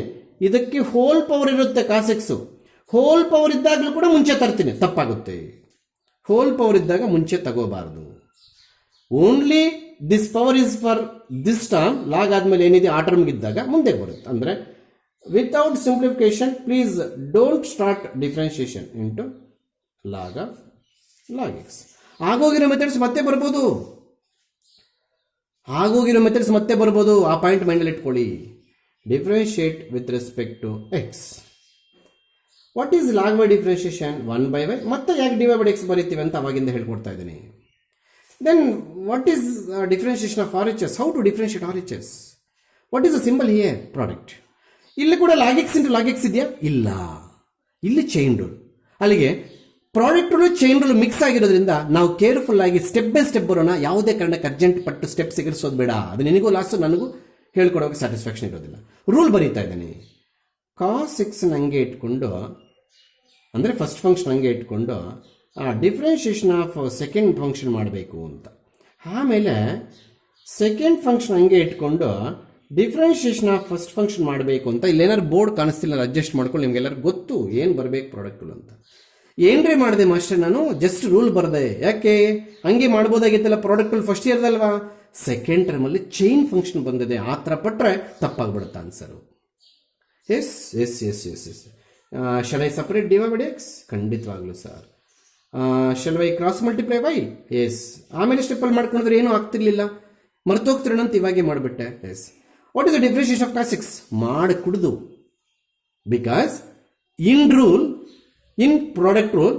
ಇದಕ್ಕೆ ಹೋಲ್ ಪವರ್ ಇರುತ್ತೆ ಕಾಸ್ ಎಕ್ಸ್, ಹೋಲ್ ಪವರ್ ಇದ್ದಾಗಲೂ ಕೂಡ ಮುಂಚೆ ತರ್ತೀನಿ, ತಪ್ಪಾಗುತ್ತೆ. ಹೋಲ್ ಪವರ್ ಇದ್ದಾಗ ಮುಂಚೆ ತಗೋಬಾರ್ದು. Only this power is for this term, log ಆದ್ಮೇಲೆ ಏನಿದೆ ಆ ಟರ್ಮ್ ಇದ್ದಾಗ ಮುಂದೆ ಬರುತ್ತೆ. ಅಂದ್ರೆ without simplification, please don't start differentiation into log of log x. ಆಗೋಗಿರೋ ಮೆಥಡ್ಸ್ ಮತ್ತೆ ಬರ್ಬೋದು, ಆ ಪಾಯಿಂಟ್ ಮೈಂಡಲ್ಲಿ ಇಟ್ಕೊಳ್ಳಿ. Differentiate with respect to x. What is log by differentiation? 1 by y. ಮತ್ತೆ ಯಾಕೆ dy by x ಬರೀತೀವಿ ಅಂತ ಅವಾಗಿಂದ ಹೇಳ್ಕೊಡ್ತಾ ಇದ್ದೀನಿ. Then what is differentiation of RHS? How to differentiate RHS? What is the symbol here? Product. ಇಲ್ಲಿ ಕೂಡ log x into log x ಇದೆಯಾ? ಇಲ್ಲ, ಇಲ್ಲಿ ಚೈನ್ ರೂಲ್. ಅಲ್ಲಿಗೆ product rule chain rule mix ಆಗಿರೋದ್ರಿಂದ ನಾವು ಕೇರ್ಫುಲ್ ಆಗಿ ಸ್ಟೆಪ್ ಬೈ ಸ್ಟೆಪ್ ಬರೋಣ. ಯಾವುದೇ ಕಾರಣಕ್ಕೆ ಅರ್ಜೆಂಟ್ ಪಟ್ಟು ಸ್ಟೆಪ್ ಸಿಗರಿಸೋದು ಬೇಡ. ಅದು ನಿನಗೂ ಲಾಸ್ಟ್, ನನಗೂ ಹೇಳ್ಕೊಡೋಕೆ ಸ್ಯಾಟಿಸ್ಫ್ಯಾಕ್ಷನ್ ಇರೋದಿಲ್ಲ. ರೂಲ್ ಬರೀತಾ ಇದ್ದೀನಿ. ಕಾಸ್ ಎಕ್ಸ್ ಹಂಗೆ ಇಟ್ಕೊಂಡು, ಅಂದರೆ ಫಸ್ಟ್ ಫಂಕ್ಷನ್ ಹಂಗೆ ಇಟ್ಕೊಂಡು ಡಿಫ್ರೆನ್ಶಿಯೇಷನ್ ಆಫ್ ಸೆಕೆಂಡ್ ಫಂಕ್ಷನ್ ಮಾಡಬೇಕು ಅಂತ. ಆಮೇಲೆ ಸೆಕೆಂಡ್ ಫಂಕ್ಷನ್ ಹಂಗೆ ಇಟ್ಕೊಂಡು ಡಿಫ್ರೆನ್ಶಿಯೇಷನ್ ಆಫ್ ಫಸ್ಟ್ ಫಂಕ್ಷನ್ ಮಾಡಬೇಕು ಅಂತ. ಇಲ್ಲೇನಾದ್ರು ಬೋರ್ಡ್ ಕಾಣಿಸ್ತಿಲ್ಲ, ಅಡ್ಜಸ್ಟ್ ಮಾಡ್ಕೊಂಡು ನಿಮ್ಗೆಲ್ಲರೂ ಗೊತ್ತು ಏನು ಬರಬೇಕು ಪ್ರಾಡಕ್ಟ್ಗಳು ಅಂತ. ಏನ್ರಿ ಮಾಡಿದೆ ಮಾಸ್ಟರ್, ನಾನು ಜಸ್ಟ್ ರೂಲ್ ಬರದೆ. ಯಾಕೆ ಹಂಗೆ ಮಾಡ್ಬೋದಾಗಿತ್ತಲ್ಲ, ಪ್ರಾಡಕ್ಟ್ಗಳು ಫಸ್ಟ್ ಇಯರ್ದಲ್ವಾ. ಸೆಕೆಂಡ್ ಟರ್ಮಲ್ಲಿ ಚೈನ್ ಫಂಕ್ಷನ್ ಬಂದಿದೆ, ಆ ಥರ ಪಟ್ಟರೆ ತಪ್ಪಾಗ್ಬಿಡುತ್ತೆ answer. Yes yes yes yes yes shall I separate dy by dx? ಖಂಡಿತವಾಗ್ಲೂ sir. Shall I cross multiply y? Yes. ಆಮೇಲೆ ಸ್ಟೆಪ್ಪಲ್ಲಿ ಮಾಡ್ಕೊಂಡ್ರೆ ಏನೂ ಆಗ್ತಿರ್ಲಿಲ್ಲ, ಮರ್ತೋಗ್ತಿರೋಣ ಅಂತ ಇವಾಗೆ ಮಾಡಿಬಿಟ್ಟೆ. Yes. What is the differentiation of cos x? ಮಾಡಿ ಕುಡಿದು because in rule, in product rule,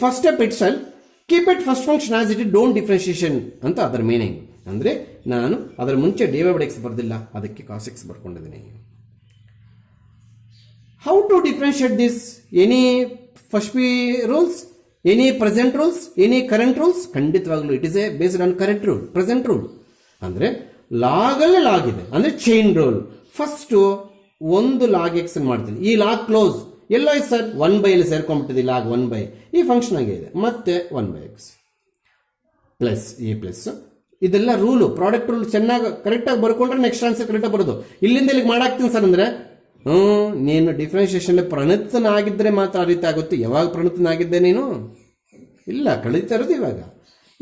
first step itself keep it first function as it, don't differentiation ಅಂತ ಅದರ ಮೀನಿಂಗ್. ಅಂದರೆ ನಾನು ಅದರ ಮುಂಚೆ dy/x ಬರ್ದಿಲ್ಲ, ಅದಕ್ಕೆ cos x ಬರ್ಕೊಂಡಿದ್ದೀನಿ. How to differentiate this? Any first p rules, any present rules, any current rules? ಖಂಡಿತವಾಗ್ಲೂ it is a based on current rule, present rule. ಅಂದರೆ ಲಾಗಲ್ಲೇ ಲಾಗ್ ಇದೆ, ಅಂದರೆ ಚೈನ್ ರೂಲ್. ಫಸ್ಟ್ ಒಂದು ಲಾಗ್ ಎಕ್ಸ್ ಮಾಡ್ತೀನಿ, ಈ log close ಎಲ್ಲೋ ಇದೆ sir, 1/, ಸೇರ್ಕೊಂಡ್ಬಿಟ್ಟಿದೆ log 1/, ಈ ಫಂಕ್ಷನ್ ಆಗಿ ಇದೆ. ಮತ್ತೆ 1/x ಪ್ಲಸ್ ಈ ಪ್ಲಸ್, ಇದೆಲ್ಲ ರೂಲು, ಪ್ರಾಡಕ್ಟ್ ರೂಲ್ ಚೆನ್ನಾಗಿ ಕರೆಕ್ಟಾಗಿ ಬರ್ಕೊಂಡ್ರೆ ನೆಕ್ಸ್ಟ್ ಆನ್ಸರ್ ಕರೆಕ್ಟಾಗಿ ಬರೋದು. ಇಲ್ಲಿಂದ ಇಲ್ಲಿಗೆ ಮಾಡಾಕ್ತೀನಿ ಸರ್ ಅಂದರೆ ನೀನು ಡಿಫ್ರೆನ್ಷಿಯೇಷನ್ ಪ್ರಣತನಾಗಿದ್ದರೆ ಮಾತ್ರ ಆ ರೀತಿ ಆಗುತ್ತೆ. ಯಾವಾಗ ಪ್ರಣತನಾಗಿದ್ದೆ ನೀನು? ಇಲ್ಲ, ಕಳೀತಾ ಇರೋದು ಇವಾಗ.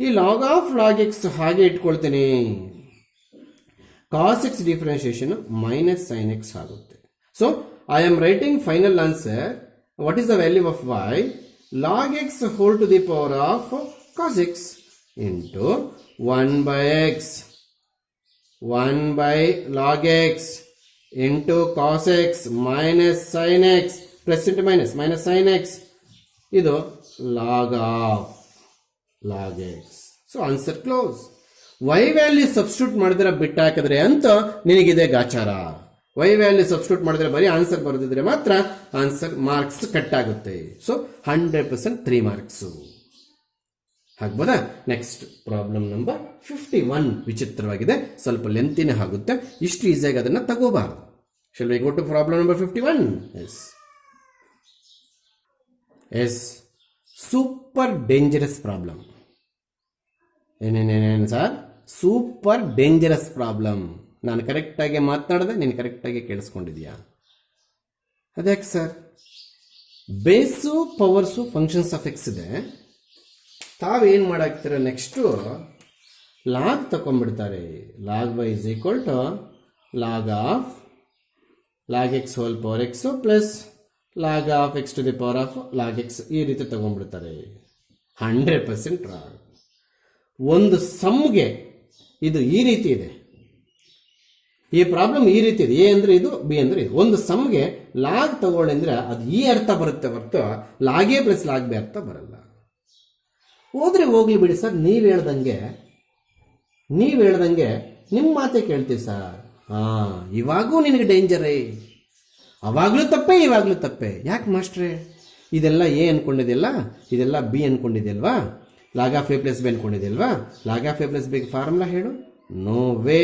ಈ ಲಾಗ್ ಆಫ್ ಲಾಗ್ ಎಕ್ಸ್ ಹಾಗೆ ಇಟ್ಕೊಳ್ತೀನಿ. cos x differentiation minus sin x ಆಗುತ್ತೆ. So I am writing final answer. What is the value of y? log x whole to the power of cos x into 1/x, 1/log x into cos x minus sin x, plus into minus, minus sin x, ಇದು log of log x. So answer close. y value substitute ಮಾಡಿದ್ರೆ ಬಿಟ್ಟು ಹಾಕಿದ್ರೆ ಅಂತ ನಿನಗಿದೆ ಗಾಚಾರ. y value substitute ಮಾಡಿದ್ರೆ ಬರೀ answer ಬರೆದಿದ್ರೆ ಮಾತ್ರ ಆನ್ಸರ್ ಮಾರ್ಕ್ಸ್ ಕಟ್ ಆಗುತ್ತೆ. ಸೊ 100% 3 ಮಾರ್ಕ್ಸು ಆಗ್ಬೋದಾ? ನೆಕ್ಸ್ಟ್ ಪ್ರಾಬ್ಲಮ್ ನಂಬರ್ 51 ವಿಚಿತ್ರವಾಗಿದೆ, ಸ್ವಲ್ಪ ಲೆಂತಿನೇ ಆಗುತ್ತೆ, ಇಷ್ಟು ಈಸಿಯಾಗಿ ಅದನ್ನು ತಗೋಬಾರ್ದು. Shall we go to problem number 51? Yes super dangerous problem. ಏನೇನೇನೇನು ಸರ್? Super dangerous problem. ನಾನು ಕರೆಕ್ಟಾಗಿ ಮಾತನಾಡಿದೆ, ನೀನು ಕರೆಕ್ಟಾಗಿ ಕೇಳಿಸ್ಕೊಂಡಿದ್ಯಾ? ಅದ್ಯಾಕೆ sir? Base powers functions of x ಇದೆ, ತಾವೇನು ಮಾಡಾಕ್ತೀರ? ನೆಕ್ಸ್ಟು ಲಾಗ್ ತಗೊಂಡ್ಬಿಡ್ತಾರೆ. Log y is equal to log of log x whole power x plus log of x to the power of log x, ಈ ರೀತಿ ತಗೊಂಡ್ಬಿಡ್ತಾರೆ. 100% ರಾಂಗ್. ಒಂದು ಸಮ್ಗೆ ಇದು ಈ ರೀತಿ ಇದೆ, ಈ ಪ್ರಾಬ್ಲಮ್ ಈ ರೀತಿ ಇದೆ. ಎ ಅಂದರೆ ಇದು, ಬಿ ಅಂದರೆ ಇದು. ಒಂದು ಸಮ್ಗೆ ಲಾಗ್ ತಗೊಳ್ಳಿ ಅಂದರೆ ಅದು ಈ ಅರ್ಥ ಬರುತ್ತೆ ಹೊರತು log a plus log B ಅರ್ಥ ಬರಲ್ಲ. ಹೋದ್ರೆ ಹೋಗ್ಲಿ ಬಿಡಿ ಸರ್, ನೀವು ಹೇಳ್ದಂಗೆ ನಿಮ್ಮ ಮಾತೇ ಕೇಳ್ತೀವಿ ಸರ್. ಇವಾಗೂ ನಿನಗೆ ಡೇಂಜರೇ, ಅವಾಗಲೂ ತಪ್ಪೆ ಇವಾಗಲೂ ತಪ್ಪೆ. ಯಾಕೆ ಮಾಸ್ಟ್ರೇ? ಇದೆಲ್ಲ ಎ ಅನ್ಕೊಂಡಿದೆಯಲ್ಲ, ಇದೆಲ್ಲ ಬಿ ಅನ್ಕೊಂಡಿದೆಯಲ್ವಾ, log of a plus b ಅನ್ಕೊಂಡಿದೆಯಲ್ವಾ? Log of a plus b formula ಹೇಳು. No way.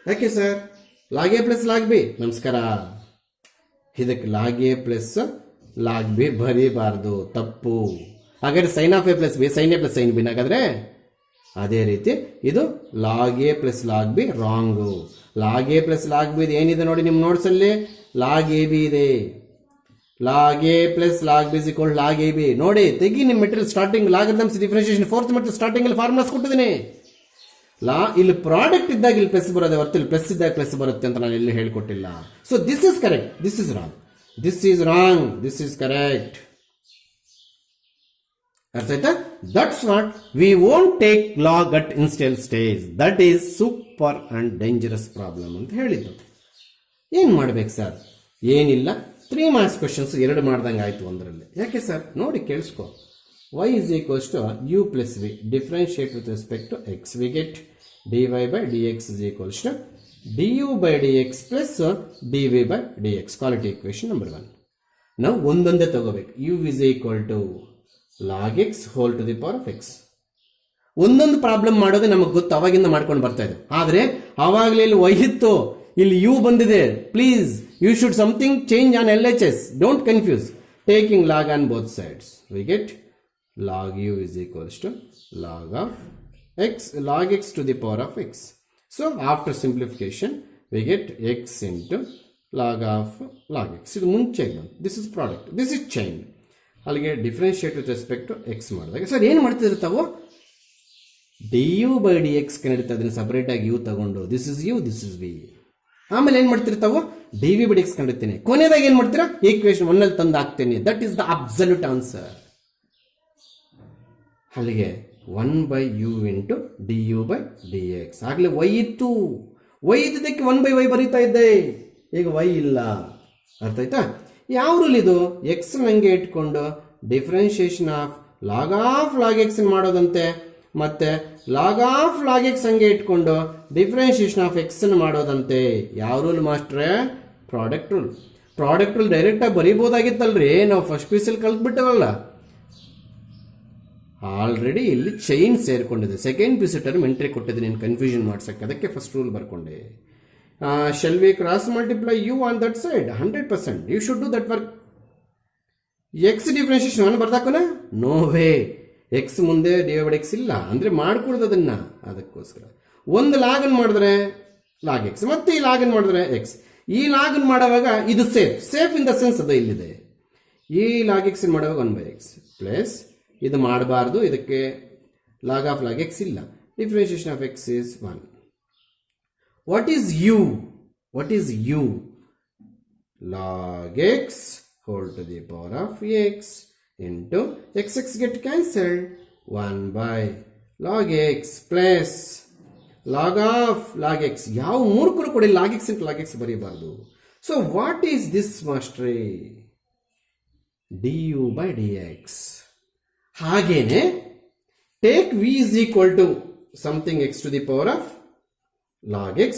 ಯಾಕೆ sir? Log a plus log b, ನಮಸ್ಕಾರ, ಇದಕ್ಕೆ log a plus log b ಬರೀಬಾರ್ದು, ತಪ್ಪು. ಹಾಗಾದ್ರೆ sine of a plus b, sine a plus sine b ಹಾಗಾದ್ರೆ ಅದೇ ರೀತಿ ಇದು log a plus log b wrong. Log a plus log b ಏನಿದೆ ನೋಡಿ ನಿಮ್ಮ ನೋಟ್ಸಲ್ಲಿ, ಲಾಗ್ ಎ ಬಿ ಇದೆ. Log a plus log b equal log a b. ನೋಡಿ ತೆಗಿ ನಿಮ್ಮ material starting logarithms differentiation 4th material starting ಅಲ್ಲಿ ಫಾರ್ಮುಲಾಸ್ ಕೊಟ್ಟಿದ್ದೀನಿ. ಇಲ್ಲಿ ಪ್ರಾಡಕ್ಟ್ ಇದ್ದಾಗ ಇಲ್ಲಿ ಪ್ಲಸ್ ಬರೋದೇ ಹೊರತು ಇಲ್ಲಿ ಪ್ಲಸ್ ಇದ್ದಾಗ ಪ್ಲಸ್ ಬರುತ್ತೆ ಅಂತ ನಾನು ಇಲ್ಲಿ ಹೇಳ್ಕೊಟ್ಟಿಲ್ಲ. So this is correct, this is wrong, this is wrong, this is correct. ಅರ್ಥ ಆಯ್ತಾ? That's what we won't take log at initial stage. That is super and dangerous problem ಅಂತ ಹೇಳಿದ್ದು. ಏನು ಮಾಡ್ಬೇಕು ಸರ್? ಏನಿಲ್ಲ, 3 ಮಾರ್ಕ್ಸ್ ಕ್ವಶನ್ಸ್ 2 ಮಾಡ್ದಂಗೆ ಆಯ್ತು ಒಂದರಲ್ಲಿ. ಯಾಕೆ ಸರ್? ನೋಡಿ ಕೇಳಿಸ್ಕೊ. y is equals to u plus v, differentiate with respect to x, we get dy by dx is equals to du by dx plus dv by dx. Quality equation number 1. Now ಒಂದೊಂದೇ ತಗೋಬೇಕು. u is equal to log x whole to the power of x. ಒಂದೊಂದು problem ಮಾಡೋದೇ ನಮಗೆ ಗೊತ್ತು, ಅವಾಗಿಂದ ಮಾಡ್ಕೊಂಡು ಬರ್ತಾ ಇದೆ. ಆದರೆ ಆವಾಗಲೇ ಇಲ್ಲಿ y ಇತ್ತು, ಇಲ್ಲಿ u ಬಂದಿದೆ. Please you should something change on LHS, don't confuse. Taking log on both sides, we get log u is equals to log of x, log x to the power of x. So after simplification we get x into log of log x. ಇದು ಮುಂಚೆ ಬಂತು. This is product, this is chain. ಅಲ್ಲಿಗೆ differentiate with respect to x ಮಾಡಿದಾಗ sir ಏನು ಮಾಡ್ತಿದ್ರೆ ತಾವು? D u by D x ಕನ್ನಡಿತ ಅದನ್ನು ಸಪರೇಟಾಗಿ ಯು ತಗೊಂಡು this is u, this is v. ಆಮೇಲೆ ಏನು ಮಾಡ್ತಿರ್ತಾವು? D v by D x ಕಂಡಿರ್ತೀನಿ. ಕೊನೆಯದಾಗ ಏನು ಮಾಡ್ತೀರಾ? ಈಕ್ವೇಶನ್ 1 ಅಲ್ಲಿ ತಂದು ಹಾಕ್ತೀನಿ. That is the absolute answer. ಅಲ್ಲಿಗೆ 1/u into du by dx. ಆಗಲೇ y ಇತ್ತು, y ಇದ್ದಕ್ಕೆ 1/y ಬರೀತಾ ಇದ್ದೆ. ಈಗ y ಇಲ್ಲ. ಅರ್ಥ ಆಯ್ತಾ? ಯಾವ ರೂಲ್ ಇದು? ಎಕ್ಸ್ ನಂಗೆ ಇಟ್ಕೊಂಡು ಡಿಫ್ರೆನ್ಶಿಯೇಷನ್ ಆಫ್ ಲಾಗ್ ಎಕ್ಸ್ ಮಾಡೋದಂತೆ, ಮತ್ತೆ ಲಾಗ್ ಎಕ್ಸ್ ಹಂಗೆ ಇಟ್ಕೊಂಡು ಡಿಫ್ರೆನ್ಶಿಯೇಷನ್ ಆಫ್ ಎಕ್ಸ್ ಮಾಡೋದಂತೆ. ಯಾವ ರೂಲ್ ಮಾಸ್ಟ್ರೆ? Product rule. ಪ್ರಾಡಕ್ಟ್ ರೂಲ್ ಡೈರೆಕ್ಟಾಗಿ ಬರೀಬೋದಾಗಿತ್ತಲ್ರಿ, ನಾವು ಫಸ್ಟ್ ಪೀಸಲ್ಲಿ ಕಲ್ತ್ಬಿಟ್ಟವಲ್ಲ. ಆಲ್ರೆಡಿ ಇಲ್ಲಿ ಚೈನ್ ಸೇರ್ಕೊಂಡಿದೆ. ಸೆಕೆಂಡ್ ಪೀಸ್ ಟರ್ಮ್ ಎಂಟ್ರಿ ಕೊಟ್ಟಿದ್ದೀನಿ ನೀನು ಕನ್ಫ್ಯೂಷನ್ ಮಾಡ್ಸಕ್ಕೆ, ಅದಕ್ಕೆ ಫಸ್ಟ್ ರೂಲ್ ಬರ್ಕೊಂಡೆ. Shall we cross multiply u on that side? 100% you should do that work. X differentiation ಅವನು ಬರ್ದಾಕೋನ? No way. ಎಕ್ಸ್ ಮುಂದೆ ಡಿವೈಡ್ ಎಕ್ಸ್ ಇಲ್ಲ ಅಂದ್ರೆ ಮಾಡ್ಕೊಡ್ದು ಅದನ್ನ. ಅದಕ್ಕೋಸ್ಕರ ಒಂದು ಲಾಗನ್ ಮಾಡಿದ್ರೆ ಲಾಗ್ ಎಕ್ಸ್, ಮತ್ತೆ ಈ ಲಾಗನ್ ಮಾಡಿದ್ರೆ ಎಕ್ಸ್. ಈ ಲಾಗನ್ ಮಾಡುವಾಗ ಇದು ಸೇಫ್ ಇನ್ ದ ಸೆನ್ಸ್ ಅದು ಇಲ್ಲಿದೆ. ಈ ಲಾಗ್ ಎಕ್ಸ್ ಮಾಡುವಾಗ 1/x ಪ್ಲಸ್ ಇದು ಮಾಡಬಾರ್ದು, ಇದಕ್ಕೆ ಲಾಗ್ ಆಫ್ ಲಾಗ್ ಎಕ್ಸ್ ಇಲ್ಲ. Differentiation of x is 1. What is u? Log x whole to the power of x into x get cancelled. 1/log x plus log of log x. ಯಾವ ಮೂರ್ಖರು ಕೊಡಿ log x into log x ಬರೀಬಾರ್ದು. So what is this ಮಾಸ್ಟ್ರೇ? du/dx. ಹಾಗೇನೆ take v is equal to something x to the power of log x.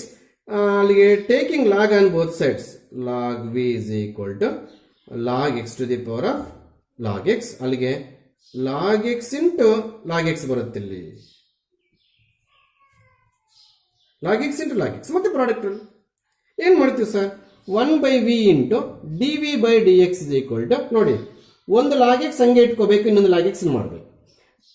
ಅಲ್ಲಿಗೆ taking log on both sides, log v is equal to log x to the power of log x. ಅಲ್ಲಿಗೆ log x into log x ಬರುತ್ತೆ ಇಲ್ಲಿ. log x into log x ಮತ್ತೆ product rule ಏನ್ ಮಾಡ್ತೀವಿ sir? 1/v into dv/dx is equal to, ನೋಡಿ ಒಂದು log X ಹಂಗೆ ಇಟ್ಕೋಬೇಕು, ಇನ್ನೊಂದು ಲಾಗ್ ಎಕ್ಸ್ ಮಾಡಬೇಕು,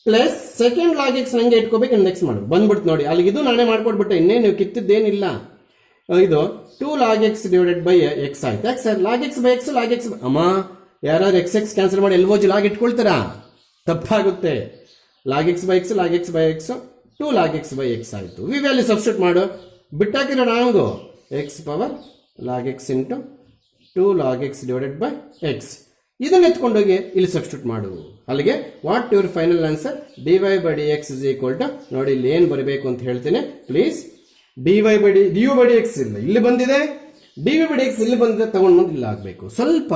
ಪ್ಲಸ್ ಸೆಕೆಂಡ್ ಲಾಗ್ ಎಕ್ಸ್ ಹಂಗೆ ಇಟ್ಕೋಬೇಕು, ಇನ್ನೊಂದು ಎಕ್ಸ್ ಮಾಡಬೇಕು. ಬಂದ್ಬಿಡ್ತು ನೋಡಿ, ಅಲ್ಲಿ ಇದು ನಾನೇ ಮಾಡ್ಕೊಟ್ಬಿಟ್ಟೆ, ಇನ್ನೇ ನೀವು ಕಿತ್ತಿದ್ದೇನಿಲ್ಲ. ಇದು 2 log x divided by x ಆಯ್ತು. ಯಾಕೆ sir? Log x by x, log X ಅಮ್ಮ ಯಾರು ಎಕ್ಸ್ ಎಕ್ಸ್ ಕ್ಯಾನ್ಸಲ್ ಮಾಡಿ ಎಲ್ವೋಜಿ ಲಾಗ್ ಇಟ್ಕೊಳ್ತೀರಾ? ತಪ್ಪಾಗುತ್ತೆ. Log x by x, log x by x 2 log x by x ಆಯ್ತು. ವಿ ವ್ಯಾಲ್ಯೂ ಸಬ್ಸ್ಟಿಟ್ಯೂಟ್ ಮಾಡು, ಬಿಟ್ಟಾಕಿರೋ wrong. X power log x into 2 log x divided by x. ಇದನ್ನ ಎತ್ಕೊಂಡೋಗಿ ಇಲ್ಲಿ ಸಬ್ಸ್ಟಿಟ್ಯೂಟ್ ಮಾಡು. ಅಲ್ಲಿಗೆ what your final answer? dy/dx is equal to, ನೋಡಿ ಇಲ್ಲಿ ಏನು ಬರಬೇಕು ಅಂತ ಹೇಳ್ತೀನಿ ಪ್ಲೀಸ್. du/dx ಇಲ್ಲ, ಇಲ್ಲಿ ಬಂದಿದೆ. dv/dx ಇಲ್ಲಿ ಬಂದಿದೆ, ತಗೊಂಡು ಬಂದು ಇಲ್ಲಿ ಆಗಬೇಕು. ಸ್ವಲ್ಪ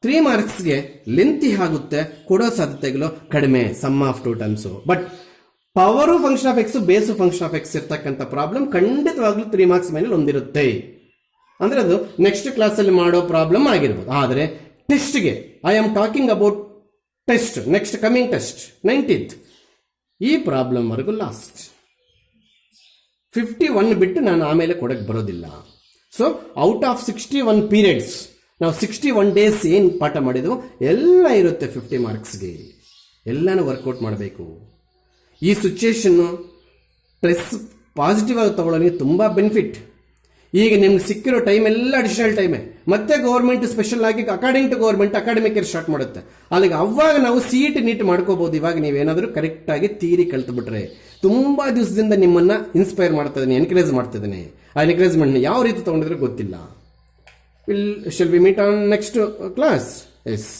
3 ಮಾರ್ಕ್ಸ್ಗೆ ಲೆಂತಿ ಆಗುತ್ತೆ, ಕೊಡೋ ಸಾಧ್ಯತೆಗಳು ಕಡಿಮೆ. Sum of 2 terms. But power function of x, base function of x ಇರ್ತಕ್ಕಂಥ ಪ್ರಾಬ್ಲಮ್ ಖಂಡಿತವಾಗ್ಲೂ 3 ಮಾರ್ಕ್ಸ್ ಮೇಲೆ ಒಂದಿರುತ್ತೆ. ಅಂದ್ರೆ ಅದು ನೆಕ್ಸ್ಟ್ ಕ್ಲಾಸಲ್ಲಿ ಮಾಡೋ ಪ್ರಾಬ್ಲಮ್ ಆಗಿರ್ಬೋದು. ಆದರೆ ಟೆಸ್ಟ್ಗೆ I am talking about test, next coming test 19th, ಈ ಪ್ರಾಬ್ಲಮ್ ವರೆಗೂ ಲಾಸ್ಟ್ 51 ಬಿಟ್ಟು ನಾನು ಆಮೇಲೆ ಕೊಡಕ್ಕೆ ಬರೋದಿಲ್ಲ. ಸೊ ಔಟ್ ಆಫ್ 61 ಪೀರಿಯಡ್ಸ್ ನಾವು 61 ಡೇಸ್ ಏನು ಪಾಠ ಮಾಡಿದ್ವು ಎಲ್ಲ ಇರುತ್ತೆ 50 ಮಾರ್ಕ್ಸ್ಗೆ. ಎಲ್ಲನೂ ವರ್ಕೌಟ್ ಮಾಡಬೇಕು. ಈ ಸಿಚುಯೇಷನ್ನು ಪ್ಲಸ್ ಪಾಸಿಟಿವ್ ಆಗಿ ತಗೊಳ್ಳೋನಿಗೆ ತುಂಬ ಬೆನಿಫಿಟ್. ಈಗ ನಿಮ್ಗೆ ಸಿಕ್ಕಿರೋ ಟೈಮ್ ಎಲ್ಲ ಅಡಿಷನಲ್ ಟೈಮೇ. ಮತ್ತೆ ಗೌರ್ಮೆಂಟ್ ಸ್ಪೆಷಲ್ ಆಗಿ according to government academic year start ಮಾಡುತ್ತೆ. ಅಲ್ಲಿಗೆ ಅವಾಗ ನಾವು CET ನೀಟ್ ಮಾಡ್ಕೋಬಹುದು. ಇವಾಗ ನೀವೇನಾದರೂ ಕರೆಕ್ಟಾಗಿ ಥಿಯರಿ ಕಲ್ತ್ಬಿಟ್ರೆ ತುಂಬ ದಿವಸದಿಂದ ನಿಮ್ಮನ್ನ ಇನ್ಸ್ಪೈರ್ ಮಾಡ್ತಾ ಇದ್ದೀನಿ, ಎನ್ಕರೇಜ್ ಮಾಡ್ತಾ ಇದ್ದೀನಿ. ಆ ಎನ್ಕರೇಜ್ಮೆಂಟ್ನ ಯಾವ ರೀತಿ ತಗೊಂಡಿದ್ರೆ ಗೊತ್ತಿಲ್ಲ. Shall we meet on next class? S.